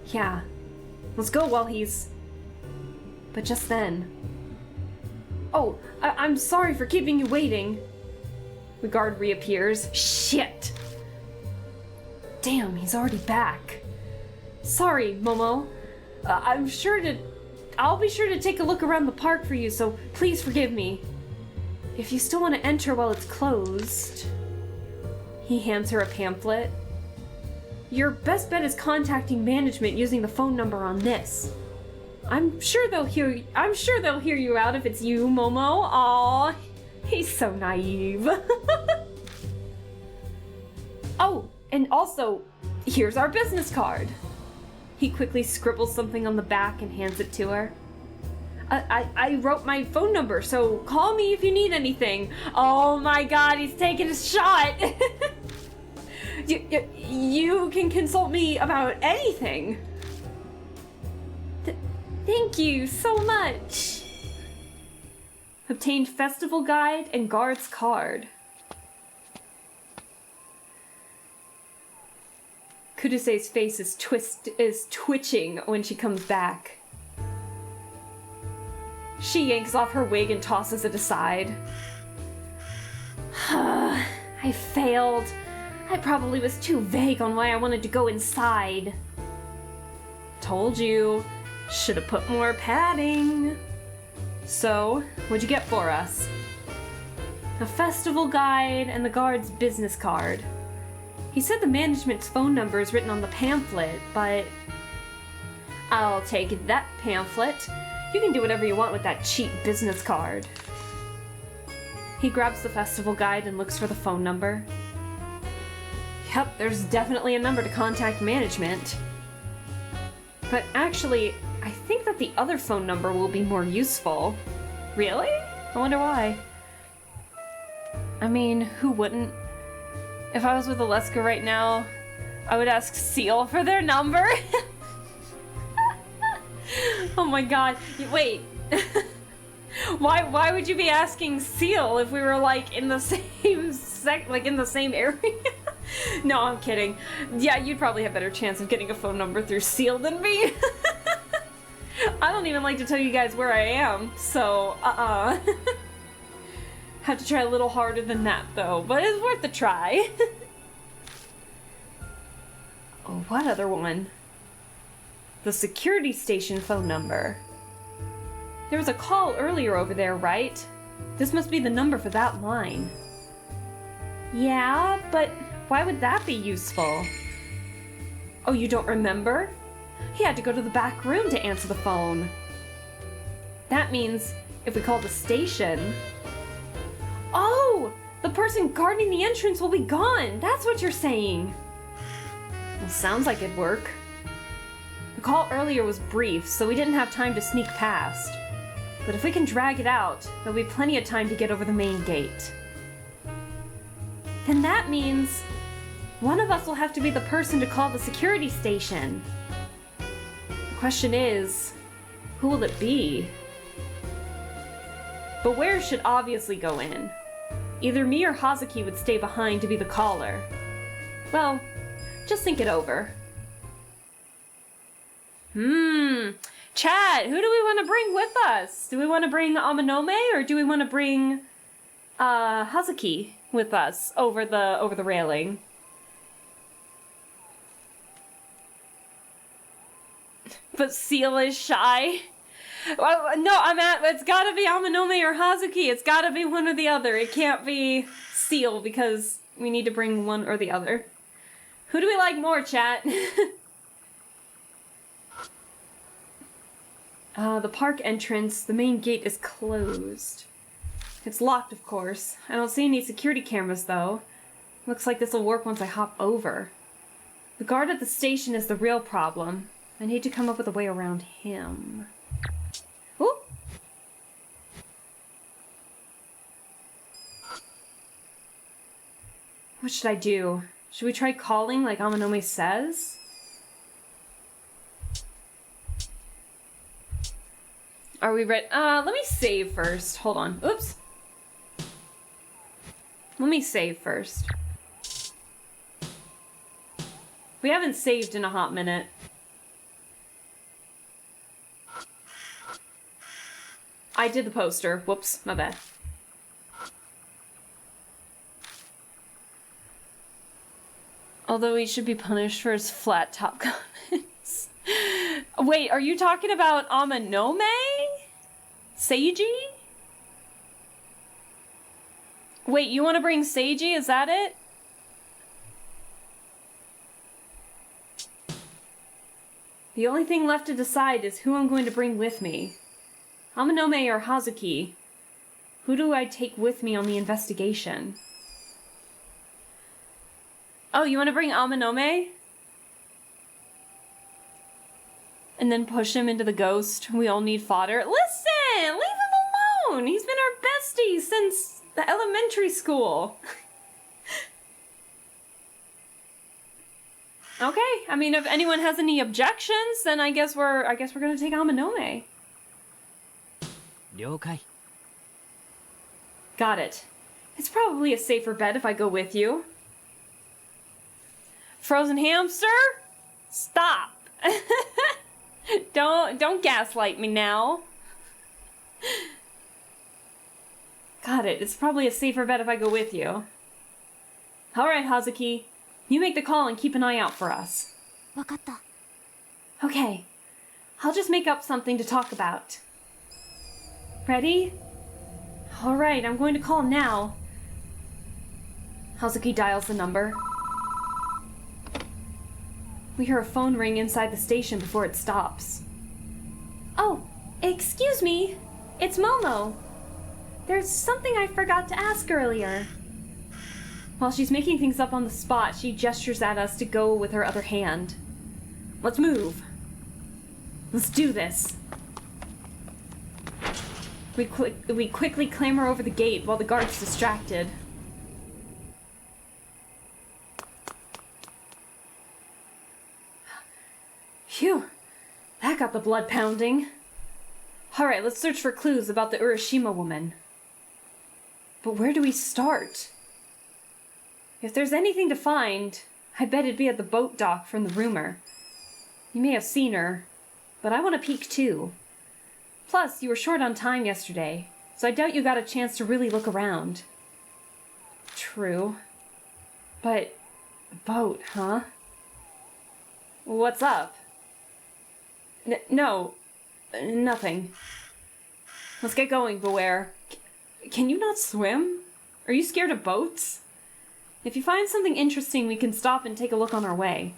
Yeah, let's go while he's... But just then... Oh, I'm sorry for keeping you waiting. The guard reappears. Shit! Damn, he's already back. Sorry, Momo. I'll be sure to take a look around the park for you, so please forgive me. If you still want to enter while it's closed... He hands her a pamphlet. Your best bet is contacting management using the phone number on this. I'm sure they'll hear you out if it's you, Momo. Aw, he's so naive. Oh, and also, here's our business card. He quickly scribbles something on the back and hands it to her. I wrote my phone number, so call me if you need anything. Oh my god, he's taking a shot. You can consult me about anything. Thank you so much. Obtained festival guide and guard's card. Kuduse's face is twitching when she comes back. She yanks off her wig and tosses it aside. I failed. I probably was too vague on why I wanted to go inside. Told you. Should have put more padding. So, what'd you get for us? A festival guide and the guard's business card. He said the management's phone number is written on the pamphlet, but... I'll take that pamphlet. You can do whatever you want with that cheap business card. He grabs the festival guide and looks for the phone number. Yep, there's definitely a number to contact management. But actually, I think that the other phone number will be more useful. Really? I wonder why. I mean, who wouldn't? If I was with Aleska right now, I would ask Seal for their number. Oh my god. Wait. Why would you be asking Seal if we were like in the same area? No, I'm kidding. Yeah, you'd probably have a better chance of getting a phone number through Seal than me. I don't even like to tell you guys where I am, so Have to try a little harder than that though, but it's worth a try. Oh, what other one? The security station phone number. There was a call earlier over there, right? This must be the number for that line. Yeah, but why would that be useful? Oh, you don't remember? He had to go to the back room to answer the phone. That means if we call the station... Oh! The person guarding the entrance will be gone! That's what you're saying! Well, sounds like it'd work. The call earlier was brief, so we didn't have time to sneak past. But if we can drag it out, there'll be plenty of time to get over the main gate. Then that means one of us will have to be the person to call the security station. The question is, Who will it be? Beware should obviously go in. Either me or Hazuki would stay behind to be the caller. Well, just think it over. Chat, who do we want to bring with us? Do we want to bring Amanome or do we want to bring Hazuki with us over the railing? But Seal is shy. Well, no, it's gotta be Amanome or Hazuki. It's gotta be one or the other. It can't be Seal because we need to bring one or the other. Who do we like more, chat? The park entrance, the main gate is closed. It's locked, of course. I don't see any security cameras, though. Looks like this will work once I hop over. The guard at the station is the real problem. I need to come up with a way around him. Ooh! What should I do? Should we try calling like Amanome says? Are we ready? Let me save first. Hold on. Oops. Let me save first. We haven't saved in a hot minute. I did the poster. Whoops, my bad. Although he should be punished for his flat top comments. Wait, are you talking about Amanome? Seiji? Wait, you want to bring Seiji? Is that it? The only thing left to decide is who I'm going to bring with me. Amanome or Hazuki? Who do I take with me on the investigation? Oh, you want to bring Amanome? And then push him into the ghost. We all need fodder. Listen! Leave him alone! He's been our bestie since the elementary school. Okay, I mean, if anyone has any objections, then I guess we're gonna take Amanome. 了解 Got it. It's probably a safer bet if I go with you. Frozen hamster? Stop. Don't gaslight me now. Got it. It's probably a safer bet if I go with you. Alright, Hazuki. You make the call and keep an eye out for us. わかった。 Okay. I'll just make up something to talk about. Ready? Alright, I'm going to call now. Hazuki dials the number. We hear a phone ring inside the station before it stops. Oh, excuse me. It's Momo. There's something I forgot to ask earlier. While she's making things up on the spot, she gestures at us to go with her other hand. Let's move. Let's do this. We quickly clamber over the gate while the guard's distracted. Phew, that got the blood pounding. Alright, let's search for clues about the Urashima woman. But where do we start? If there's anything to find, I bet it'd be at the boat dock from the rumor. You may have seen her, but I want to peek too. Plus, you were short on time yesterday, so I doubt you got a chance to really look around. True. But, boat, huh? What's up? No, nothing. Let's get going, Beware. Can you not swim? Are you scared of boats? If you find something interesting, we can stop and take a look on our way.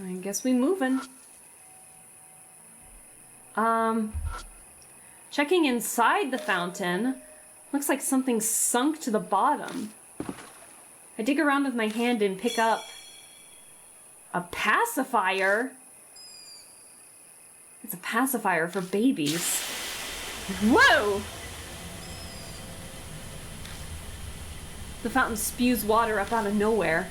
I guess we moving. Checking inside the fountain. Looks like something sunk to the bottom. I dig around with my hand and pick up a pacifier. It's a pacifier for babies. Whoa! The fountain spews water up out of nowhere.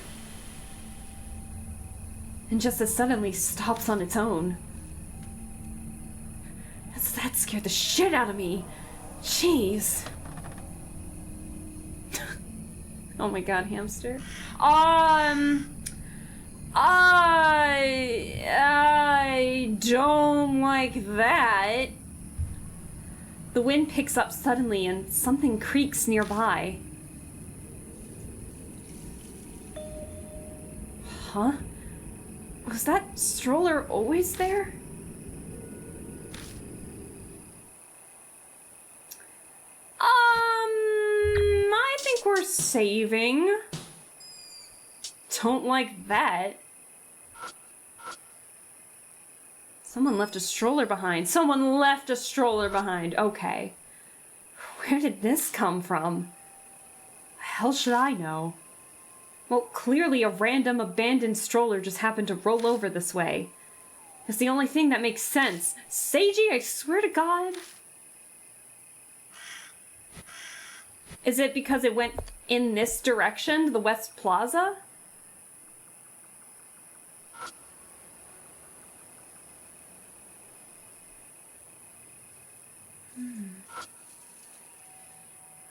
and just as suddenly stops on its own. That scared the shit out of me. Jeez. Oh my god, hamster. I don't like that. The wind picks up suddenly and something creaks nearby. Huh? Was that stroller always there? I think we're saving. Don't like that. Someone left a stroller behind. Someone left a stroller behind. Okay. Where did this come from? The hell should I know? Well, clearly a random abandoned stroller just happened to roll over this way. It's the only thing that makes sense. Seiji, I swear to God. Is it because it went in this direction, to the West Plaza?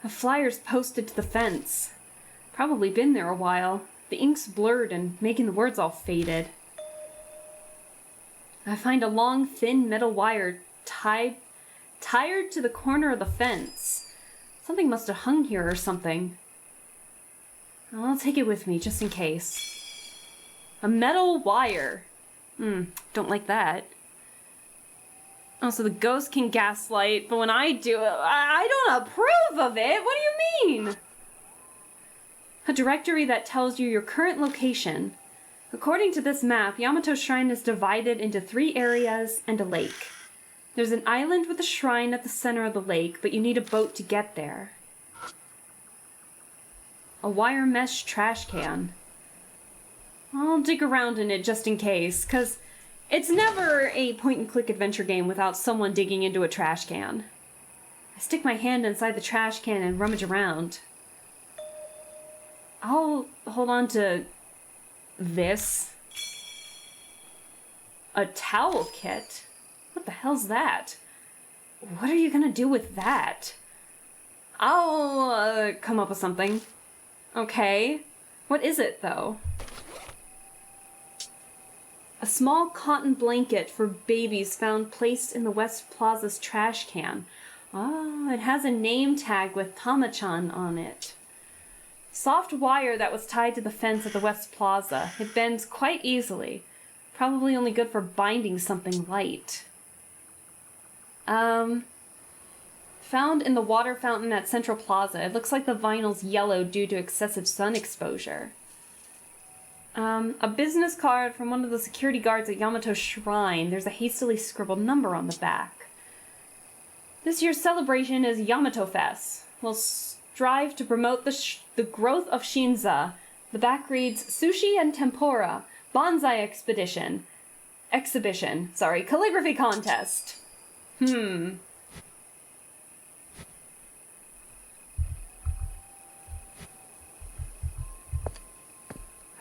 A flyer's posted to the fence. Probably been there a while. The ink's blurred and making the words all faded. I find a long, thin metal wire tied to the corner of the fence. Something must have hung here or something. I'll take it with me, just in case. A metal wire. Don't like that. Oh, so the ghost can gaslight, but when I do it, I don't approve of it. What do you mean? A directory that tells you your current location. According to this map, Yamato Shrine is divided into 3 areas and a lake. There's an island with a shrine at the center of the lake, but you need a boat to get there. A wire mesh trash can. I'll dig around in it just in case, because it's never a point-and-click adventure game without someone digging into a trash can. I stick my hand inside the trash can and rummage around. I'll hold on to this. A towel kit? What the hell's that? What are you gonna do with that? I'll come up with something. Okay. What is it, though? A small cotton blanket for babies found placed in the West Plaza's trash can. Ah, it has a name tag with Tama-chan on it. Soft wire that was tied to the fence at the West Plaza. It bends quite easily. Probably only good for binding something light. Found in the water fountain at Central Plaza. It looks like the vinyl's yellow due to excessive sun exposure. A business card from one of the security guards at Yamato Shrine. There's a hastily scribbled number on the back. This year's celebration is Yamato Fest. We'll strive to promote the growth of Shinza. The back reads, Sushi and Tempura, Bonsai Exhibition, calligraphy contest.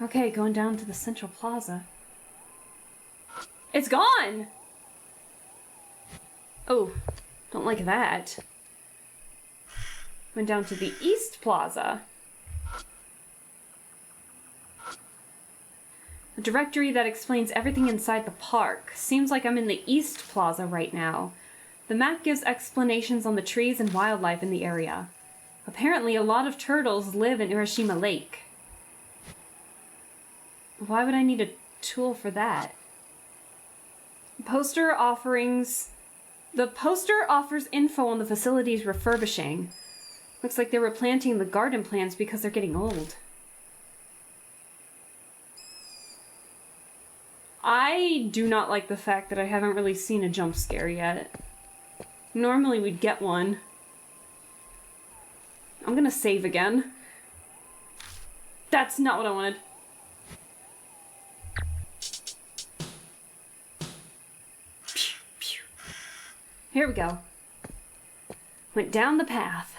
Okay, going down to the Central Plaza. It's gone! Oh, don't like that. Went down to the East Plaza. A directory that explains everything inside the park. Seems like I'm in the East Plaza right now. The map gives explanations on the trees and wildlife in the area. Apparently, a lot of turtles live in Urashima Lake. Why would I need a tool for that? The poster offers info on the facility's refurbishing. Looks like they were planting the garden plants because they're getting old. I do not like the fact that I haven't really seen a jump scare yet. Normally we'd get one. I'm gonna save again. That's not what I wanted. Here we go. Went down the path.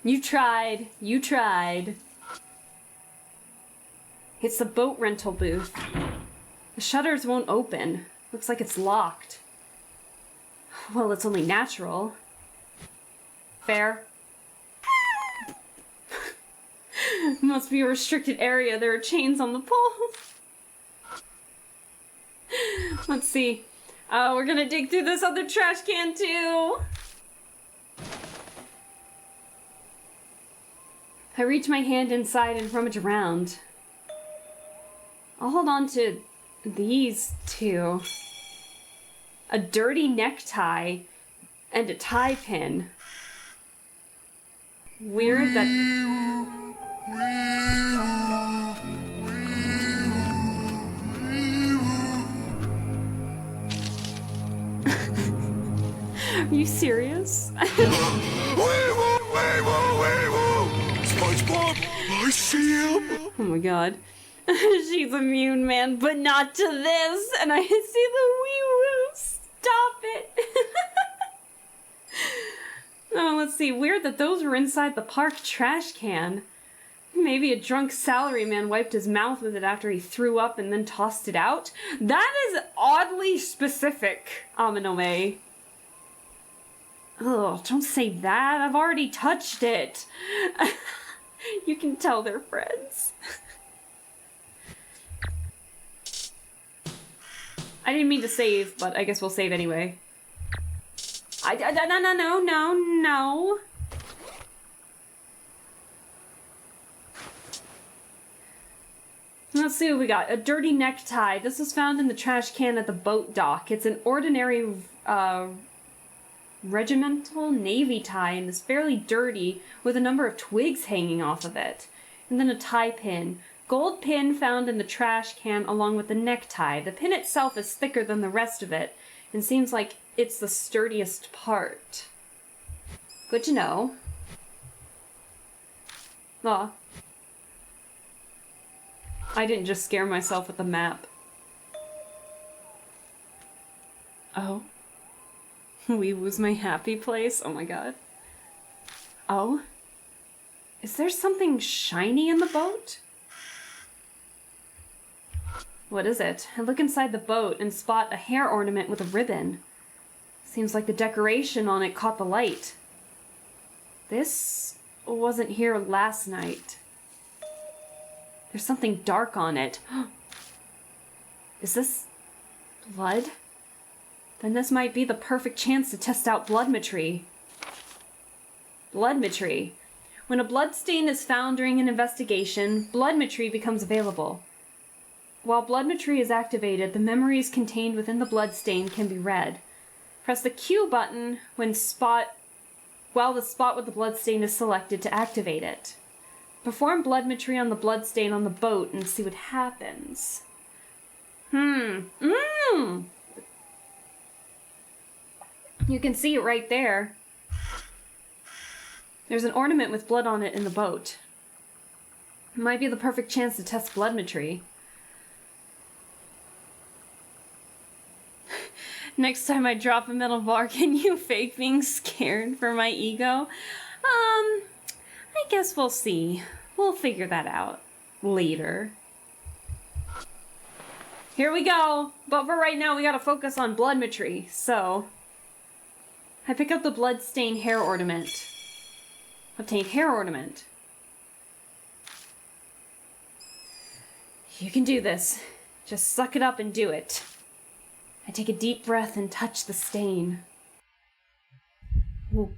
You tried. You tried. It's the boat rental booth. The shutters won't open. Looks like it's locked. Well, it's only natural. Fair. Must be a restricted area. There are chains on the poles. Let's see. We're gonna dig through this other trash can too. I reach my hand inside and rummage around. I'll hold on to these two. A dirty necktie and a tie pin. Weird that... Are you serious? SpongeBob, I see him. Oh my god. She's immune, man, but not to this. And I see the wee woo. Stop it. Oh, let's see. Weird that those were inside the park trash can. Maybe a drunk salaryman wiped his mouth with it after he threw up and then tossed it out. That is oddly specific, Aminome. Oh, don't say that. I've already touched it. You can tell they're friends. I didn't mean to save, but I guess we'll save anyway. No. Let's see what we got. A dirty necktie. This was found in the trash can at the boat dock. It's an ordinary regimental navy tie and is fairly dirty with a number of twigs hanging off of it. And then a tie pin. Gold pin found in the trash can along with the necktie. The pin itself is thicker than the rest of it and seems like it's the sturdiest part. Good to know. Aw. I didn't just scare myself with the map. Oh. Wee Woo's my happy place? Oh my god. Oh? Is there something shiny in the boat? What is it? I look inside the boat and spot a hair ornament with a ribbon. Seems like the decoration on it caught the light. This wasn't here last night. There's something dark on it. Is this blood? Then this might be the perfect chance to test out bloodmetry. Bloodmetry. When a bloodstain is found during an investigation, bloodmetry becomes available. While bloodmetry is activated, the memories contained within the bloodstain can be read. Press the Q button while the spot with the bloodstain is selected to activate it. Perform bloodmetry on the bloodstain on the boat and see what happens. You can see it right there. There's an ornament with blood on it in the boat. It might be the perfect chance to test bloodmetry. Next time I drop a metal bar, can you fake being scared for my ego? I guess we'll see. We'll figure that out later. Here we go. But for right now, we gotta focus on bloodmetry. So, I pick up the bloodstained hair ornament. Obtain hair ornament. You can do this. Just suck it up and do it. I take a deep breath and touch the stain. Ooh.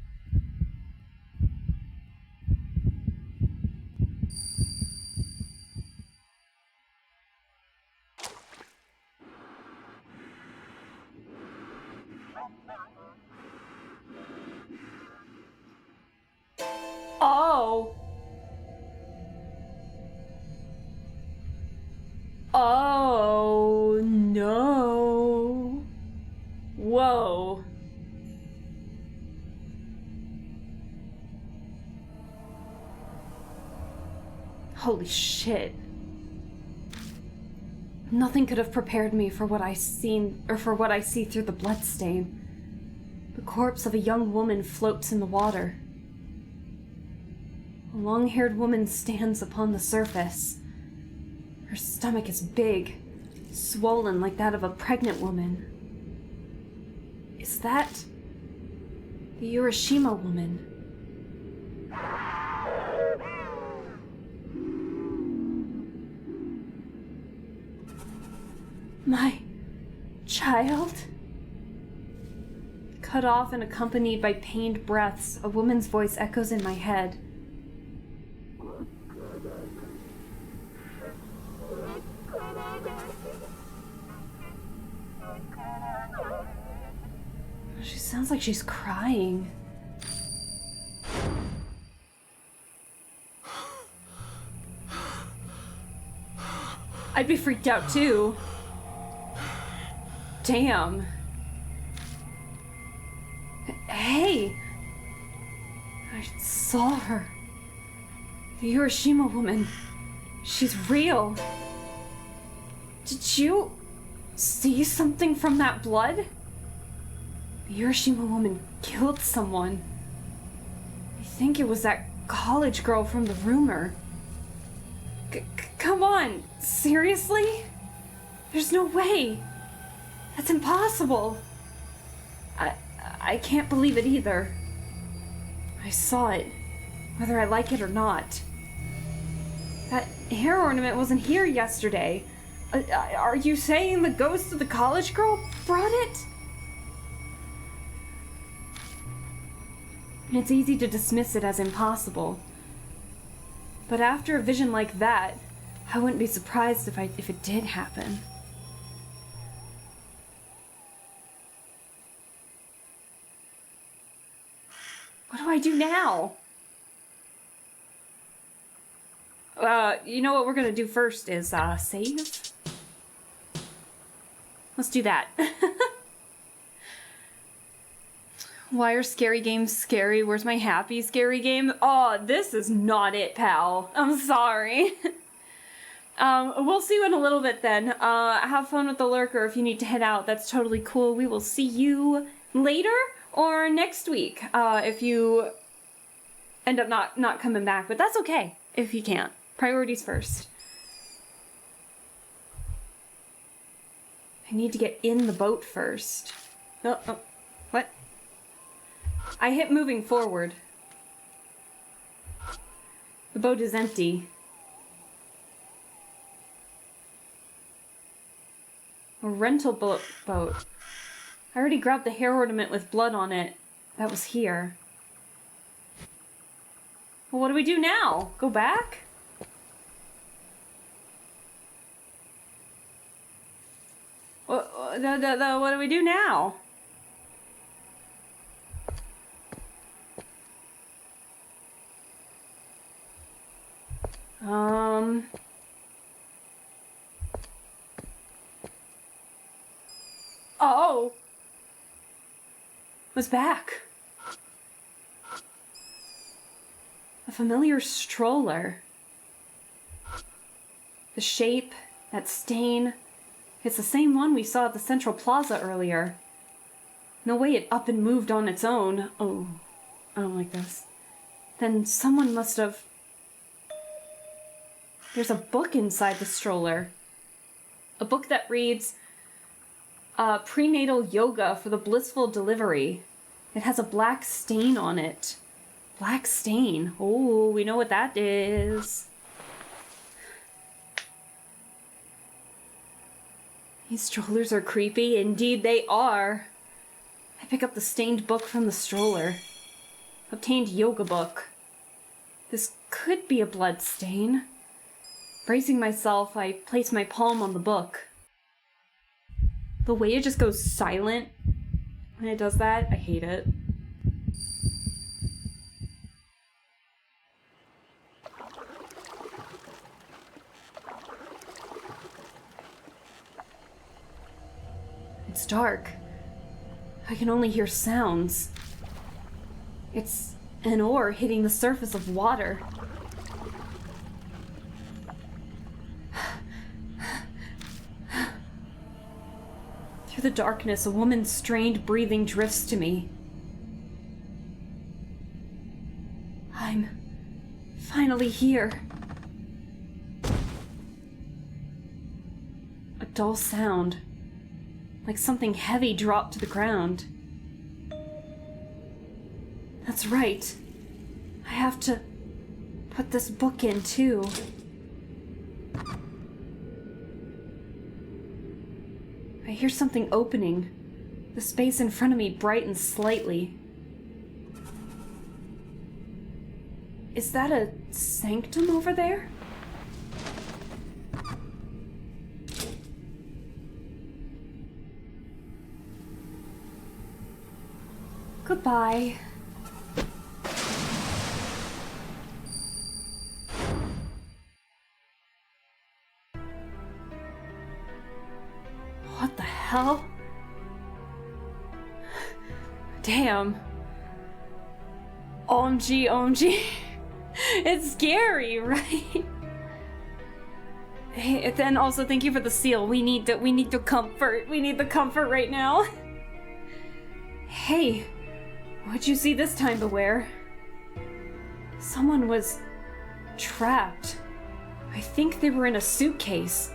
Oh. Oh no. Whoa. Holy shit. Nothing could have prepared me for what I see through the bloodstain. The corpse of a young woman floats in the water. A long-haired woman stands upon the surface. Her stomach is big, swollen like that of a pregnant woman. Is that the Urashima woman? My child? Cut off and accompanied by pained breaths, a woman's voice echoes in my head. She sounds like she's crying. I'd be freaked out too. Damn. Hey! I saw her. The Urashima woman. She's real. Did you see something from that blood? The Urashima woman killed someone. I think it was that college girl from the rumor. Come on, seriously? There's no way. That's impossible. I can't believe it either. I saw it, whether I like it or not. That hair ornament wasn't here yesterday. Are you saying the ghost of the college girl brought it? It's easy to dismiss it as impossible. But after a vision like that, I wouldn't be surprised if it did happen. What do I do now? You know what we're gonna do first is, save? Let's do that. Why are scary games scary? Where's my happy scary game? Oh, this is not it, pal. I'm sorry. We'll see you in a little bit then. Have fun with the lurker if you need to head out. That's totally cool. We will see you later or next week, if you end up not coming back. But that's okay if you can't. Priorities first. I need to get in the boat first. Oh, what? I hit moving forward. The boat is empty. A rental boat. I already grabbed the hair ornament with blood on it. That was here. Well, what do we do now? Go back? What do we do now? Oh! Was back. A familiar stroller. The shape, that stain. It's the same one we saw at the Central Plaza earlier. No way it up and moved on its own. Oh, I don't like this. Then someone must have... There's a book inside the stroller. A book that reads, Prenatal Yoga for the Blissful Delivery. It has a black stain on it. Black stain. Oh, we know what that is. These strollers are creepy. Indeed they are. I pick up the stained book from the stroller. Obtained yoga book. This could be a blood stain. Bracing myself, I place my palm on the book. The way it just goes silent when it does that, I hate it. It's dark. I can only hear sounds. It's an oar hitting the surface of water. Through the darkness, a woman's strained breathing drifts to me. I'm really here. A dull sound. Like something heavy dropped to the ground. That's right. I have to put this book in too. I hear something opening. The space in front of me brightens slightly. Is that a sanctum over there? Goodbye. What the hell? Damn. OMG, OMG. It's scary, right? Hey, then also thank you for the seal. We need the comfort. We need the comfort right now. Hey, what'd you see this time, Beware? Someone was trapped. I think they were in a suitcase.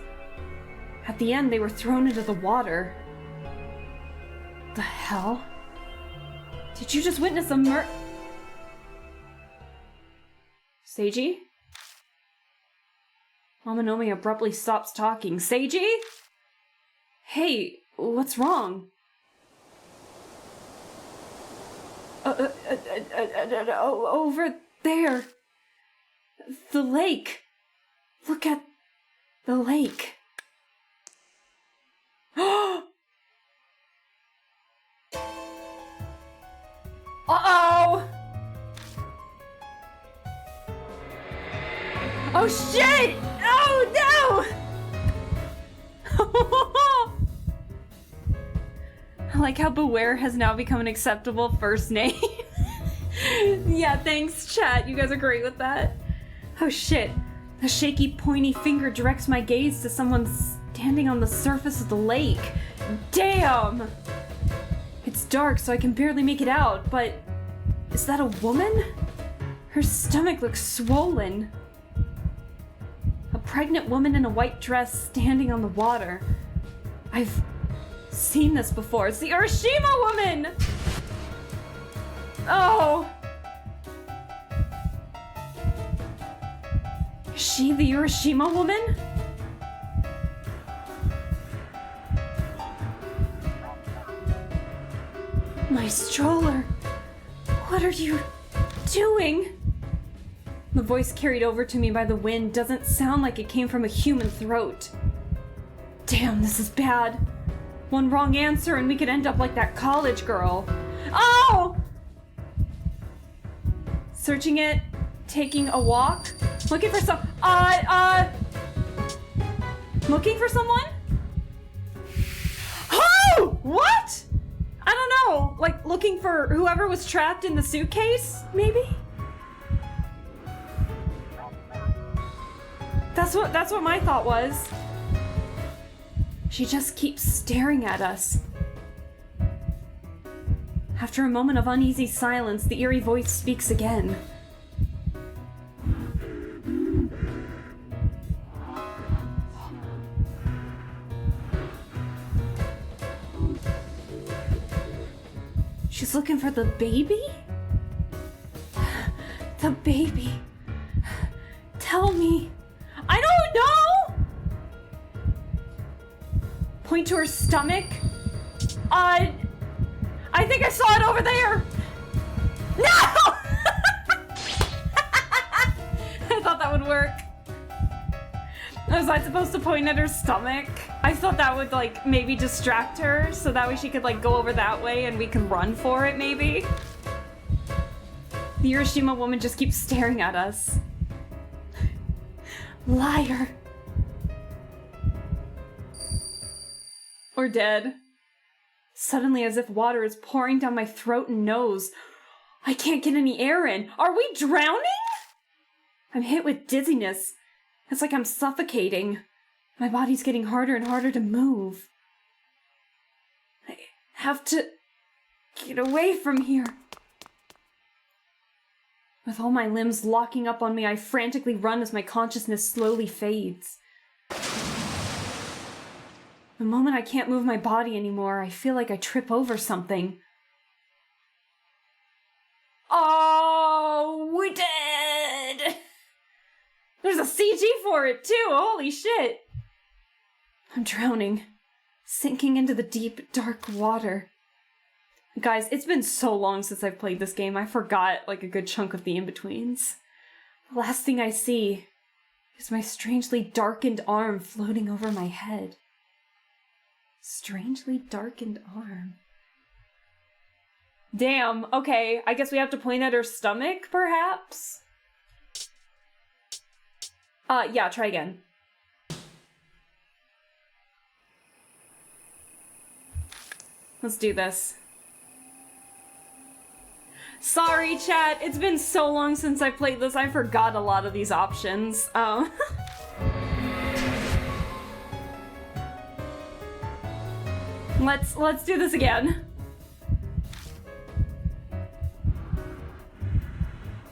At the end, they were thrown into the water. The hell? Did you just witness a Seiji? Momonomi abruptly stops talking. Seiji? Hey, what's wrong? Over there. The lake. Look at the lake. Uh-oh! Oh shit! Oh no! I like how Beware has now become an acceptable first name. Yeah, thanks, chat. You guys are great with that. Oh shit. A shaky, pointy finger directs my gaze to someone standing on the surface of the lake. Damn! It's dark, so I can barely make it out, but... is that a woman? Her stomach looks swollen. A pregnant woman in a white dress standing on the water. I've seen this before. It's the Urashima woman! Oh! Is she the Urashima woman? My stroller. What are you doing? The voice carried over to me by the wind doesn't sound like it came from a human throat. Damn, this is bad. One wrong answer and we could end up like that college girl. Oh! Searching it, taking a walk, looking for looking for someone? Oh! What? I don't know, like looking for whoever was trapped in the suitcase, maybe? That's what my thought was. She just keeps staring at us. After a moment of uneasy silence, the eerie voice speaks again. She's looking for the baby? The baby. Tell me. I don't know! Point to her stomach. I think I saw it over there. No! I thought that would work. Was I supposed to point at her stomach? I thought that would like maybe distract her so that way she could like go over that way and we could run for it maybe. The Urashima woman just keeps staring at us. Liar. Or dead. Suddenly, as if water is pouring down my throat and nose. I can't get any air in. Are we drowning? I'm hit with dizziness. It's like I'm suffocating. My body's getting harder and harder to move. I have to get away from here. With all my limbs locking up on me, I frantically run as my consciousness slowly fades. The moment I can't move my body anymore, I feel like I trip over something. Oh, we did! There's a CG for it too, holy shit! I'm drowning, sinking into the deep, dark water. Guys, it's been so long since I've played this game, I forgot like a good chunk of the in-betweens. The last thing I see is my strangely darkened arm floating over my head. Strangely darkened arm. Damn, okay, I guess we have to point at her stomach, perhaps? Yeah, try again. Let's do this. Sorry, chat, it's been so long since I played this, I forgot a lot of these options. Let's do this again.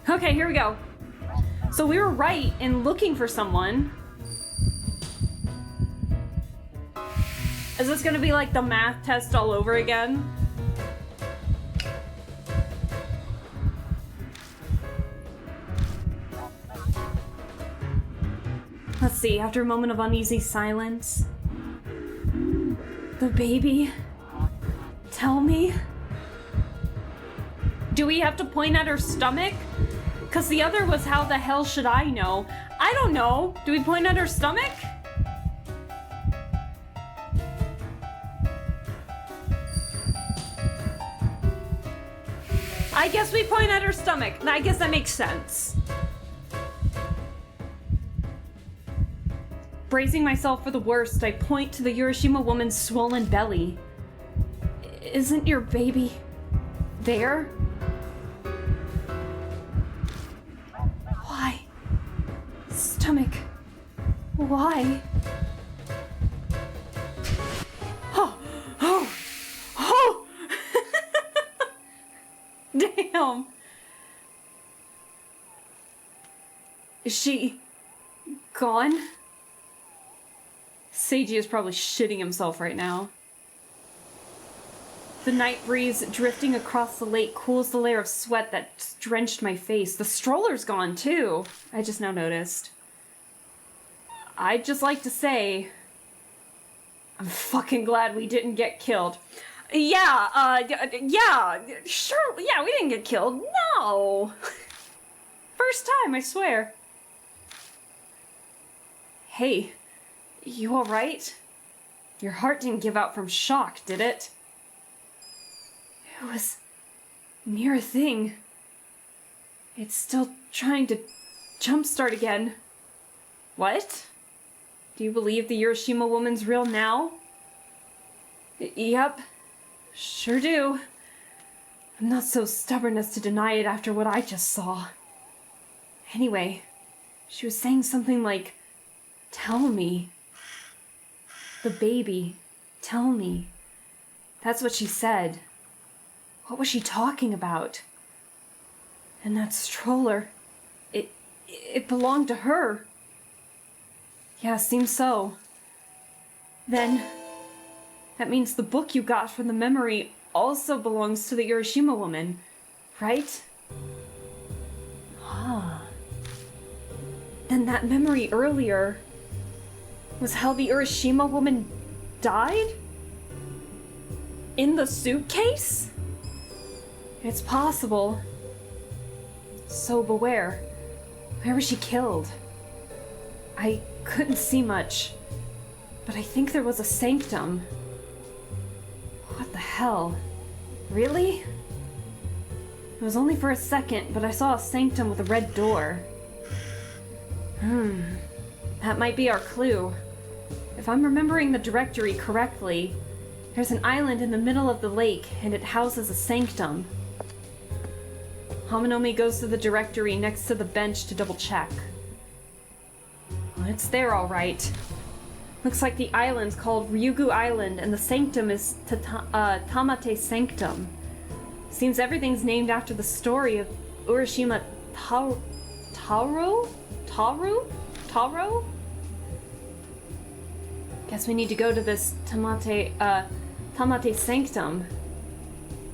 Okay, here we go. So we were right in looking for someone. Is this gonna be like the math test all over again? Let's see, after a moment of uneasy silence. The baby? Tell me? Do we have to point at her stomach? Because the other was how the hell should I know? I don't know. Do we point at her stomach? I guess we point at her stomach. I guess that makes sense. Bracing myself for the worst, I point to the Urashima woman's swollen belly. Isn't your baby there? Why? Stomach. Why? Oh! Oh! Oh! Damn! Is she gone? Seiji is probably shitting himself right now. The night breeze drifting across the lake cools the layer of sweat that drenched my face. The stroller's gone too, I just now noticed. I'd just like to say, I'm fucking glad we didn't get killed. Yeah, sure, yeah, we didn't get killed. No! First time, I swear. Hey. You alright? Your heart didn't give out from shock, did it? It was near a thing. It's still trying to jumpstart again. What? Do you believe the Urashima woman's real now? Yep, sure do. I'm not so stubborn as to deny it after what I just saw. Anyway, she was saying something like, "Tell me." The baby, tell me. That's what she said. What was she talking about? And that stroller, it belonged to her. Yeah, seems so. Then, that means the book you got from the memory also belongs to the Urashima woman, right? Ah. Then that memory earlier was how the Urashima woman died? In the suitcase? It's possible. So beware. Where was she killed? I couldn't see much, but I think there was a sanctum. What the hell? Really? It was only for a second, but I saw a sanctum with a red door. That might be our clue. If I'm remembering the directory correctly, there's an island in the middle of the lake, and it houses a sanctum. Haminomi goes to the directory next to the bench to double check. Well, it's there all right. Looks like the island's called Ryugu Island, and the sanctum is Tamate Sanctum. Seems everything's named after the story of Urashima Taro? Guess we need to go to this Tamate Sanctum.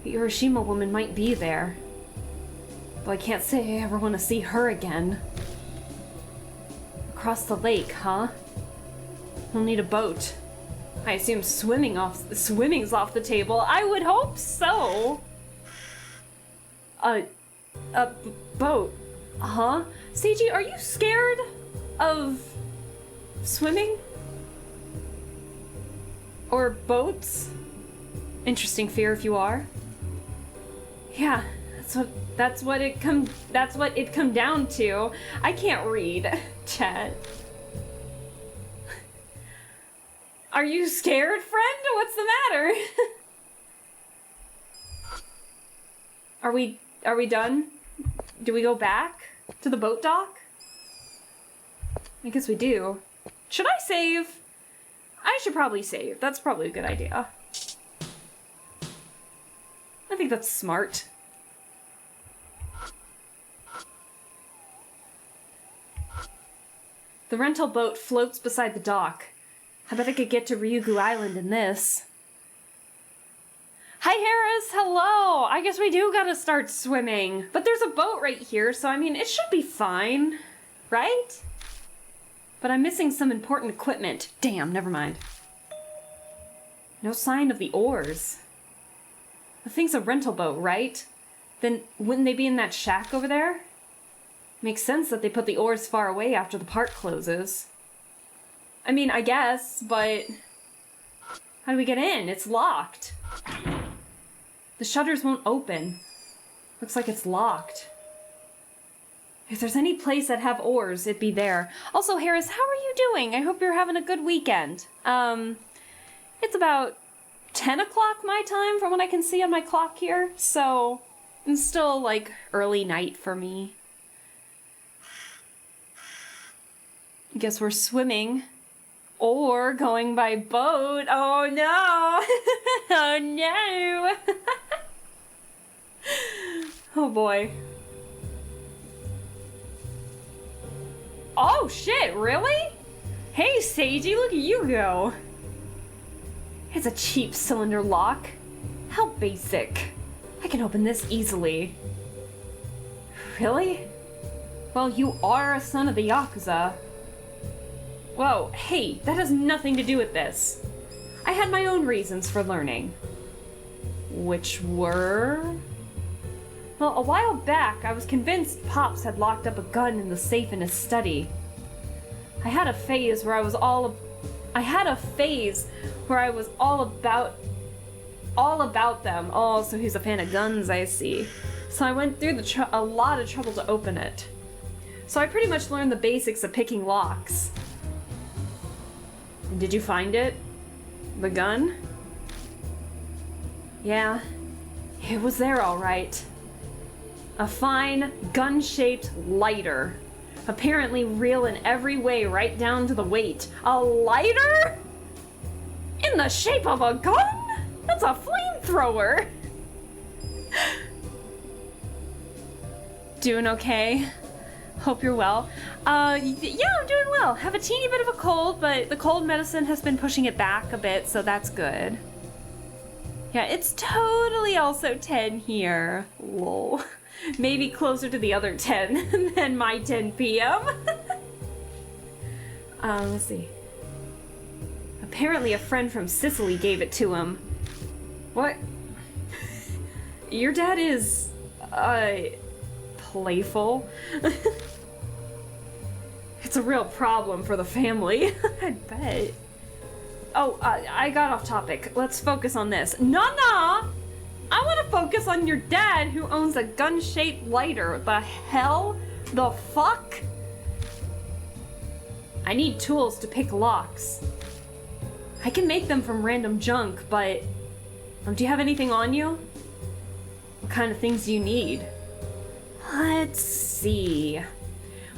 The Urashima woman might be there. Though I can't say I ever want to see her again. Across the lake, huh? We'll need a boat. I assume swimming's off the table. I would hope so. A boat, huh? Seiji, are you scared of swimming? Or boats? Interesting fear if you are. Yeah, that's what it come down to. I can't read, chat. Are you scared, friend? What's the matter? Are we done? Do we go back to the boat dock? I guess we do. Should I save? I should probably save. That's probably a good idea. I think that's smart. The rental boat floats beside the dock. I bet I could get to Ryugu Island in this. Hi Harris, hello! I guess we do gotta start swimming. But there's a boat right here, so I mean, it should be fine. Right? But I'm missing some important equipment. Damn, never mind. No sign of the oars. The thing's a rental boat, right? Then wouldn't they be in that shack over there? Makes sense that they put the oars far away after the park closes. I mean, I guess, but how do we get in? It's locked. The shutters won't open. Looks like it's locked. If there's any place that have oars, it'd be there. Also, Harris, how are you doing? I hope you're having a good weekend. It's about 10 o'clock my time from what I can see on my clock here, so it's still like early night for me. I guess we're swimming. Or going by boat. Oh no! Oh no! Oh boy. Oh shit, really? Hey Seiji, look at you go. It's a cheap cylinder lock. How basic. I can open this easily. Really? Well, you are a son of the Yakuza. Whoa, hey, that has nothing to do with this. I had my own reasons for learning. Which were? Well, a while back, I was convinced Pops had locked up a gun in the safe in his study. I had a phase where I was all about them. Oh, so he's a fan of guns, I see. So I went through a lot of trouble to open it. So I pretty much learned the basics of picking locks. Did you find it? The gun? Yeah, it was there all right. A fine, gun-shaped lighter. Apparently real in every way, right down to the weight. A lighter? In the shape of a gun? That's a flamethrower! Doing okay? Hope you're well. Yeah, I'm doing well. Have a teeny bit of a cold, but the cold medicine has been pushing it back a bit, so that's good. Yeah, it's totally also 10 here. Lol. Maybe closer to the other 10 than my 10 p.m. Let's see. Apparently a friend from Sicily gave it to him. What? Your dad is, playful. It's a real problem for the family. I bet. Oh, I got off topic. Let's focus on this. Nah! I want to focus on your dad who owns a gun-shaped lighter. The hell? The fuck? I need tools to pick locks. I can make them from random junk, but... do you have anything on you? What kind of things do you need? Let's see.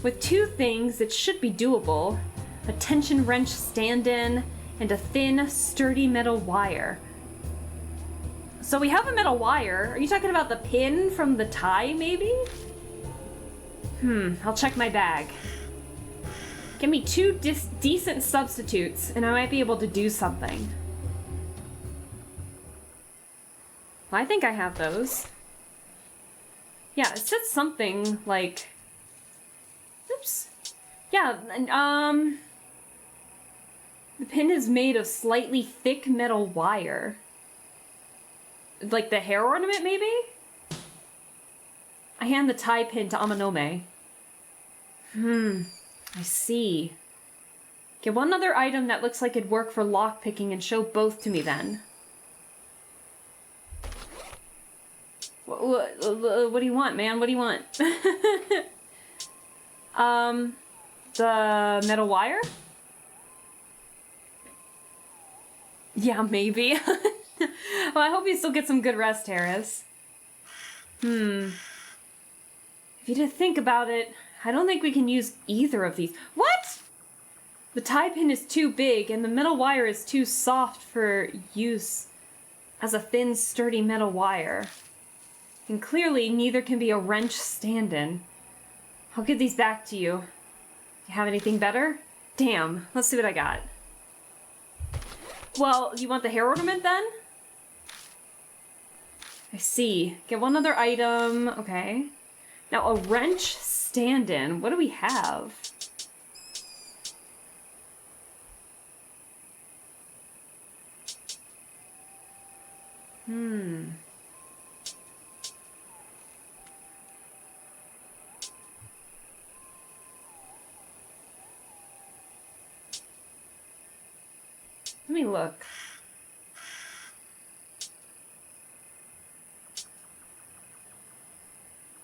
With 2 things, it should be doable. A tension wrench stand-in and a thin, sturdy metal wire. So we have a metal wire. Are you talking about the pin from the tie, maybe? I'll check my bag. Give me two decent substitutes, and I might be able to do something. Well, I think I have those. Yeah, it said something like... Oops. Yeah, the pin is made of slightly thick metal wire. Like the hair ornament, maybe? I hand the tie pin to Amanome. I see. Get one other item that looks like it'd work for lockpicking and show both to me then. What do you want, man? What do you want? The metal wire? Yeah, maybe. Well, I hope you still get some good rest, Harris. If you did think about it, I don't think we can use either of these. What? The tie pin is too big, and the metal wire is too soft for use as a thin, sturdy metal wire. And clearly, neither can be a wrench stand-in. I'll give these back to you. You have anything better? Damn, let's see what I got. Well, you want the hair ornament then? I see. Get one other item. Okay. Now, a wrench stand-in. What do we have? Let me look.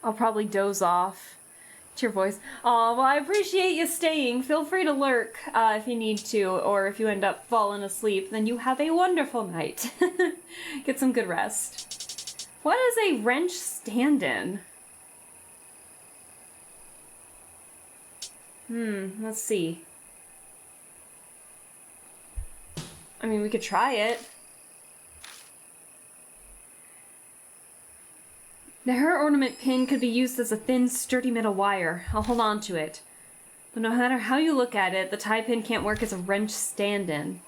I'll probably doze off. It's your voice. Oh, well, I appreciate you staying. Feel free to lurk if you need to, or if you end up falling asleep, then you have a wonderful night. Get some good rest. What is a wrench stand-in? Let's see. I mean, we could try it. The hair ornament pin could be used as a thin, sturdy metal wire. I'll hold on to it. But no matter how you look at it, the tie pin can't work as a wrench stand-in.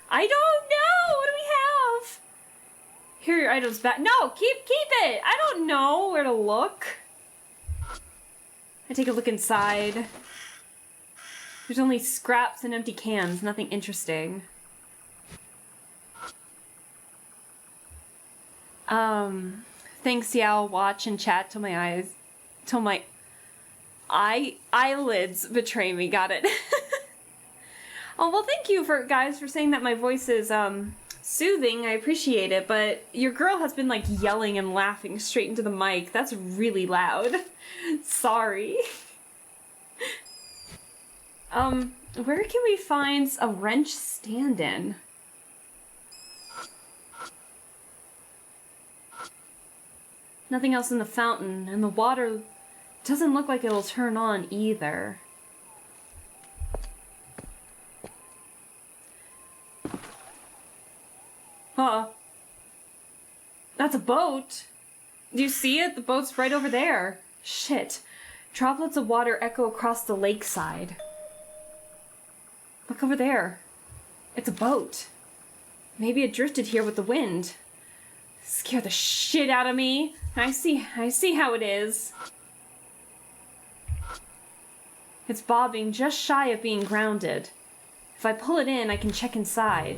I don't know! What do we have? Here are your items back. No! Keep it! I don't know where to look. I take a look inside. There's only scraps and empty cans. Nothing interesting. Thanks, yeah, I'll watch and chat till my eyelids betray me. Got it. Oh, well, thank you guys for saying that my voice is, soothing. I appreciate it, but your girl has been, like, yelling and laughing straight into the mic. That's really loud. Sorry. Where can we find a wrench stand-in? Nothing else in the fountain, and the water doesn't look like it'll turn on either. That's a boat! Do you see it? The boat's right over there. Shit. Droplets of water echo across the lakeside. Look over there. It's a boat. Maybe it drifted here with the wind. Scare the shit out of me. I see how it is. It's bobbing just shy of being grounded. If I pull it in, I can check inside.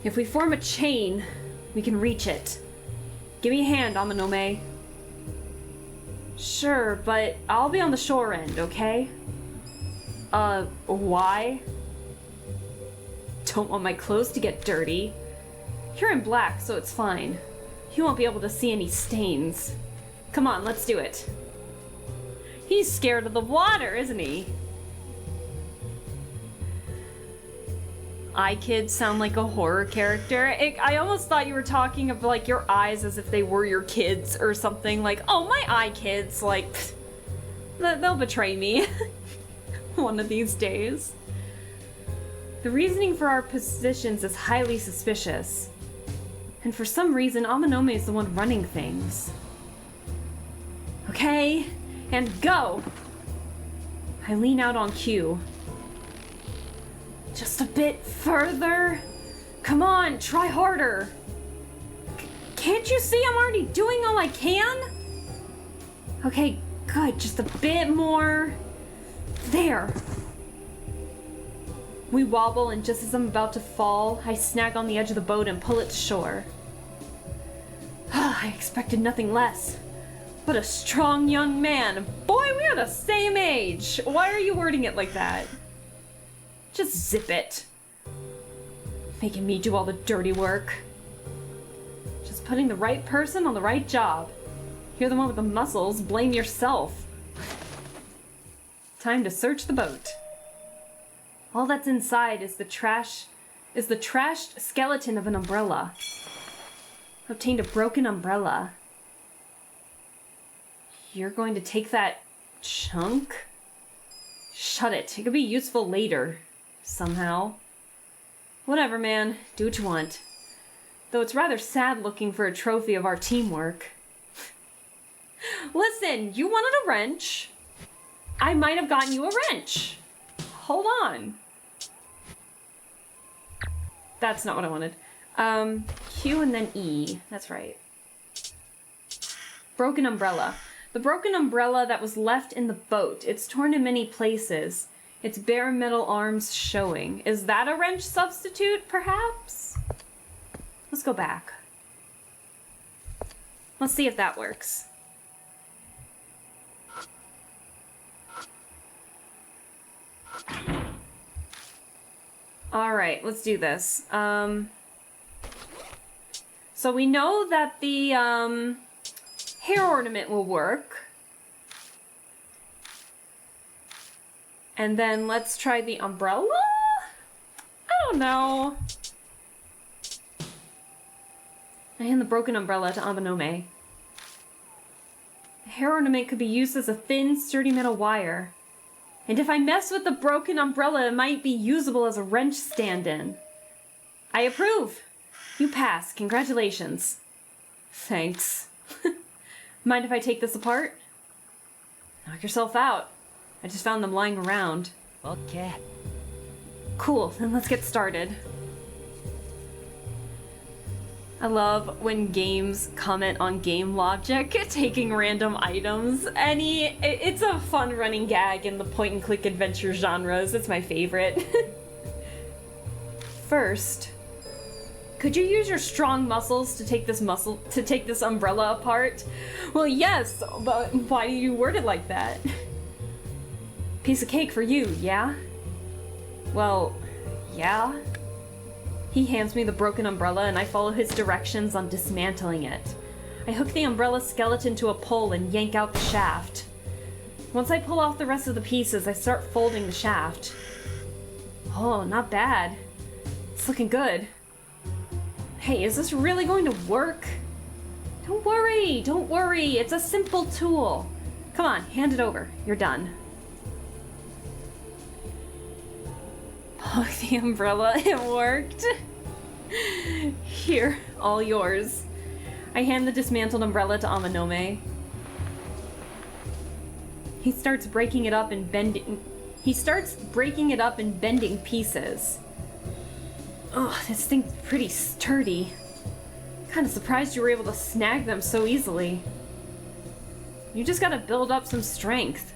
If we form a chain, we can reach it. Give me a hand, Amanome. Sure, but I'll be on the shore end, okay? Why? Don't want my clothes to get dirty. You're in black, so it's fine. You won't be able to see any stains. Come on, let's do it. He's scared of the water, isn't he? iKids sound like a horror character. I almost thought you were talking of, like, your eyes as if they were your kids or something. Like, oh, my iKids, like, pfft, they'll betray me one of these days. The reasoning for our positions is highly suspicious. And for some reason, Amanome is the one running things. Okay, And go! I lean out on cue. Just a bit further. Come on, try harder. Can't you see I'm already doing all I can? Okay, good. Just a bit more. There. We wobble, and just as I'm about to fall, I snag on the edge of the boat and pull it to shore. I expected nothing less. What a strong young man. Boy, we are the same age. Why are you wording it like that? Just zip it. Making me do all the dirty work. Just putting the right person on the right job. You're the one with the muscles, blame yourself. Time to search the boat. All that's inside is the trashed skeleton of an umbrella. Obtained a broken umbrella. You're going to take that chunk? Shut it. It could be useful later. Somehow. Whatever, man. Do what you want. Though it's rather sad looking for a trophy of our teamwork. Listen, you wanted a wrench. I might have gotten you a wrench. Hold on. That's not what I wanted. Q and then E. That's right. Broken umbrella. The broken umbrella that was left in the boat. It's torn in many places. Its bare metal arms showing. Is that a wrench substitute, perhaps? Let's go back. Let's see if that works. Alright, let's do this. So we know that the hair ornament will work. And then let's try the umbrella? I don't know. I hand the broken umbrella to Amanome. The hair ornament could be used as a thin, sturdy metal wire. And if I mess with the broken umbrella, it might be usable as a wrench stand-in. I approve. You pass. Congratulations. Thanks. Mind if I take this apart? Knock yourself out. I just found them lying around. Okay. Cool, then let's get started. I love when games comment on game logic, taking random items. It's a fun running gag in the point-and-click adventure genres. It's my favorite. First, could you use your strong muscles to take this umbrella apart? Well, yes, but why do you word it like that? Piece of cake for you, yeah? Well, yeah? He hands me the broken umbrella and I follow his directions on dismantling it. I hook the umbrella skeleton to a pole and yank out the shaft. Once I pull off the rest of the pieces, I start folding the shaft. Oh, not bad. It's looking good. Hey, is this really going to work? Don't worry, it's a simple tool. Come on, hand it over, you're done. Oh, the umbrella, it worked. Here, all yours. I hand the dismantled umbrella to Amanome. He starts breaking it up and bending pieces. Oh, this thing's pretty sturdy. Kinda surprised you were able to snag them so easily. You just gotta build up some strength.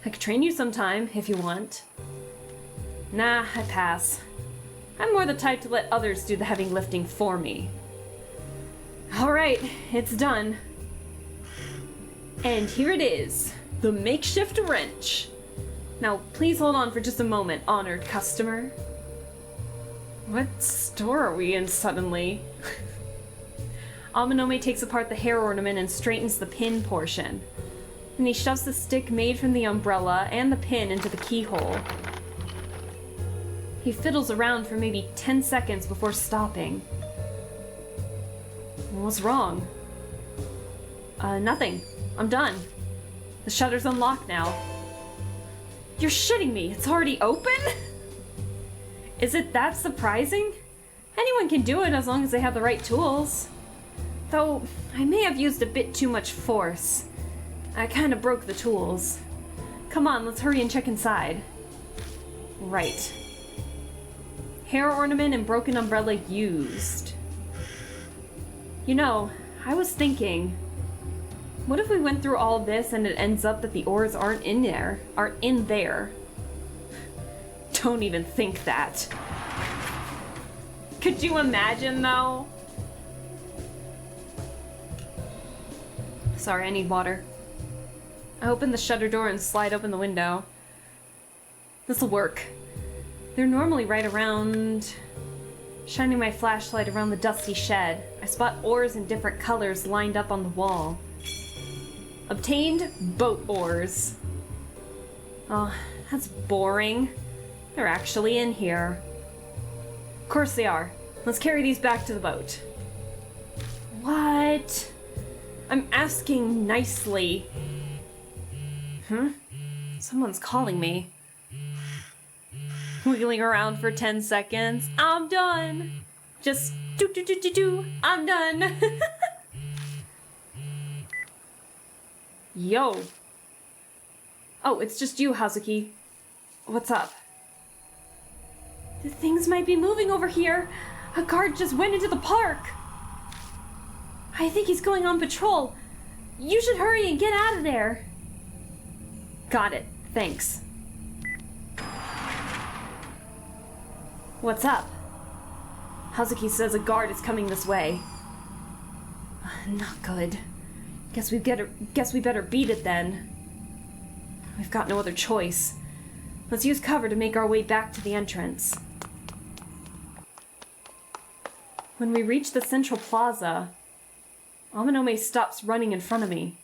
I could train you sometime, if you want. Nah, I pass. I'm more the type to let others do the heavy lifting for me. Alright, it's done. And here it is, the makeshift wrench. Now, please hold on for just a moment, honored customer. What store are we in suddenly? Amanome takes apart the hair ornament and straightens the pin portion. Then he shoves the stick made from the umbrella and the pin into the keyhole. He fiddles around for maybe 10 seconds before stopping. What's wrong? Nothing. I'm done. The shutter's unlocked now. You're shitting me. It's already open? Is it that surprising? Anyone can do it as long as they have the right tools. Though, I may have used a bit too much force. I kind of broke the tools. Come on, let's hurry and check inside. Right. Hair ornament and broken umbrella used. You know, I was thinking, what if we went through all this and it ends up that the ores aren't in there? Don't even think that. Could you imagine, though? Sorry, I need water. I open the shutter door and slide open the window. This'll work. They're normally right around... Shining my flashlight around the dusty shed, I spot ores in different colors lined up on the wall. Obtained boat ores. Oh, that's boring. They're actually in here. Of course they are. Let's carry these back to the boat. What? I'm asking nicely. Someone's calling me. Wiggling around for 10 seconds. I'm done. Just do. I'm done. Yo. Oh, it's just you, Hazuki. What's up? The things might be moving over here. A guard just went into the park. I think he's going on patrol. You should hurry and get out of there. Got it. Thanks. What's up? Hazuki says a guard is coming this way. Not good. Guess we better beat it then. We've got no other choice. Let's use cover to make our way back to the entrance. When we reach the central plaza, Amanome stops running in front of me.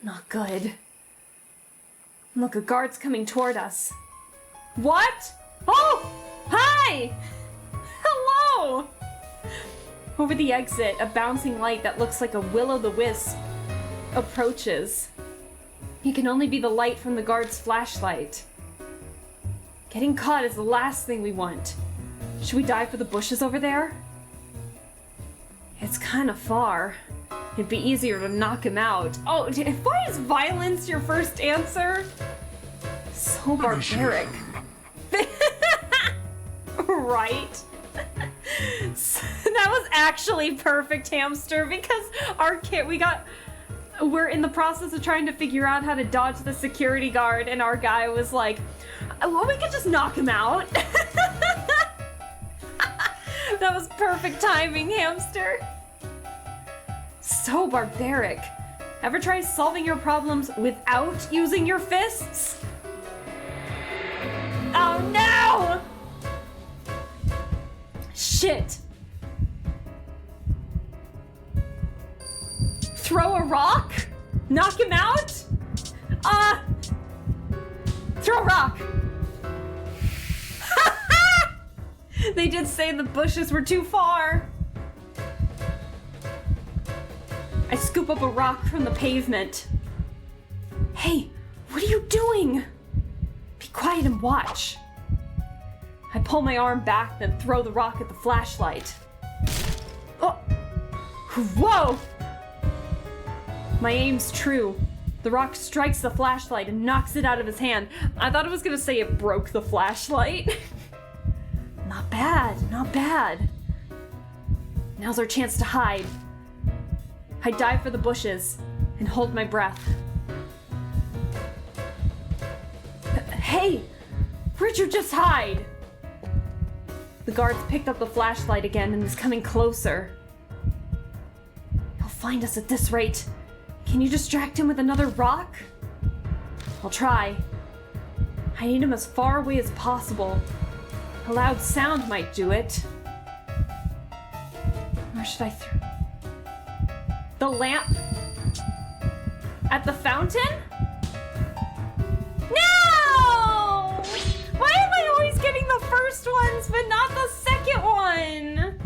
Not good. Look, a guard's coming toward us. What? Oh! Hi! Hello! Over the exit, a bouncing light that looks like a will-o'-the-wisp approaches. It can only be the light from the guard's flashlight. Getting caught is the last thing we want. Should we dive for the bushes over there? It's kind of far. It'd be easier to knock him out. Oh, why is violence your first answer? So barbaric. Right? That was actually perfect, Hamster, because we're in the process of trying to figure out how to dodge the security guard, and our guy was like, well, we could just knock him out. That was perfect timing, Hamster. So barbaric. Ever try solving your problems without using your fists? Oh no! Shit. Throw a rock? Knock him out? Throw a rock. They did say the bushes were too far. I scoop up a rock from the pavement. Hey, what are you doing? Be quiet and watch. I pull my arm back, then throw the rock at the flashlight. Oh! Whoa! My aim's true. The rock strikes the flashlight and knocks it out of his hand. I thought it was gonna say it broke the flashlight. Not bad, not bad. Now's our chance to hide. I dive for the bushes and hold my breath. Hey! Where'd you just hide? The guard's picked up the flashlight again and is coming closer. He'll find us at this rate. Can you distract him with another rock? I'll try. I need him as far away as possible. A loud sound might do it. Where should I throw? The lamp? At the fountain? No! Why am I always getting the first ones but not the second one?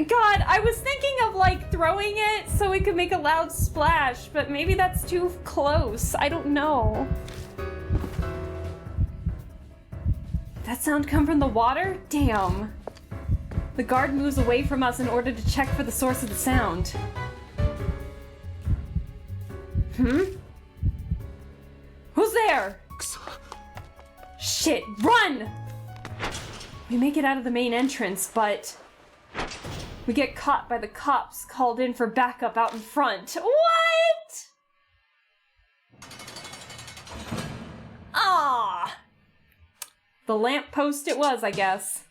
God, I was thinking of like throwing it so it could make a loud splash, but maybe that's too close. I don't know. Did that sound come from the water? Damn. The guard moves away from us in order to check for the source of the sound. Who's there? Shit, run! We make it out of the main entrance, but we get caught by the cops called in for backup out in front. What? Ah! The lamppost it was, I guess.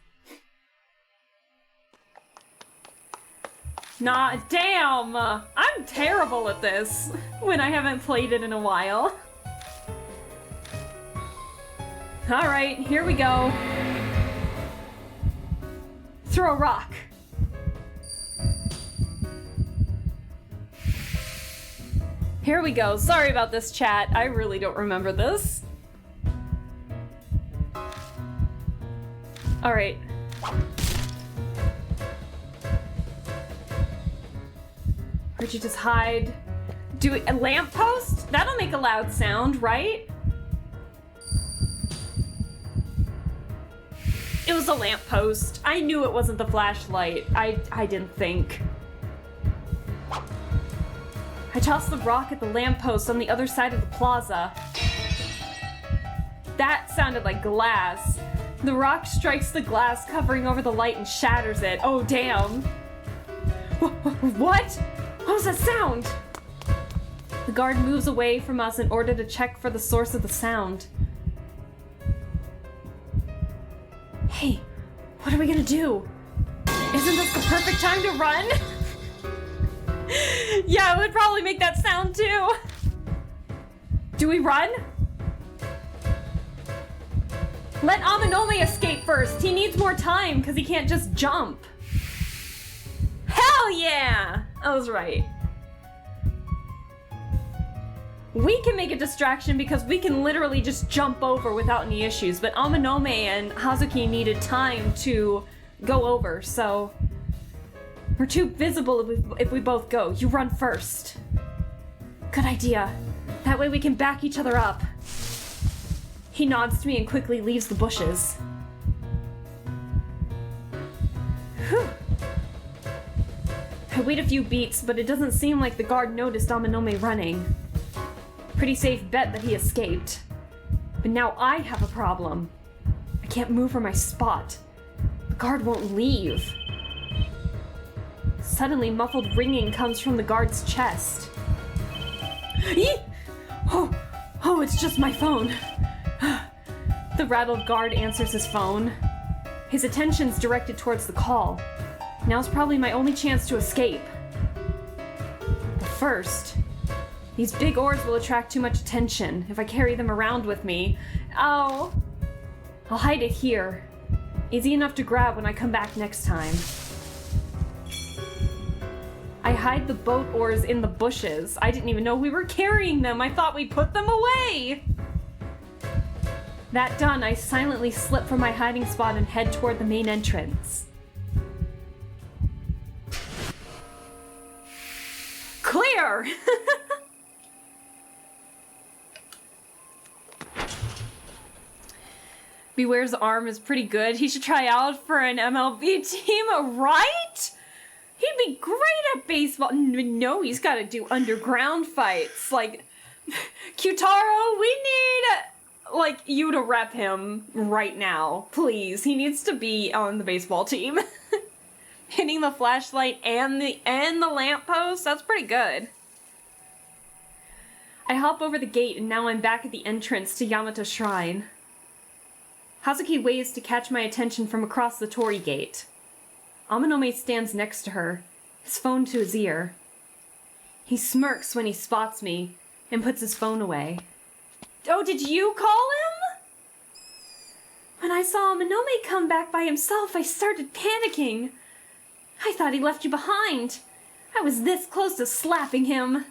Nah, damn! I'm terrible at this when I haven't played it in a while. Alright, here we go. Throw a rock. Here we go. Sorry about this, chat. I really don't remember this. Alright. Where'd you just hide? Do a lamppost? That'll make a loud sound, right? It was a lamppost. I knew it wasn't the flashlight. I didn't think. I tossed the rock at the lamppost on the other side of the plaza. That sounded like glass. The rock strikes the glass covering over the light and shatters it. Oh, damn. What? What was that sound? The guard moves away from us in order to check for the source of the sound. Hey, what are we gonna do? Isn't this the perfect time to run? Yeah, it would probably make that sound too. Do we run? Let Amanome escape first. He needs more time because he can't just jump. Hell yeah! I was right. We can make a distraction because we can literally just jump over without any issues, but Amanome and Hazuki needed time to go over, so we're too visible if we both go. You run first. Good idea. That way we can back each other up. He nods to me and quickly leaves the bushes. Whew. I wait a few beats, but it doesn't seem like the guard noticed Amanome running. Pretty safe bet that he escaped. But now I have a problem. I can't move from my spot. The guard won't leave. Suddenly, muffled ringing comes from the guard's chest. Eek! Oh, it's just my phone. The rattled guard answers his phone. His attention's directed towards the call. Now's probably my only chance to escape. But first, these big oars will attract too much attention if I carry them around with me. Oh. I'll hide it here. Easy enough to grab when I come back next time. I hide the boat oars in the bushes. I didn't even know we were carrying them. I thought we put them away. That done, I silently slip from my hiding spot and head toward the main entrance. Clear! Beware's arm is pretty good. He should try out for an MLB team, right? He'd be great at baseball. No, he's got to do underground fights. Like, Kyutaro, we need, like, you to rep him right now. Please. He needs to be on the baseball team. Hitting the flashlight and the lamppost, that's pretty good. I hop over the gate and now I'm back at the entrance to Yamato Shrine. Hazuki waves to catch my attention from across the torii gate. Amanome stands next to her, his phone to his ear. He smirks when he spots me and puts his phone away. Oh, did you call him? When I saw Amanome come back by himself, I started panicking. I thought he left you behind. I was this close to slapping him.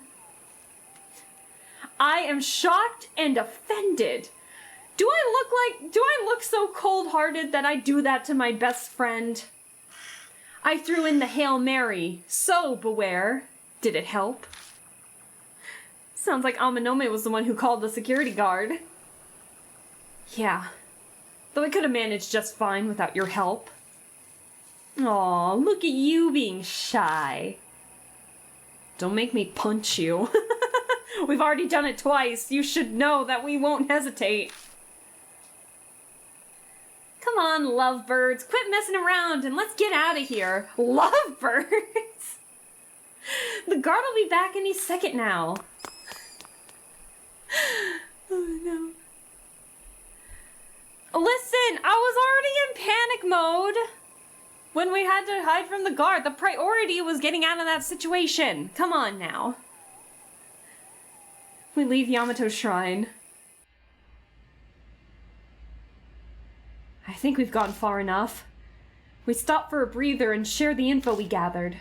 I am shocked and offended. Do I look so cold-hearted that I do that to my best friend? I threw in the Hail Mary. So, Beware. Did it help? Sounds like Amanome was the one who called the security guard. Yeah. Though I could have managed just fine without your help. Aw, look at you being shy. Don't make me punch you. We've already done it twice. You should know that we won't hesitate. Come on, lovebirds. Quit messing around and let's get out of here. Lovebirds? The guard will be back any second now. Oh no. Listen, I was already in panic mode when we had to hide from the guard. The priority was getting out of that situation. Come on now. We leave Yamato's shrine. I think we've gone far enough. We stop for a breather and share the info we gathered.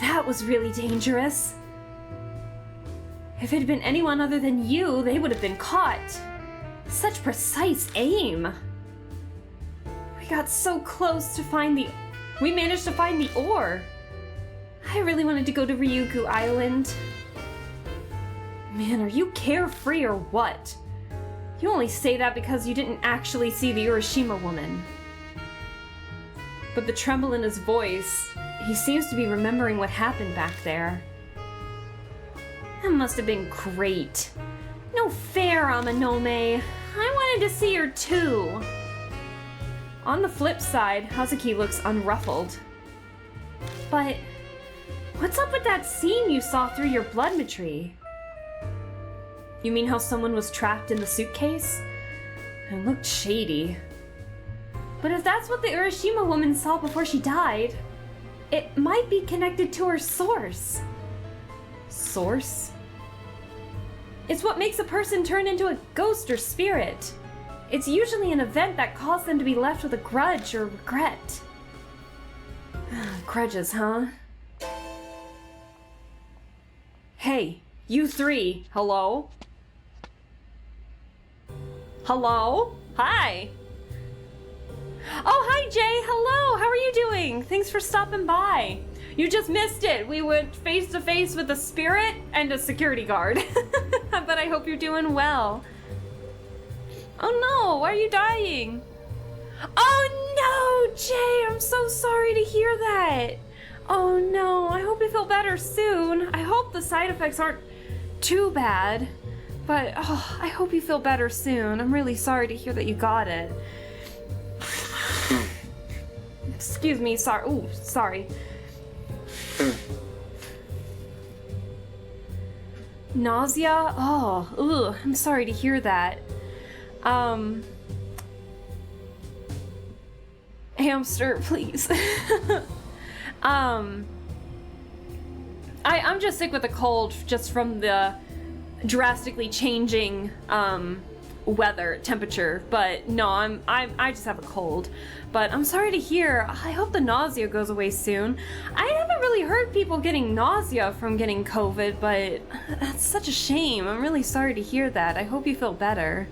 That was really dangerous. If it had been anyone other than you, they would have been caught. Such precise aim. We got so close to we managed to find the ore. I really wanted to go to Ryugu Island. Man, are you carefree or what? You only say that because you didn't actually see the Urashima woman. But the tremble in his voice, he seems to be remembering what happened back there. That must have been great. No fair, Amanome. I wanted to see her too. On the flip side, Hazuki looks unruffled. But what's up with that scene you saw through your bloodmetry? You mean how someone was trapped in the suitcase? It looked shady. But if that's what the Urashima woman saw before she died, it might be connected to her source. Source? It's what makes a person turn into a ghost or spirit. It's usually an event that caused them to be left with a grudge or regret. Grudges, huh? Hey, you three, hello? Hello? Hi! Oh, hi Jay, hello! How are you doing? Thanks for stopping by. You just missed it. We went face to face with a spirit and a security guard. But I hope you're doing well. Oh no, why are you dying? Oh no, Jay, I'm so sorry to hear that. Oh no, I hope you feel better soon. I hope the side effects aren't too bad. But I hope you feel better soon. I'm really sorry to hear that you got it. Excuse me, sorry. Ooh, sorry. Nausea? Oh, ugh, I'm sorry to hear that. Hamster, please. I'm just sick with a cold just from the drastically changing weather temperature, but no, I just have a cold. But I'm sorry to hear. I hope the nausea goes away soon. I haven't really heard people getting nausea from getting COVID, but that's such a shame. I'm really sorry to hear that. I hope you feel better.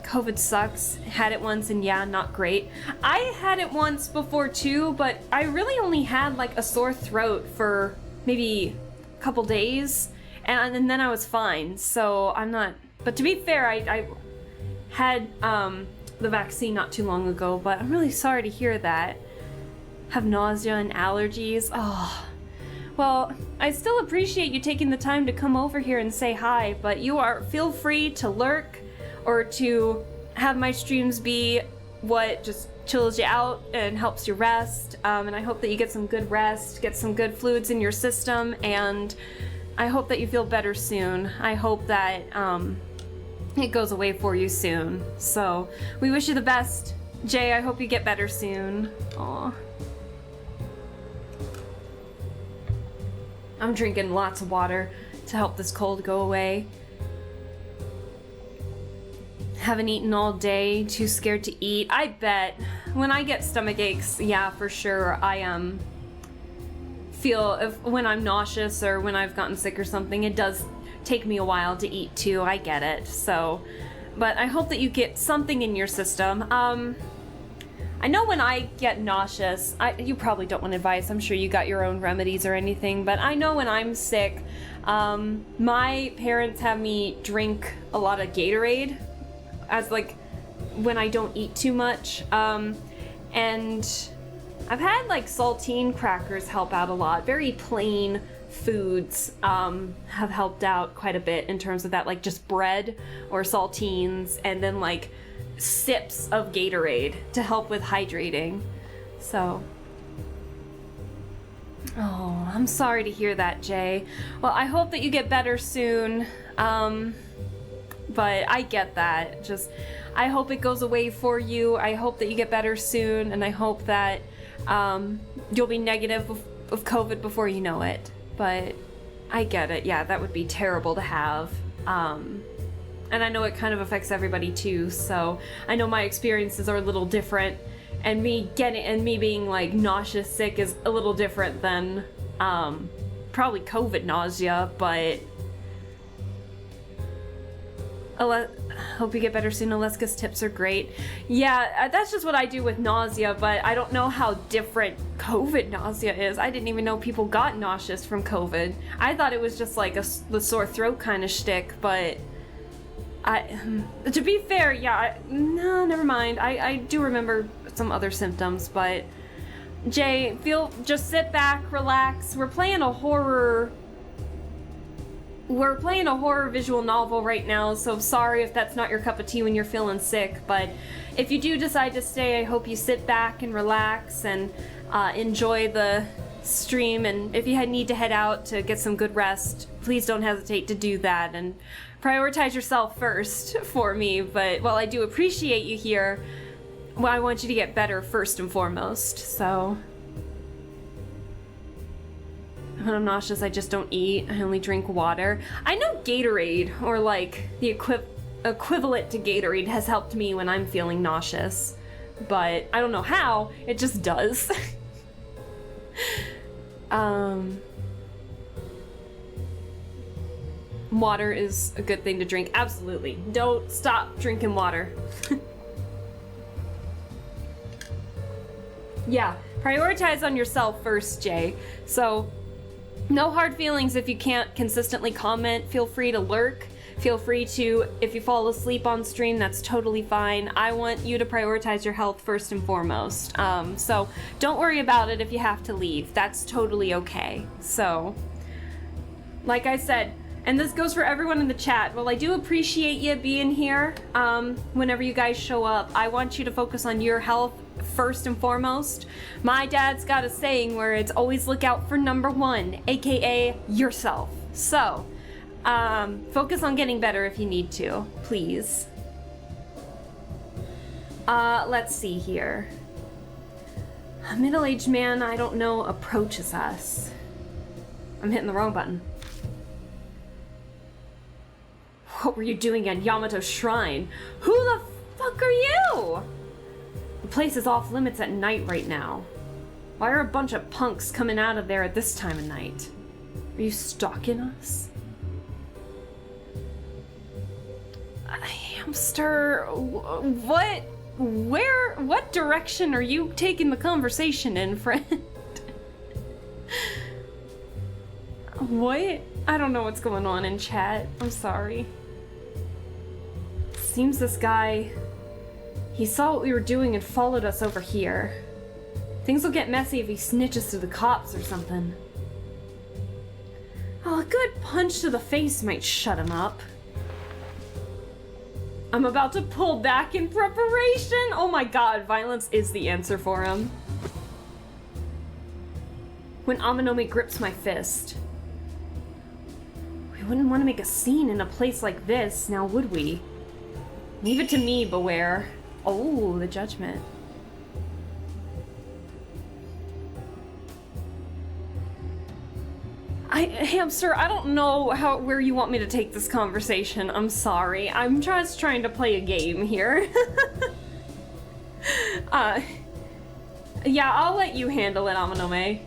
COVID sucks. Had it once and yeah, not great. I had it once before too, but I really only had like a sore throat for maybe a couple days, and then I was fine. So I'm not. But to be fair, I had the vaccine not too long ago, but I'm really sorry to hear that. Have nausea and allergies. Oh. Well, I still appreciate you taking the time to come over here and say hi, but feel free to lurk or to have my streams be what just chills you out and helps you rest. And I hope that you get some good rest, get some good fluids in your system, and I hope that you feel better soon. I hope that it goes away for you soon. So we wish you the best. Jay, I hope you get better soon. Aw. I'm drinking lots of water to help this cold go away. Haven't eaten all day, too scared to eat. I bet when I get stomach aches, yeah, for sure, I feel when I'm nauseous or when I've gotten sick or something, it does take me a while to eat too. I get it. So, but I hope that you get something in your system. I know when I get nauseous, you probably don't want advice. I'm sure you got your own remedies or anything, but I know when I'm sick, my parents have me drink a lot of Gatorade as like when I don't eat too much. And I've had like saltine crackers help out a lot. Very plain foods have helped out quite a bit in terms of that, like just bread or saltines, and then like sips of Gatorade to help with hydrating. So, oh, I'm sorry to hear that, Jay. Well, I hope that you get better soon. But I get that. Just, I hope it goes away for you. I hope that you get better soon, and I hope that you'll be negative of COVID before you know it. But I get it. Yeah, that would be terrible to have. And I know it kind of affects everybody too. So I know my experiences are a little different, and me being like nauseous sick is a little different than probably COVID nausea. But hope you get better soon. Alaska's tips are great. Yeah, that's just what I do with nausea, but I don't know how different COVID nausea is. I didn't even know people got nauseous from COVID. I thought it was just like the sore throat kind of shtick, but to be fair, yeah, no, never mind. I do remember some other symptoms, but Jay, just sit back, relax. We're playing a horror visual novel right now, so sorry if that's not your cup of tea when you're feeling sick, but if you do decide to stay, I hope you sit back and relax and enjoy the stream, and if you need to head out to get some good rest, please don't hesitate to do that, and prioritize yourself first for me. But while I do appreciate you here, well, I want you to get better first and foremost, so when I'm nauseous, I just don't eat. I only drink water. I know Gatorade, or like the equivalent to Gatorade, has helped me when I'm feeling nauseous, but I don't know how. It just does. Water is a good thing to drink. Absolutely. Don't stop drinking water. Yeah, prioritize on yourself first, Jay. So, no hard feelings if you can't consistently comment. Feel free to lurk. Feel free to, if you fall asleep on stream, that's totally fine. I want you to prioritize your health first and foremost. So don't worry about it if you have to leave. That's totally okay. So, like I said, and this goes for everyone in the chat, well, I do appreciate you being here whenever you guys show up. I want you to focus on your health first and foremost. My dad's got a saying where it's always look out for number one, aka yourself. So, focus on getting better if you need to, please. Let's see here. A middle-aged man I don't know approaches us. I'm hitting the wrong button. What were you doing at Yamato Shrine? Who the fuck are you? The place is off limits at night right now. Why are a bunch of punks coming out of there at this time of night? Are you stalking us? Hamster, what direction are you taking the conversation in, friend? What? I don't know what's going on in chat. I'm sorry. Seems this guy, he saw what we were doing and followed us over here. Things will get messy if he snitches to the cops or something. Oh, a good punch to the face might shut him up. I'm about to pull back in preparation. Oh my god, violence is the answer for him. When Amanome grips my fist. We wouldn't want to make a scene in a place like this, now would we? Leave it to me, Beware. Oh, the judgment. Hamster, I don't know where you want me to take this conversation. I'm sorry. I'm just trying to play a game here. Yeah, I'll let you handle it, Amanome.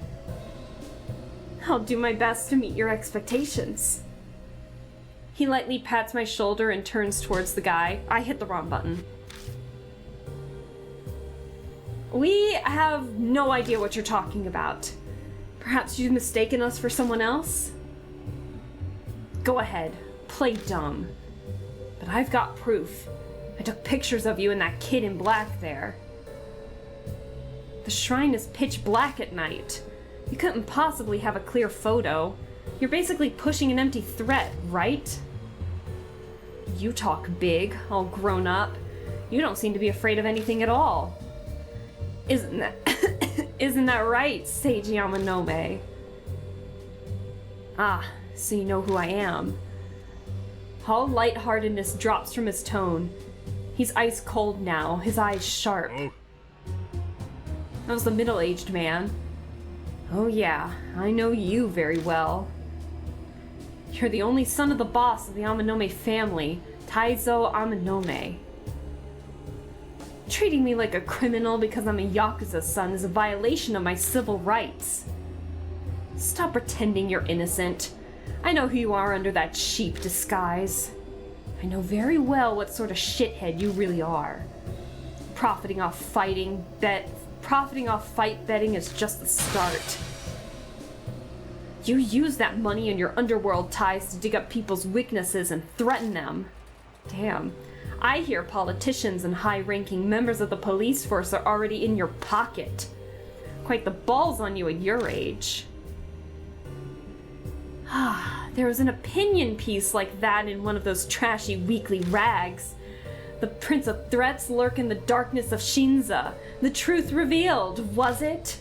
I'll do my best to meet your expectations. He lightly pats my shoulder and turns towards the guy. I hit the wrong button. We have no idea what you're talking about. Perhaps you've mistaken us for someone else? Go ahead, play dumb. But I've got proof. I took pictures of you and that kid in black there. The shrine is pitch black at night. You couldn't possibly have a clear photo. You're basically pushing an empty threat, right? You talk big, all grown up. You don't seem to be afraid of anything at all. Isn't that isn't that right, Seiji Amanome? Ah, so you know who I am. All lightheartedness drops from his tone. He's ice cold now, his eyes sharp. That was the middle-aged man. Oh yeah, I know you very well. You're the only son of the boss of the Amanome family, Taizo Amanome. Treating me like a criminal because I'm a Yakuza son is a violation of my civil rights. Stop pretending you're innocent. I know who you are under that sheep disguise. I know very well what sort of shithead you really are. Profiting off fight betting is just the start. You use that money and your underworld ties to dig up people's weaknesses and threaten them. Damn. I hear politicians and high-ranking members of the police force are already in your pocket. Quite the balls on you at your age. There was an opinion piece like that in one of those trashy weekly rags. The Prince of Threats lurk in the darkness of Shinza. The truth revealed, was it?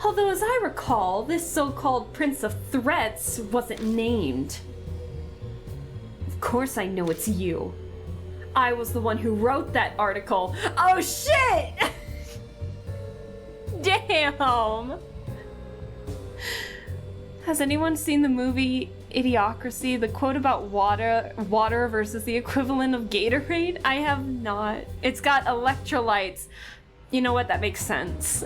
Although, as I recall, this so-called Prince of Threats wasn't named. Of course I know it's you. I was the one who wrote that article. Oh shit! Damn! Has anyone seen the movie Idiocracy? The quote about water versus the equivalent of Gatorade? I have not. It's got electrolytes. You know what? That makes sense.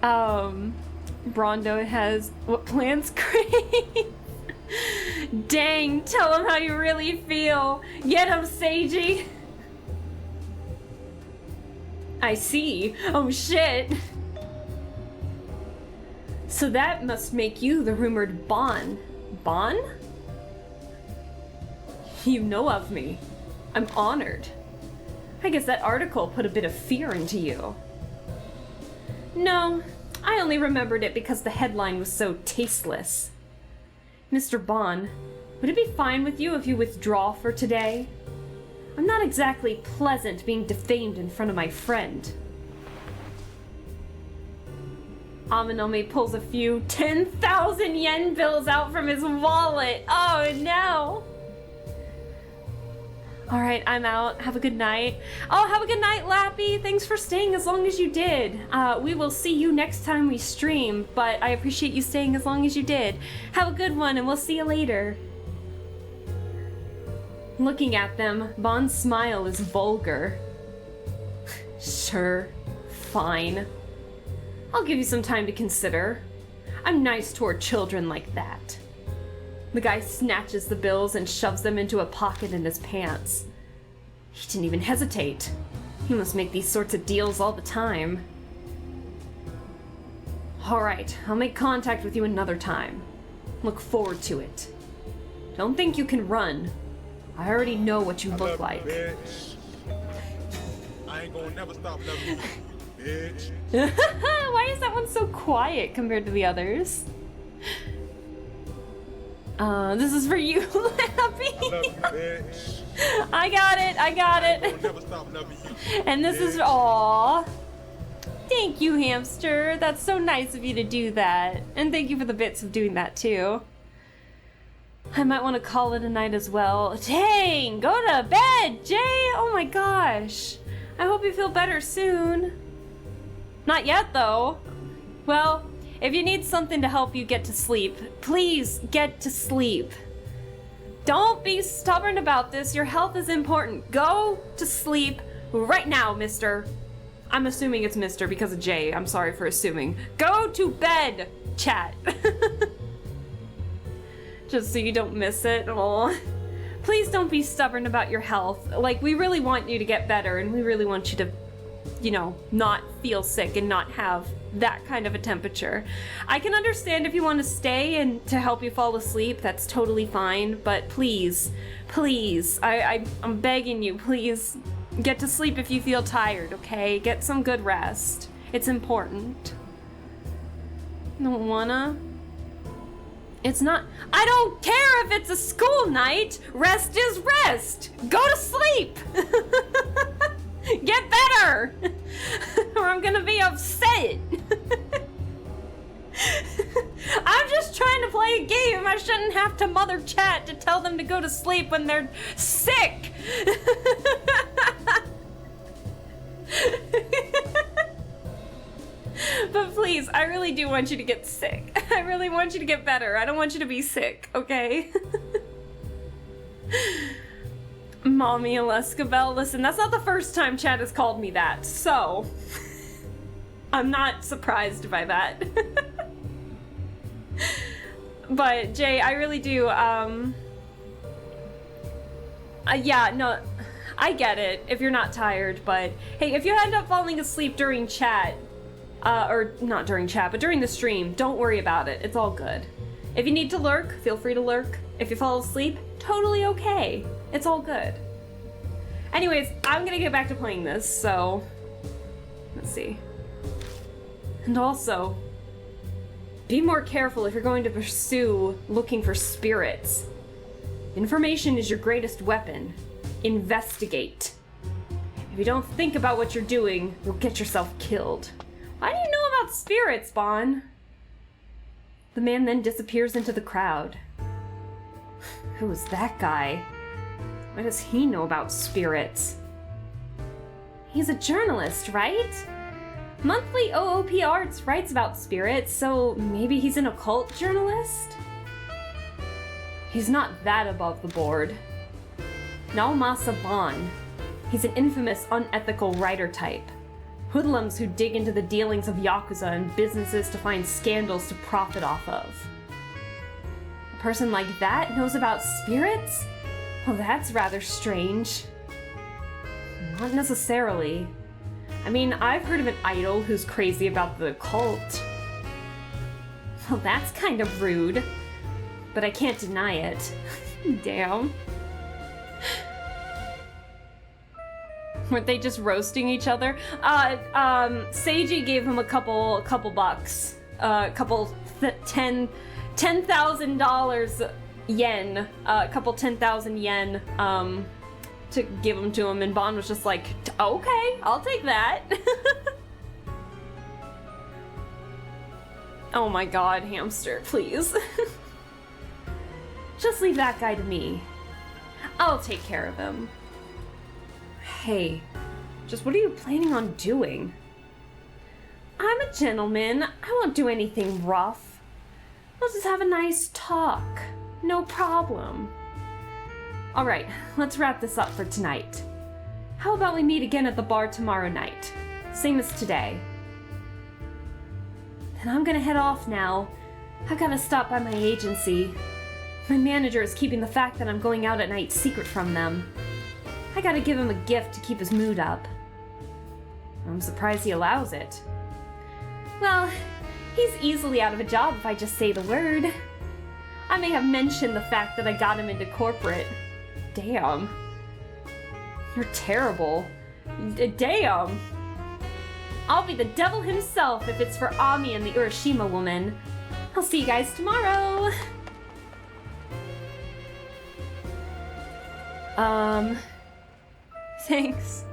Brondo has what plans crave. Dang, tell him how you really feel. Get him, Seiji. I see. Oh shit. So that must make you the rumored Bon. Bon? You know of me. I'm honored. I guess that article put a bit of fear into you. No, I only remembered it because the headline was so tasteless. Mr. Bon, would it be fine with you if you withdraw for today? I'm not exactly pleasant being defamed in front of my friend. Amanome pulls a few 10,000 yen bills out from his wallet. Oh no! Alright, I'm out. Have a good night. Oh, have a good night, Lappy. Thanks for staying as long as you did. We will see you next time we stream, but I appreciate you staying as long as you did. Have a good one, and we'll see you later. Looking at them, Bon's smile is vulgar. Sure, fine. I'll give you some time to consider. I'm nice toward children like that. The guy snatches the bills and shoves them into a pocket in his pants. He didn't even hesitate. He must make these sorts of deals all the time. Alright, I'll make contact with you another time. Look forward to it. Don't think you can run. I already know what you look like. Bitch. I ain't gonna never stop loving you, bitch. Why is that one so quiet compared to the others? This is for you, Lappy. I love you, bitch. I got it. I ain't gonna never stop loving you. And this is aw. Thank you, hamster. That's so nice of you to do that. And thank you for the bits of doing that too. I might want to call it a night as well. Dang, go to bed, Jay. Oh my gosh. I hope you feel better soon. Not yet though. Well, if you need something to help you get to sleep, please get to sleep. Don't be stubborn about this. Your health is important. Go to sleep right now, mister. I'm assuming it's mister because of Jay. I'm sorry for assuming. Go to bed, chat. Just so you don't miss it. Aw. Please don't be stubborn about your health. Like, we really want you to get better, and we really want you to, you know, not feel sick and not have that kind of a temperature. I can understand if you want to stay and to help you fall asleep, that's totally fine, but please, I'm begging you, please Get to sleep if you feel tired, okay? Get some good rest. It's important. Don't wanna? It's not. I don't care if it's a school night. Rest is rest. Go to sleep. Get better, or I'm gonna be upset. I'm just trying to play a game. I shouldn't have to mother chat to tell them to go to sleep when they're sick. But please, I really do want you to get sick. I really want you to get better. I don't want you to be sick, okay? Mommy Alescabel, listen, that's not the first time Chad has called me that, so I'm not surprised by that. But Jay, I really do, yeah, no, I get it if you're not tired, but hey, if you end up falling asleep during chat, or not during chat, but during the stream, don't worry about it. It's all good. If you need to lurk, feel free to lurk. If you fall asleep, totally okay. It's all good. Anyways, I'm gonna get back to playing this, so let's see. And also, be more careful if you're going to pursue looking for spirits. Information is your greatest weapon. Investigate. If you don't think about what you're doing, you'll get yourself killed. Why do you know about spirits, Bon? The man then disappears into the crowd. Who is that guy? What does he know about spirits? He's a journalist, right? Monthly OOP Arts writes about spirits, so maybe he's an occult journalist? He's not that above the board. Naomasa Bon. He's an infamous, unethical writer type. Hoodlums who dig into the dealings of Yakuza and businesses to find scandals to profit off of. A person like that knows about spirits? Well, that's rather strange. Not necessarily. I mean, I've heard of an idol who's crazy about the occult. Well, that's kind of rude. But I can't deny it. Damn. Weren't they just roasting each other? Seiji gave him a couple bucks. $10,000 yen. A couple 10,000 yen, to give them to him, and Bon was just like, okay, I'll take that. Oh my god, hamster, please. Just leave that guy to me. I'll take care of him. Hey, just what are you planning on doing? I'm a gentleman. I won't do anything rough. We'll just have a nice talk. No problem. Alright, let's wrap this up for tonight. How about we meet again at the bar tomorrow night? Same as today. Then I'm gonna head off now. I've gotta stop by my agency. My manager is keeping the fact that I'm going out at night secret from them. I gotta give him a gift to keep his mood up. I'm surprised he allows it. Well, he's easily out of a job if I just say the word. I may have mentioned the fact that I got him into corporate. Damn. You're terrible. Damn. I'll be the devil himself if it's for Ami and the Urashima woman. I'll see you guys tomorrow. Thanks.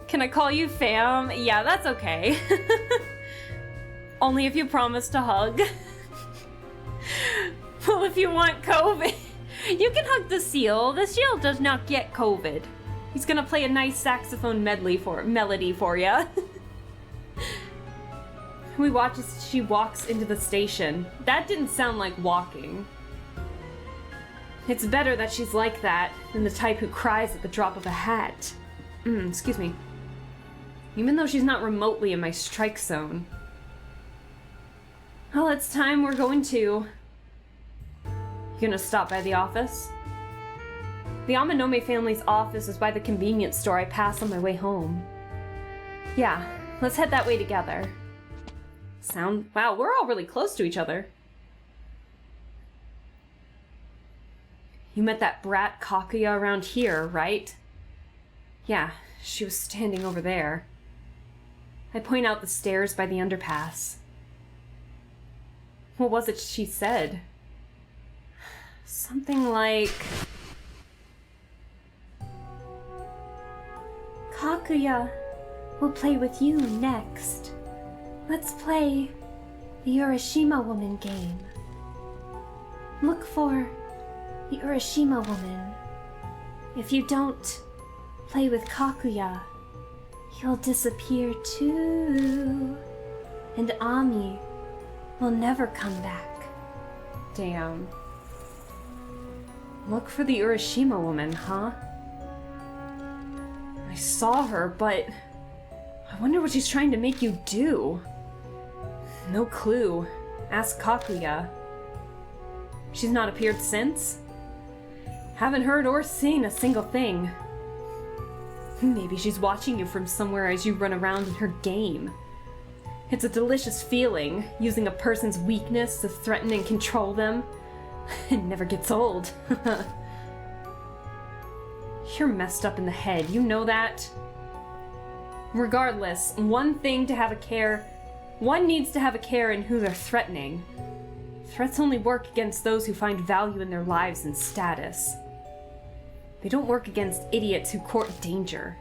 Can I call you fam? Yeah, that's okay. Only if you promise to hug. Well, if you want COVID, you can hug the seal. The seal does not get COVID. He's gonna play a nice saxophone melody for ya. We watch as she walks into the station. That didn't sound like walking. It's better that she's like that than the type who cries at the drop of a hat. Excuse me. Even though she's not remotely in my strike zone. Well, it's time we're going to. You gonna stop by the office? The Amanome family's office is by the convenience store I pass on my way home. Yeah, let's head that way together. Wow, we're all really close to each other. You met that brat Kakuya around here, right? Yeah, she was standing over there. I point out the stairs by the underpass. What was it she said? Something like... Kakuya will play with you next. Let's play the Urashima Woman game. Look for the Urashima Woman. If you don't play with Kakuya, he'll disappear too. And Ami will never come back. Damn. Look for the Urashima Woman, huh? I saw her, but I wonder what she's trying to make you do. No clue. Ask Kakuya. She's not appeared since? Haven't heard or seen a single thing. Maybe she's watching you from somewhere as you run around in her game. It's a delicious feeling, using a person's weakness to threaten and control them. It never gets old. You're messed up in the head, you know that? Regardless, one needs to have a care in who they're threatening. Threats only work against those who find value in their lives and status. They don't work against idiots who court danger.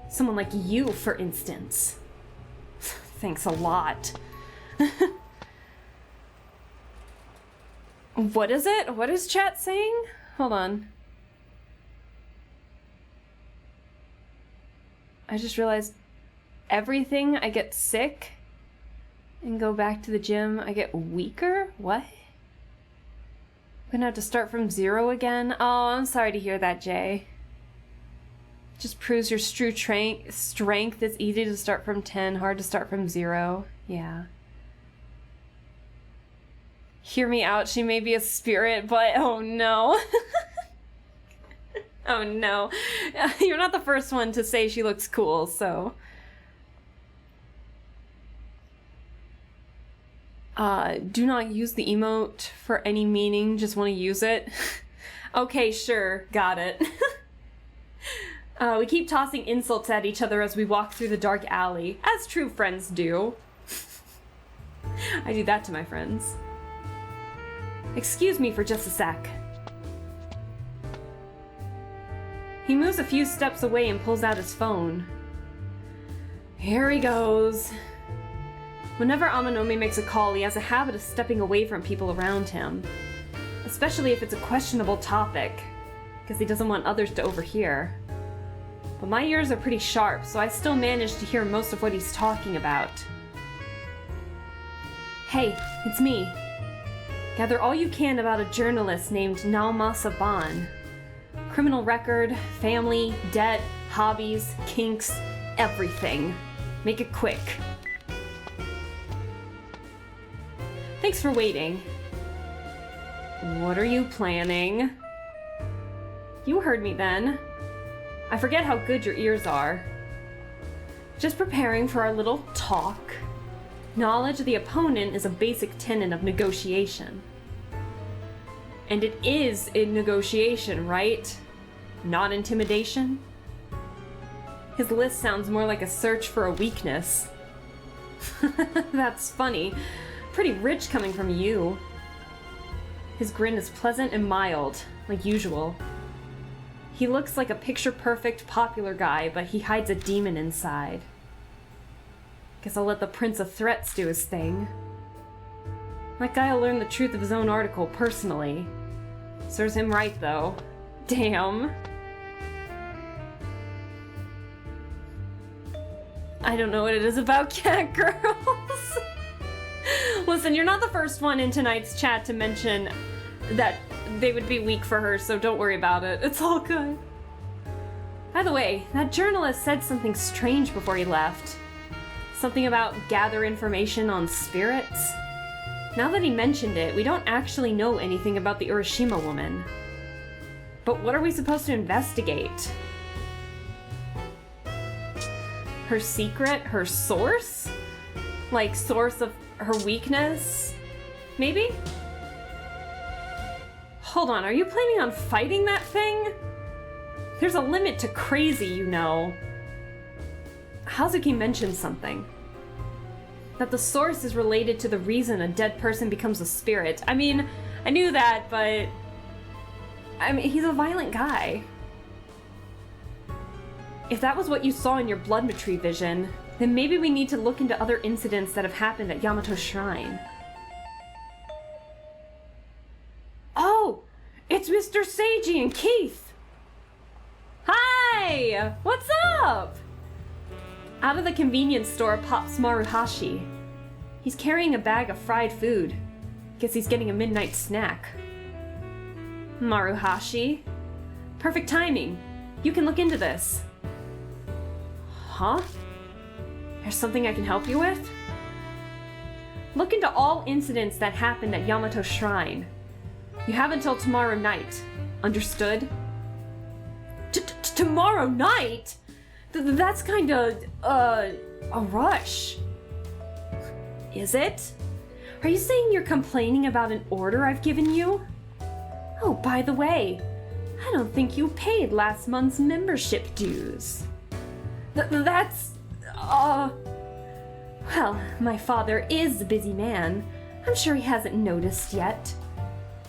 Someone like you, for instance. Thanks a lot. What is it? What is chat saying? Hold on. I just realized everything I get sick and go back to the gym, I get weaker? What? I'm gonna have to start from 0 again? Oh, I'm sorry to hear that, Jay. Just proves your strength is easy to start from 10, hard to start from 0. Yeah. Hear me out, she may be a spirit, but oh no. Oh no. You're not the first one to say she looks cool, so... do not use the emote for any meaning, just want to use it. Okay, sure, got it. We keep tossing insults at each other as we walk through the dark alley, as true friends do. I do that to my friends. Excuse me for just a sec. He moves a few steps away and pulls out his phone. Here he goes. Whenever Amanome makes a call, he has a habit of stepping away from people around him. Especially if it's a questionable topic, because he doesn't want others to overhear. But my ears are pretty sharp, so I still manage to hear most of what he's talking about. Hey, it's me. Gather all you can about a journalist named Naoma Saban. Criminal record, family, debt, hobbies, kinks, everything. Make it quick. Thanks for waiting. What are you planning? You heard me then. I forget how good your ears are. Just preparing for our little talk. Knowledge of the opponent is a basic tenet of negotiation. And it is in negotiation, right? Not intimidation? His list sounds more like a search for a weakness. That's funny. Pretty rich coming from you. His grin is pleasant and mild, like usual. He looks like a picture-perfect popular guy, but he hides a demon inside. Guess I'll let the Prince of Threats do his thing. That guy'll learn the truth of his own article personally. Serves him right, though. Damn. I don't know what it is about cat girls. Listen, you're not the first one in tonight's chat to mention that they would be weak for her, so don't worry about it. It's all good. By the way, that journalist said something strange before he left. Something about gather information on spirits. Now that he mentioned it, we don't actually know anything about the Urashima woman. But what are we supposed to investigate? Her secret? Her source? Like, source of her weakness? Maybe? Hold on, are you planning on fighting that thing? There's a limit to crazy, you know. Hazuki mentioned something. That the source is related to the reason a dead person becomes a spirit. I mean, I knew that, but... I mean, he's a violent guy. If that was what you saw in your bloodmetry vision, then maybe we need to look into other incidents that have happened at Yamato Shrine. Oh! It's Mr. Seiji and Keith! Hi! What's up? Out of the convenience store pops Maruhashi. He's carrying a bag of fried food. Guess he's getting a midnight snack. Maruhashi? Perfect timing. You can look into this. Huh? There's something I can help you with? Look into all incidents that happened at Yamato Shrine. You have until tomorrow night. Understood? Tomorrow night? That's kinda, a rush. Is it? Are you saying you're complaining about an order I've given you? Oh, by the way, I don't think you paid last month's membership dues. That's... Well, my father is a busy man. I'm sure he hasn't noticed yet.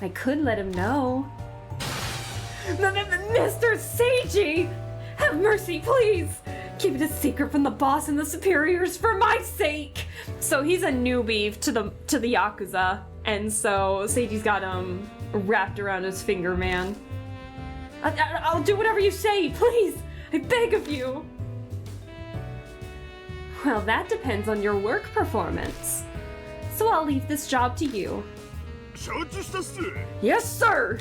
I could let him know. Mr. Seiji! Have mercy, please! Keep it a secret from the boss and the superiors for my sake! So he's a newbie to the Yakuza, and so Seiji's got him wrapped around his finger, man. I'll do whatever you say, please! I beg of you! Well, that depends on your work performance. So I'll leave this job to you. Yes, sir!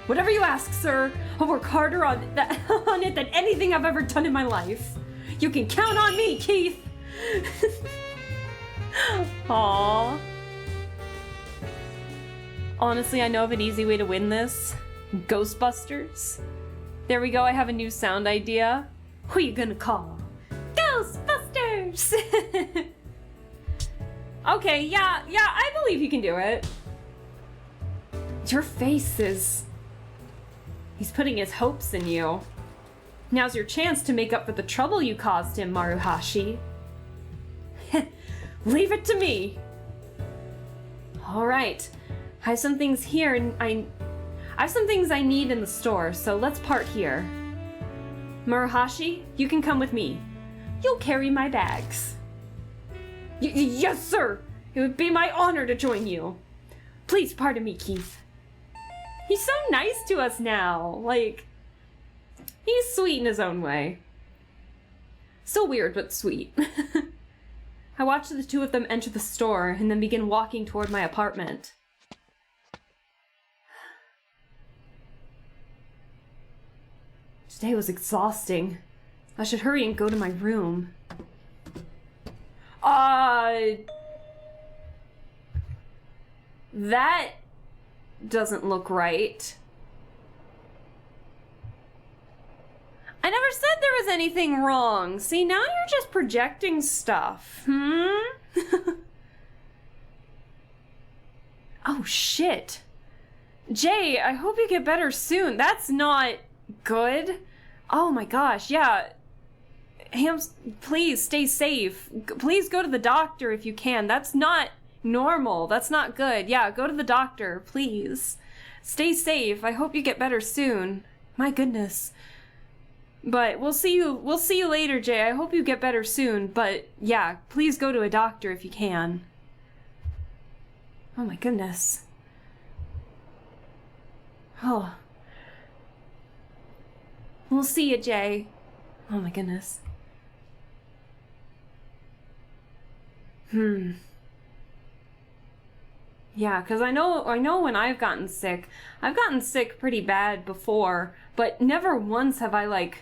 Whatever you ask, sir. I'll work harder on it than anything I've ever done in my life. You can count on me, Keith! Aww. Honestly, I know of an easy way to win this. Ghostbusters. There we go, I have a new sound idea. Who you gonna call? Ghostbusters! Okay, yeah, I believe you can do it. Your face is... He's putting his hopes in you. Now's your chance to make up for the trouble you caused him, Maruhashi. Leave it to me. All right, I have some things here, and I have some things I need in the store, so let's part here. Maruhashi, you can come with me. You'll carry my bags. Yes, sir. It would be my honor to join you. Please pardon me, Keith. He's so nice to us now. Like, he's sweet in his own way. So weird, but sweet. I watched the two of them enter the store and then begin walking toward my apartment. Today was exhausting. I should hurry and go to my room. That doesn't look right. I never said there was anything wrong. See, now you're just projecting stuff. Oh, shit. Jay, I hope you get better soon. That's not good. Oh my gosh, yeah. Hams, please stay safe. Please go to the doctor if you can. That's not normal. That's not good. Yeah, go to the doctor, please. Stay safe. I hope you get better soon. My goodness. But we'll see you later, Jay. I hope you get better soon. But yeah, please go to a doctor if you can. Oh my goodness. Oh. We'll see you, Jay. Oh my goodness. Yeah, because I know when I've gotten sick pretty bad before, but never once have I, like,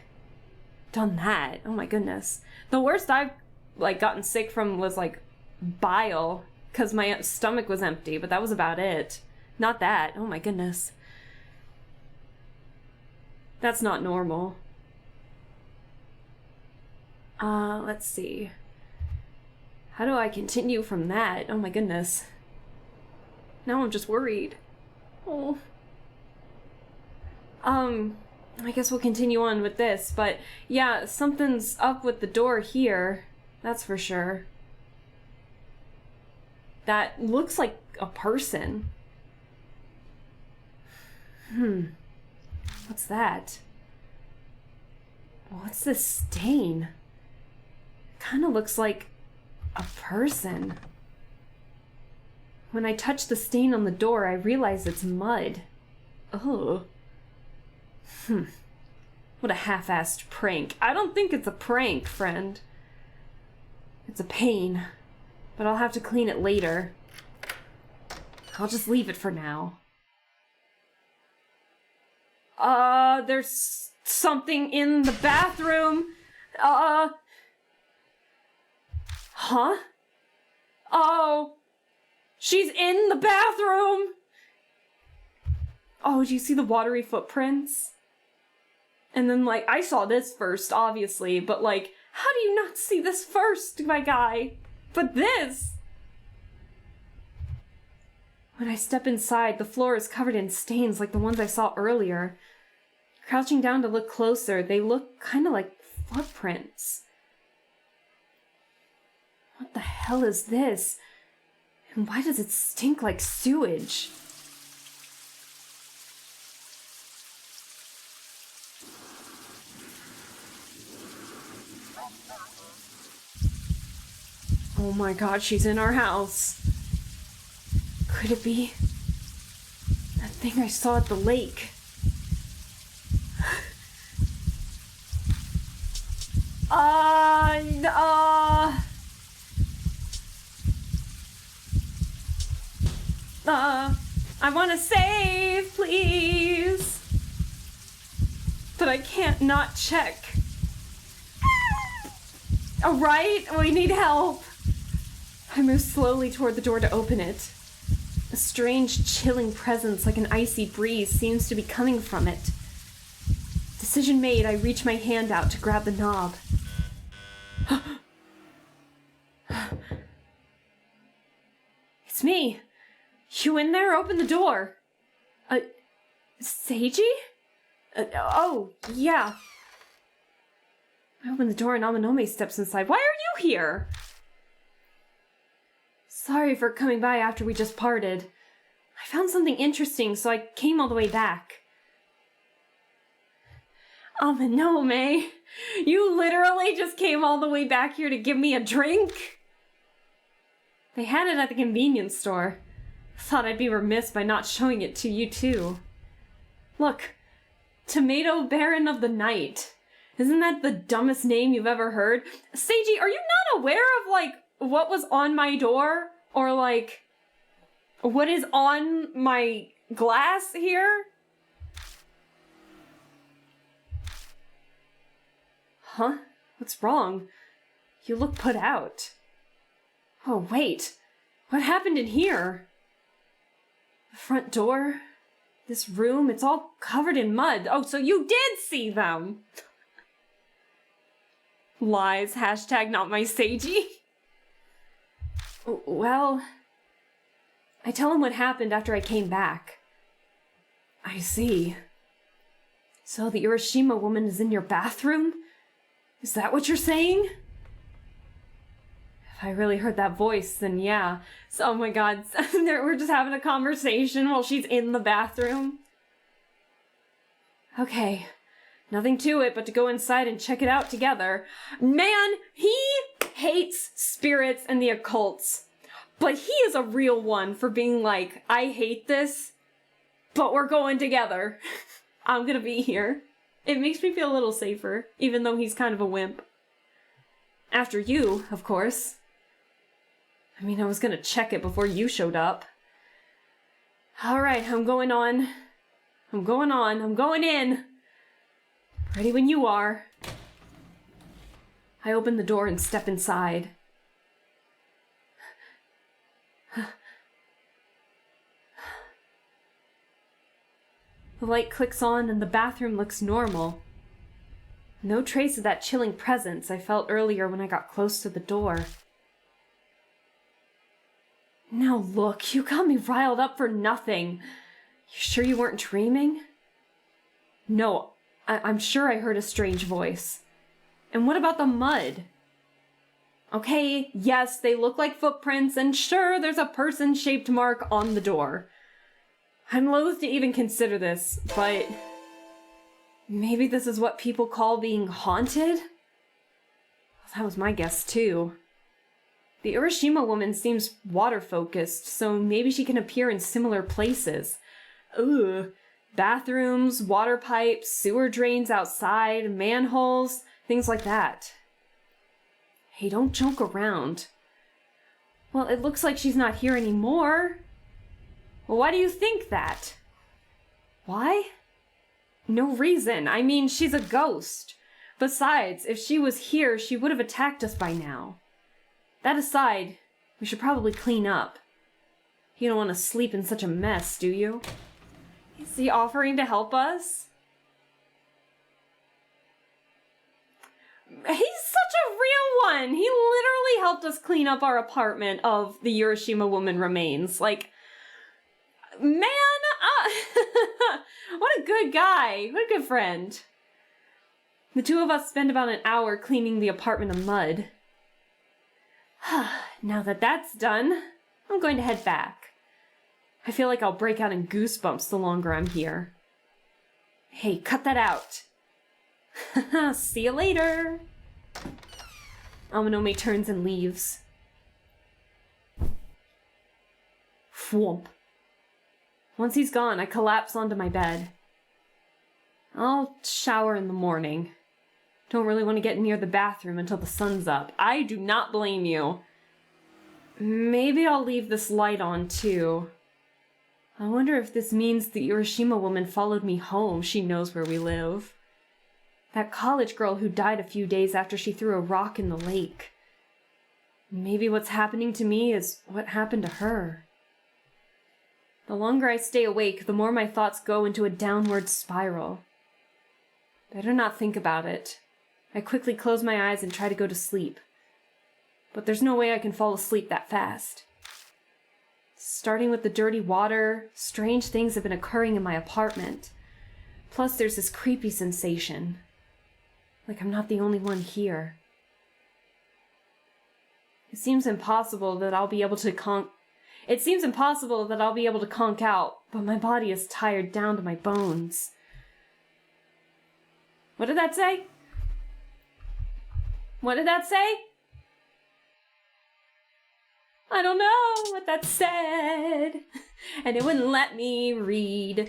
done that. Oh my goodness. The worst I've, like, gotten sick from was, like, bile, because my stomach was empty, but that was about it. Not that. Oh my goodness. That's not normal. Let's see. How do I continue from that? Oh my goodness. Now I'm just worried. Oh. I guess we'll continue on with this, but yeah, something's up with the door here. That's for sure. That looks like a person. What's that? What's this stain? Kind of looks like a person. When I touch the stain on the door, I realize it's mud. Ugh. What a half-assed prank. I don't think it's a prank, friend. It's a pain. But I'll have to clean it later. I'll just leave it for now. There's something in the bathroom. Huh? Oh, she's in the bathroom. Oh, do you see the watery footprints? And then, like, I saw this first, obviously, but, like, how do you not see this first, my guy? But this! When I step inside, the floor is covered in stains like the ones I saw earlier. Crouching down to look closer, they look kind of like footprints. What the hell is this? And why does it stink like sewage? Oh my god, she's in our house. Could it be that thing I saw at the lake? I want to save, please. But I can't not check. Alright, we need help. I move slowly toward the door to open it. A strange, chilling presence like an icy breeze seems to be coming from it. Decision made, I reach my hand out to grab the knob. It's me. You in there? Open the door. Seiji? Oh, yeah. I open the door and Amanome steps inside. Why are you here? Sorry for coming by after we just parted. I found something interesting, so I came all the way back. Amanome, you literally just came all the way back here to give me a drink? They had it at the convenience store. Thought I'd be remiss by not showing it to you too. Look, Tomato Baron of the Night. Isn't that the dumbest name you've ever heard? Seiji, are you not aware of, like, what was on my door? Or, like, what is on my glass here? Huh? What's wrong? You look put out. Oh, wait. What happened in here? The front door? This room? It's all covered in mud. Oh, so you did see them! Lies. Hashtag not my Seiji. Well, I tell him what happened after I came back. I see. So the Urashima woman is in your bathroom? Is that what you're saying? If I really heard that voice, then yeah. So, oh my god, we're just having a conversation while she's in the bathroom. Okay. Nothing to it but to go inside and check it out together. Man, he hates spirits and the occults. But he is a real one for being like, I hate this, but we're going together. I'm gonna be here. It makes me feel a little safer, even though he's kind of a wimp. After you, of course. I mean, I was gonna check it before you showed up. Alright, I'm going on. I'm going in. Ready when you are. I open the door and step inside. The light clicks on and the bathroom looks normal. No trace of that chilling presence I felt earlier when I got close to the door. Now look, you got me riled up for nothing. You sure you weren't dreaming? No, I'm sure I heard a strange voice. And what about the mud? Okay, yes, they look like footprints, and sure, there's a person-shaped mark on the door. I'm loath to even consider this, but maybe this is what people call being haunted? That was my guess, too. The Urashima woman seems water-focused, so maybe she can appear in similar places. Ugh. Bathrooms, water pipes, sewer drains outside, manholes, things like that. Hey, don't joke around. Well, it looks like she's not here anymore. Well, why do you think that? Why? No reason. I mean, she's a ghost. Besides, if she was here, she would have attacked us by now. That aside, we should probably clean up. You don't want to sleep in such a mess, do you? Is he offering to help us? He's such a real one! He literally helped us clean up our apartment of the Urashima woman remains. Like, man, what a good guy. What a good friend. The two of us spend about an hour cleaning the apartment of mud. Now that that's done, I'm going to head back. I feel like I'll break out in goosebumps the longer I'm here. Hey, cut that out. See you later. Amanome turns and leaves. Whoomp. Once he's gone, I collapse onto my bed. I'll shower in the morning. Don't really want to get near the bathroom until the sun's up. I do not blame you. Maybe I'll leave this light on too. I wonder if this means the Urashima woman followed me home. She knows where we live. That college girl who died a few days after she threw a rock in the lake. Maybe what's happening to me is what happened to her. The longer I stay awake, the more my thoughts go into a downward spiral. Better not think about it. I quickly close my eyes and try to go to sleep. But there's no way I can fall asleep that fast. Starting with the dirty water, strange things have been occurring in my apartment. Plus there's this creepy sensation. Like I'm not the only one here. It seems impossible that I'll be able to conk out, but my body is tired down to my bones. What did that say? What did that say? I don't know what that said. And it wouldn't let me read.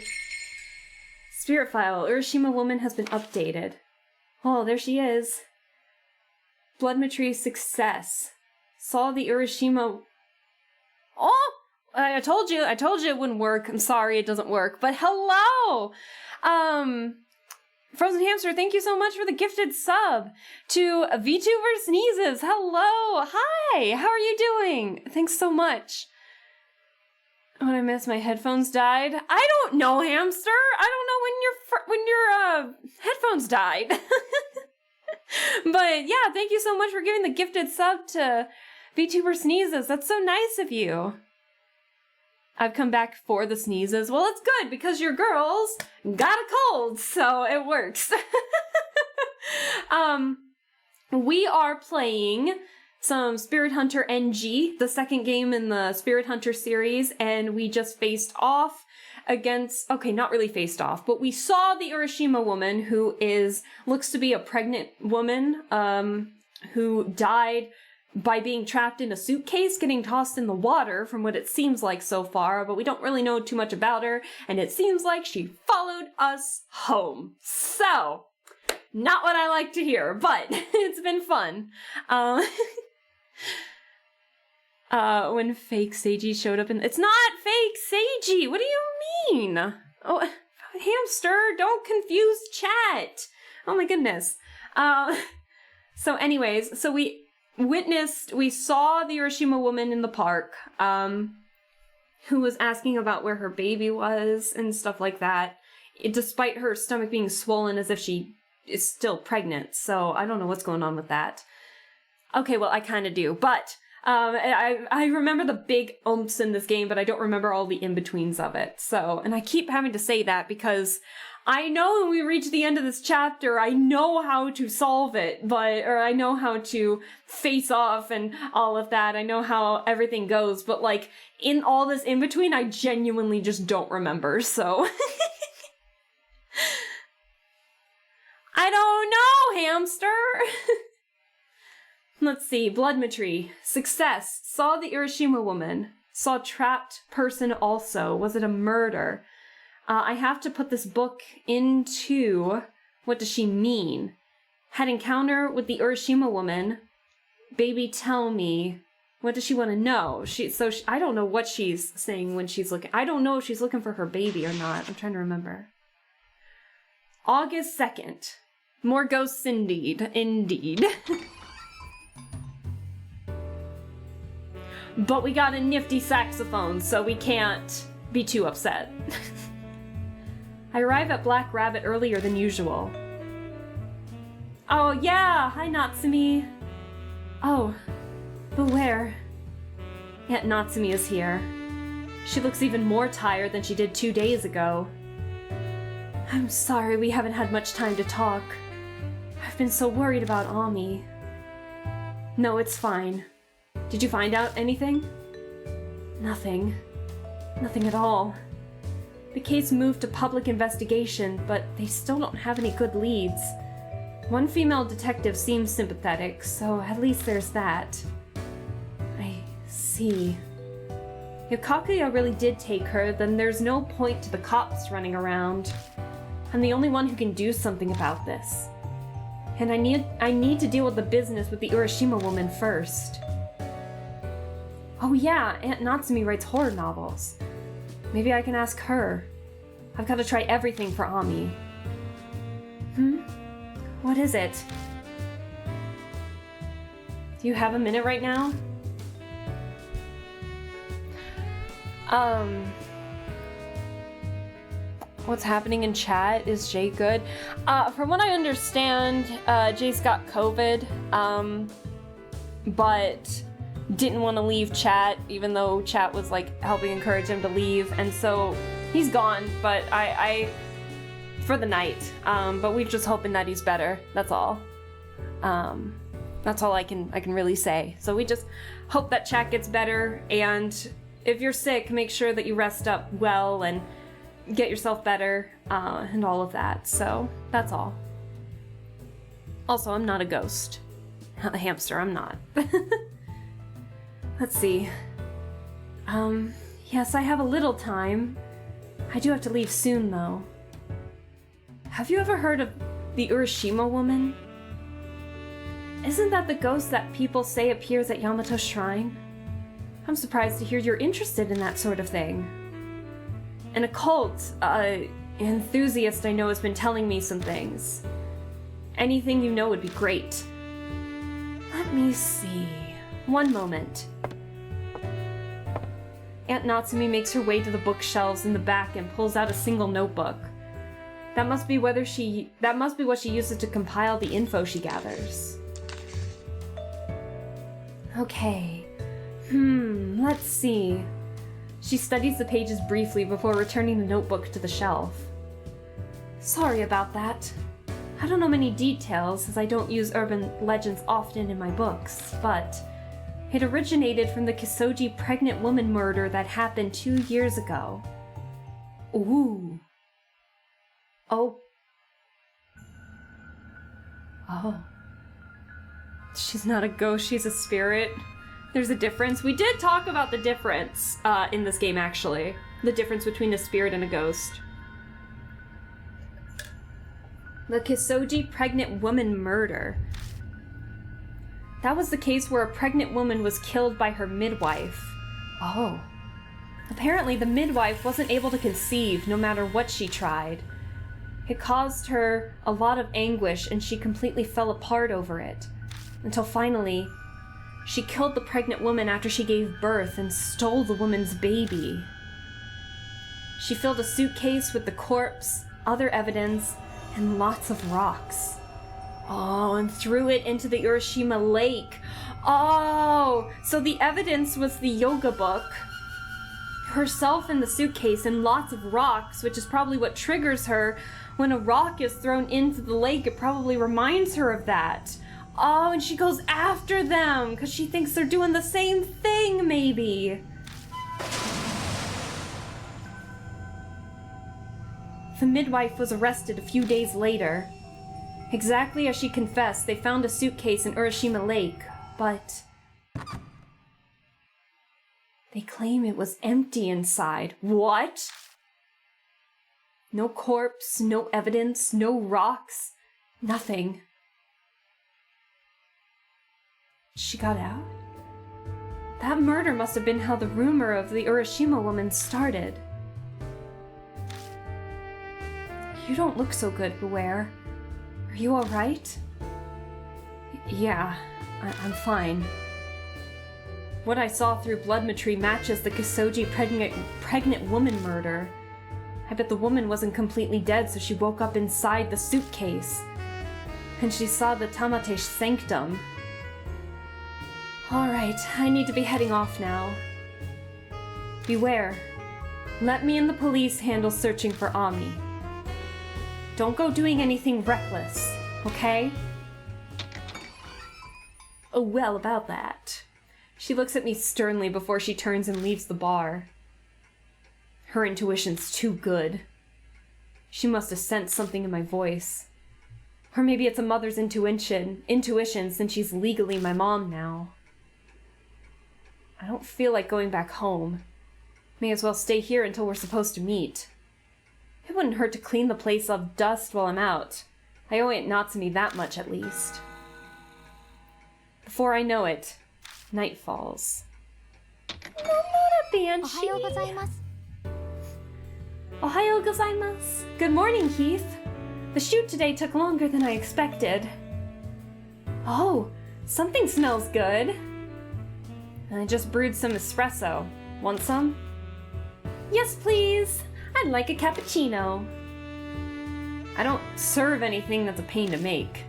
Spirit file. Urashima woman has been updated. Oh, there she is. Bloodmetry success. Saw the Urashima... Oh! I told you it wouldn't work. I'm sorry it doesn't work. But hello! Frozen Hamster, thank you so much for the gifted sub. To VTuber Sneezes, hello! Hi! How are you doing? Thanks so much. What I missed? My headphones died? I don't know, Hamster! I don't know when your headphones died. But yeah, thank you so much for giving the gifted sub to VTuber Sneezes. That's so nice of you. I've come back for the sneezes. Well, it's good because your girls got a cold, so it works. We are playing some Spirit Hunter NG, the second game in the Spirit Hunter series, and we just faced off against, okay, not really faced off, but we saw the Urashima woman who looks to be a pregnant woman, who died by being trapped in a suitcase, getting tossed in the water from what it seems like so far, but we don't really know too much about her, and it seems like she followed us home. So, not what I like to hear, but it's been fun. When fake Seiji showed up it's not fake Seiji! What do you mean? Oh, Hamster, don't confuse chat! Oh my goodness. So anyways, so we saw the Urashima woman in the park, who was asking about where her baby was and stuff like that, despite her stomach being swollen as if she is still pregnant, so I don't know what's going on with that. Okay, well, I kind of do, but I remember the big umps in this game, but I don't remember all the in-betweens of it. So, and I keep having to say that because I know when we reach the end of this chapter, I know how to solve it, or I know how to face off and all of that. I know how everything goes, but like in all this in-between, I genuinely just don't remember, so. I don't know, hamster! Let's see, Bloodmetry. Success. Saw the Urashima woman. Saw trapped person also. Was it a murder? I have to put this book into... What does she mean? Had encounter with the Urashima woman. Baby, tell me. What does she want to know? I don't know what she's saying when she's looking. I don't know if she's looking for her baby or not. I'm trying to remember. August 2nd. More ghosts indeed. Indeed. But we got a nifty saxophone, so we can't be too upset. I arrive at Black Rabbit earlier than usual. Oh yeah! Hi Natsumi! Oh, but where? Aunt Natsumi is here. She looks even more tired than she did 2 days ago. I'm sorry we haven't had much time to talk. I've been so worried about Ami. No, it's fine. Did you find out anything? Nothing. Nothing at all. The case moved to public investigation, but they still don't have any good leads. One female detective seems sympathetic, so at least there's that. I see. If Kakuya really did take her, then there's no point to the cops running around. I'm the only one who can do something about this. And I need to deal with the business with the Urashima woman first. Oh yeah, Aunt Natsumi writes horror novels. Maybe I can ask her. I've got to try everything for Ami. What is it? Do you have a minute right now? What's happening in chat? Is Jay good? From what I understand, Jay's got COVID, but didn't want to leave chat, even though chat was like helping encourage him to leave, and so he's gone, but I for the night, but we're just hoping that he's better, that's all. That's all I can really say. So we just hope that chat gets better, and if you're sick, make sure that you rest up well and get yourself better, and all of that. So that's all. Also, I'm not a ghost. A hamster, I'm not. Let's see. Yes, I have a little time. I do have to leave soon, though. Have you ever heard of the Urashima woman? Isn't that the ghost that people say appears at Yamato Shrine? I'm surprised to hear you're interested in that sort of thing. An occult enthusiast I know has been telling me some things. Anything you know would be great. Let me see. One moment. Aunt Natsumi makes her way to the bookshelves in the back and pulls out a single notebook. That must be what she uses to compile the info she gathers. Okay. Let's see. She studies the pages briefly before returning the notebook to the shelf. Sorry about that. I don't know many details, as I don't use urban legends often in my books, but it originated from the Kisoji pregnant woman murder that happened 2 years ago. Ooh. Oh. She's not a ghost, she's a spirit. There's a difference. We did talk about the difference in this game, actually. The difference between a spirit and a ghost. The Kisoji pregnant woman murder. That was the case where a pregnant woman was killed by her midwife. Oh. Apparently the midwife wasn't able to conceive no matter what she tried. It caused her a lot of anguish and she completely fell apart over it. Until finally, she killed the pregnant woman after she gave birth and stole the woman's baby. She filled a suitcase with the corpse, other evidence, and lots of rocks. Oh, and threw it into the Urashima Lake. Oh, so the evidence was the yoga book, herself in the suitcase, and lots of rocks, which is probably what triggers her. When a rock is thrown into the lake, it probably reminds her of that. Oh, and she goes after them because she thinks they're doing the same thing, maybe. The midwife was arrested a few days later. Exactly as she confessed, they found a suitcase in Urashima Lake, but they claim it was empty inside. What? No corpse, no evidence, no rocks, nothing. She got out? That murder must have been how the rumor of the Urashima woman started. You don't look so good, Beware. Are you alright? Yeah, I'm fine. What I saw through Bloodmetry matches the Kisoji pregnant woman murder. I bet the woman wasn't completely dead, so she woke up inside the suitcase. And she saw the Tamate sanctum. Alright, I need to be heading off now. Beware. Let me and the police handle searching for Ami. Don't go doing anything reckless, okay? Oh, well, about that. She looks at me sternly before she turns and leaves the bar. Her intuition's too good. She must have sensed something in my voice. Or maybe it's a mother's intuition since she's legally my mom now. I don't feel like going back home. May as well stay here until we're supposed to meet. It wouldn't hurt to clean the place of dust while I'm out. I owe Aunt Natsumi that much at least. Before I know it, night falls. Momora Banshee! Ohayou gozaimasu. Ohayou gozaimasu. Good morning, Keith. The shoot today took longer than I expected. Oh, something smells good. I just brewed some espresso. Want some? Yes, please. I'd like a cappuccino. I don't serve anything that's a pain to make.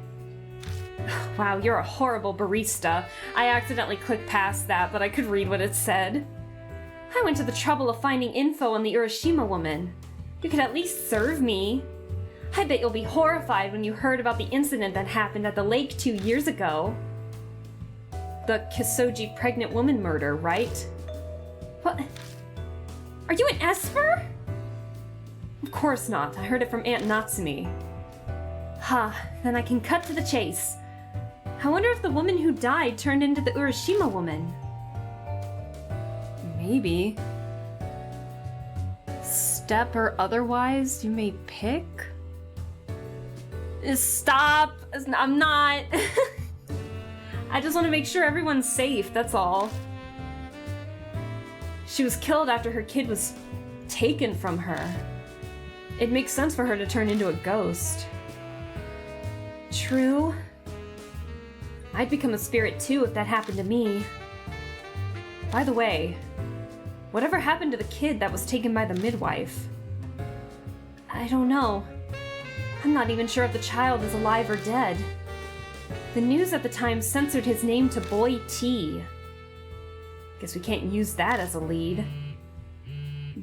Wow, you're a horrible barista. I accidentally clicked past that, but I could read what it said. I went to the trouble of finding info on the Urashima woman. You could at least serve me. I bet you'll be horrified when you heard about the incident that happened at the lake 2 years ago. The Kisoji pregnant woman murder, right? What? Are you an Esper? Of course not. I heard it from Aunt Natsumi. Then I can cut to the chase. I wonder if the woman who died turned into the Urashima woman. Maybe. Step or otherwise, you may pick? Stop! I'm not! I just want to make sure everyone's safe, that's all. She was killed after her kid was taken from her. It makes sense for her to turn into a ghost. True. I'd become a spirit too if that happened to me. By the way, whatever happened to the kid that was taken by the midwife? I don't know. I'm not even sure if the child is alive or dead. The news at the time censored his name to Boy T. Guess we can't use that as a lead.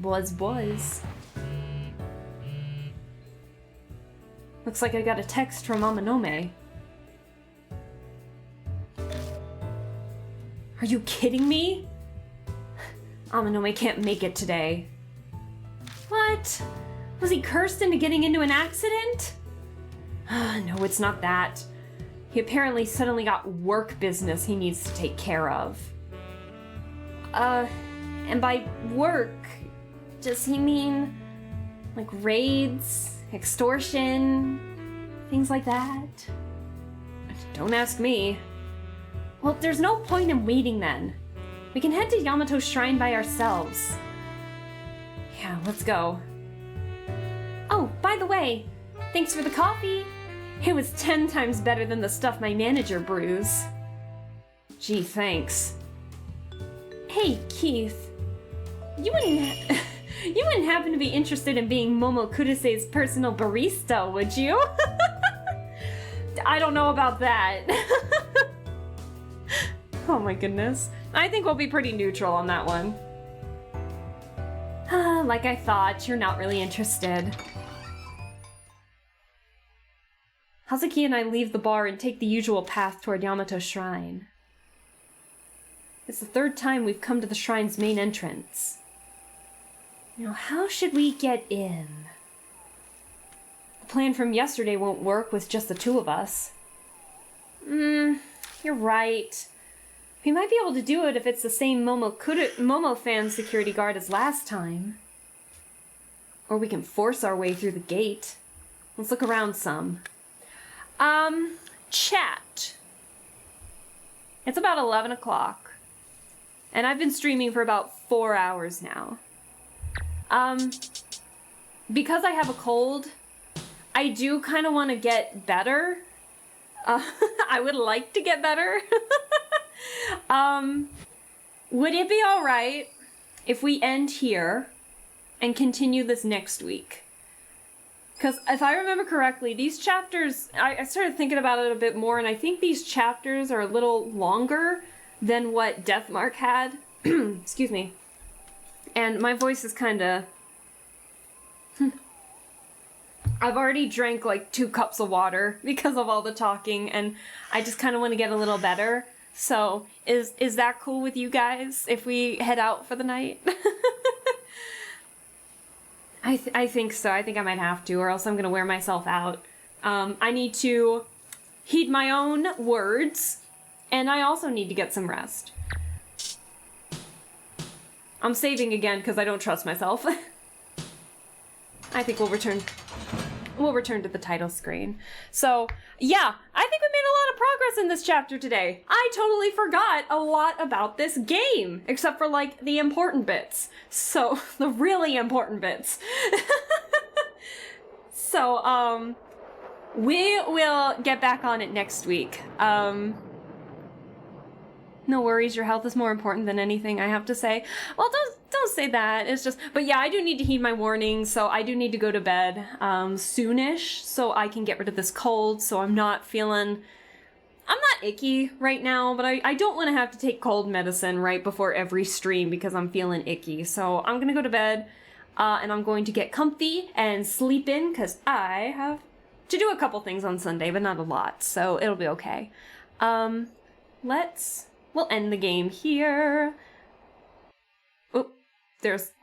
Was. Looks like I got a text from Amanome. Are you kidding me? Amanome can't make it today. What? Was he cursed into getting into an accident? No, it's not that. He apparently suddenly got work business he needs to take care of. And by work, does he mean like raids, extortion, things like that? Don't ask me. Well, there's no point in waiting then. We can head to Yamato Shrine by ourselves. Yeah, let's go. Oh, by the way, thanks for the coffee. It was 10 times better than the stuff my manager brews. Gee, thanks. Hey, Keith. You wouldn't happen to be interested in being Momo Kuruse's personal barista, would you? I don't know about that. Oh my goodness. I think we'll be pretty neutral on that one. Like I thought, you're not really interested. Hazuki and I leave the bar and take the usual path toward Yamato Shrine. It's the third time we've come to the shrine's main entrance. Now, how should we get in? The plan from yesterday won't work with just the two of us. You're right. We might be able to do it if it's the same Momo fan security guard as last time. Or we can force our way through the gate. Let's look around some. Chat. It's about 11 o'clock. And I've been streaming for about 4 hours now. Because I have a cold, I do kind of want to get better. I would like to get better. Would it be alright if we end here and continue this next week? Because if I remember correctly, these chapters, I started thinking about it a bit more, and I think these chapters are a little longer than what Deathmark had. Excuse me. And my voice is kind of... I've already drank like 2 cups of water because of all the talking, and I just kind of want to get a little better. So, is that cool with you guys if we head out for the night? I think so. I think I might have to, or else I'm going to wear myself out. I need to heed my own words, and I also need to get some rest. I'm saving again because I don't trust myself. I think we'll return to the title screen. So, yeah, I think we made a lot of progress in this chapter today. I totally forgot a lot about this game, except for, like, the important bits. So, the really important bits. So, we will get back on it next week. No worries, your health is more important than anything, I have to say. Well, don't say that. It's just, but yeah, I do need to heed my warnings, so I do need to go to bed soonish, so I can get rid of this cold, so I'm not icky right now, but I don't want to have to take cold medicine right before every stream because I'm feeling icky. So I'm gonna go to bed, and I'm going to get comfy and sleep in, because I have to do a couple things on Sunday, but not a lot, so it'll be okay. We'll end the game here. Oh,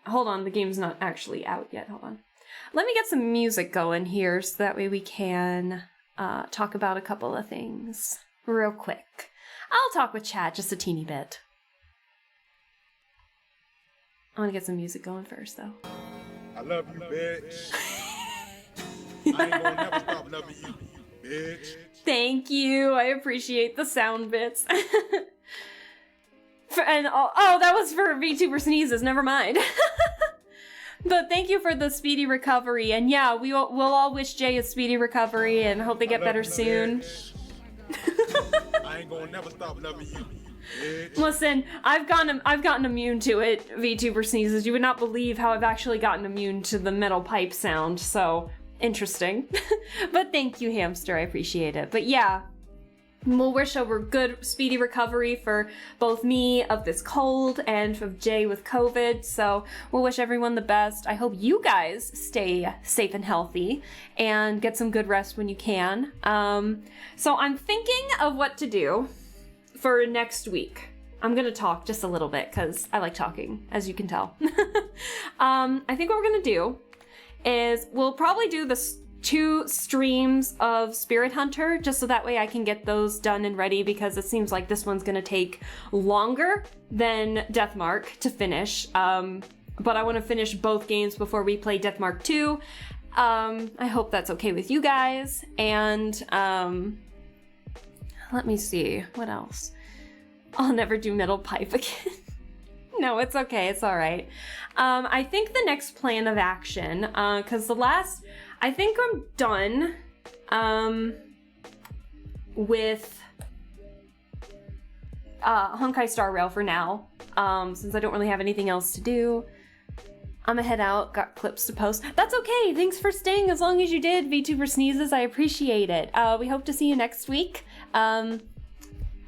hold on, the game's not actually out yet, hold on. Let me get some music going here so that way we can talk about a couple of things real quick. I'll talk with chat just a teeny bit. I want to get some music going first, though. I love you, bitch. I ain't gonna never stop loving you, bitch. Thank you, I appreciate the sound bits. That was for VTuber sneezes, never mind. But thank you for the speedy recovery, and yeah, we'll all wish Jay a speedy recovery and hope they get better soon. I ain't gonna never stop loving you, bitch. Listen, I've gotten immune to it, VTuber sneezes. You would not believe how I've actually gotten immune to the metal pipe sound, so interesting. But thank you, Hamster, I appreciate it. But yeah, we'll wish a good, speedy recovery for both me of this cold and of Jay with COVID. So we'll wish everyone the best. I hope you guys stay safe and healthy and get some good rest when you can. So I'm thinking of what to do for next week. I'm gonna talk just a little bit because I like talking, as you can tell. I think what we're gonna do is we'll probably do this 2 streams of Spirit Hunter, just so that way I can get those done and ready, because it seems like this one's gonna take longer than Deathmark to finish. But I want to finish both games before we play Deathmark 2. I hope that's okay with you guys. And let me see, what else? I'll never do Metal Pipe again. No, it's okay, it's alright. I think the next plan of action, because I think I'm done with Honkai Star Rail for now, since I don't really have anything else to do. I'm gonna head out, got clips to post. That's okay, thanks for staying as long as you did, VTuber Sneezes, I appreciate it. We hope to see you next week.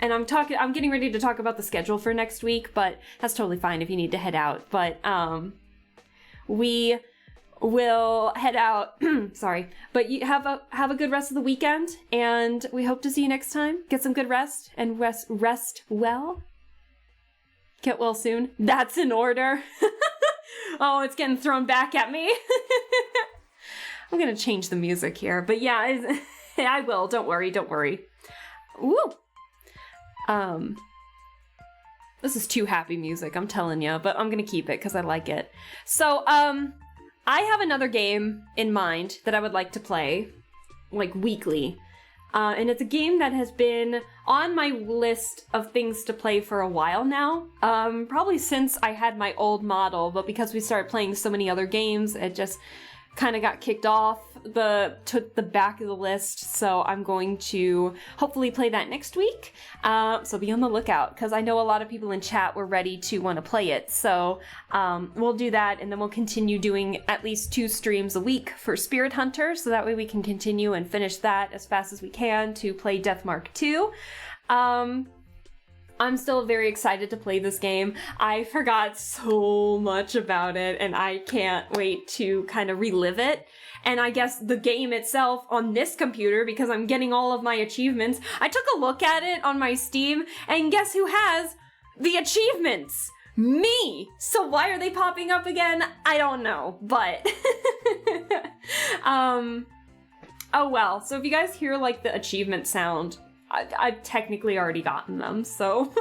And I'm getting ready to talk about the schedule for next week, but that's totally fine if you need to head out. But we will head out. Sorry, but you have a good rest of the weekend, and we hope to see you next time. Get some good rest and rest well. Get well soon. That's in order. Oh, it's getting thrown back at me. I'm gonna change the music here, but yeah, I will. Don't worry. Woo. This is too happy music, I'm telling you, but I'm gonna keep it because I like it. So, I have another game in mind that I would like to play, like, weekly. And it's a game that has been on my list of things to play for a while now. Probably since I had my old model, but because we started playing so many other games, it just kind of got kicked off the back of the list. So I'm going to hopefully play that next week. So be on the lookout, because I know a lot of people in chat were ready to want to play it. So we'll do that, and then we'll continue doing at least 2 streams a week for Spirit Hunter, so that way we can continue and finish that as fast as we can to play Deathmark 2. I'm still very excited to play this game. I forgot so much about it, and I can't wait to kind of relive it. And I guess the game itself on this computer, because I'm getting all of my achievements, I took a look at it on my Steam, and guess who has the achievements? Me! So why are they popping up again? I don't know, but... oh well, so if you guys hear, like, the achievement sound, I've technically already gotten them, so...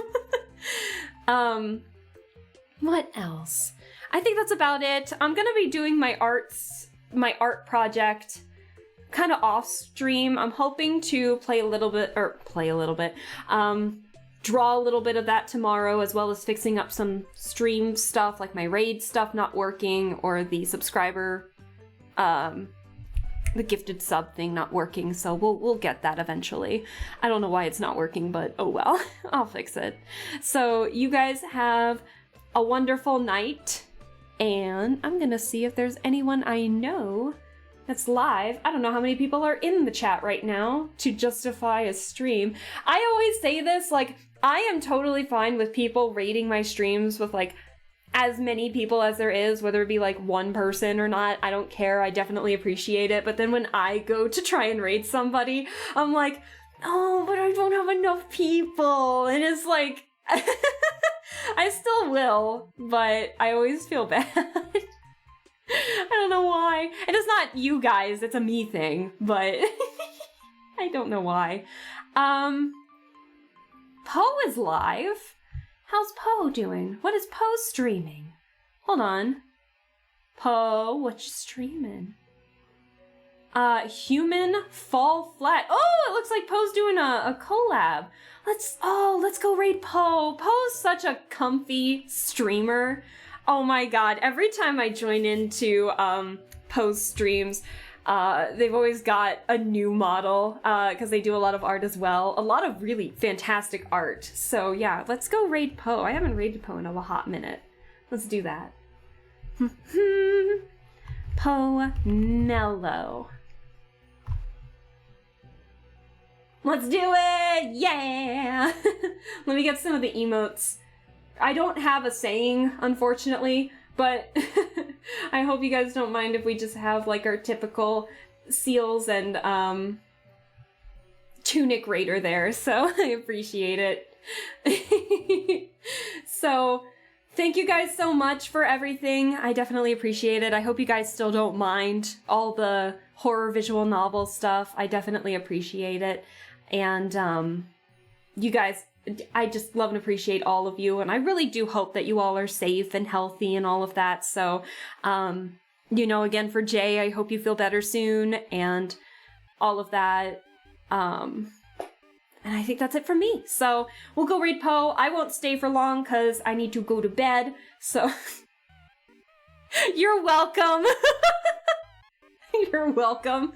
what else? I think that's about it. I'm gonna be doing my art project kind of off stream. I'm hoping to draw a little bit of that tomorrow, as well as fixing up some stream stuff, like my raid stuff not working, or the subscriber, the gifted sub thing not working, so we'll get that eventually. I don't know why it's not working, but oh well. I'll fix it. So you guys have a wonderful night, and I'm gonna see if there's anyone I know that's live. I don't know how many people are in the chat right now to justify a stream. I always say this, like, I am totally fine with people rating my streams with, like, as many people as there is, whether it be like one person or not. I don't care. I definitely appreciate it. But then when I go to try and raid somebody, I'm like, oh, but I don't have enough people. And it's like, I still will, but I always feel bad. I don't know why. And it's not you guys, it's a me thing, but I don't know why. Poe is live. How's Poe doing? What is Poe streaming? Hold on. Poe, what you streaming? Human Fall Flat. Oh, it looks like Poe's doing a collab. Let's go raid Poe. Poe's such a comfy streamer. Oh my god, every time I join into Poe's streams, they've always got a new model, because they do a lot of art as well. A lot of really fantastic art. So yeah, let's go raid Poe. I haven't raided Poe in a hot minute. Let's do that. Poe Nello. Let's do it! Yeah! Let me get some of the emotes. I don't have a saying, unfortunately, but I hope you guys don't mind if we just have, like, our typical Seals and Tunic Raider there, so I appreciate it. So, thank you guys so much for everything. I definitely appreciate it. I hope you guys still don't mind all the horror visual novel stuff. I definitely appreciate it. And, you guys, I just love and appreciate all of you, and I really do hope that you all are safe and healthy and all of that. So, you know, again, for Jay, I hope you feel better soon and all of that. And I think that's it for me. So we'll go raid Poe. I won't stay for long because I need to go to bed. So you're welcome. You're welcome.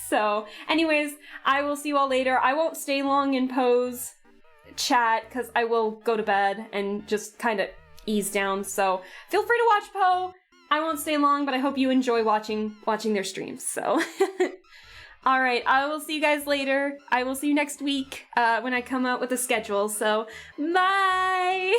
So anyways, I will see you all later. I won't stay long in Poe's chat because I will go to bed and just kind of ease down. So feel free to watch Poe. I won't stay long, but I hope you enjoy watching their streams. So All right, I will see you guys later. I will see you next week when I come out with the schedule. So, bye!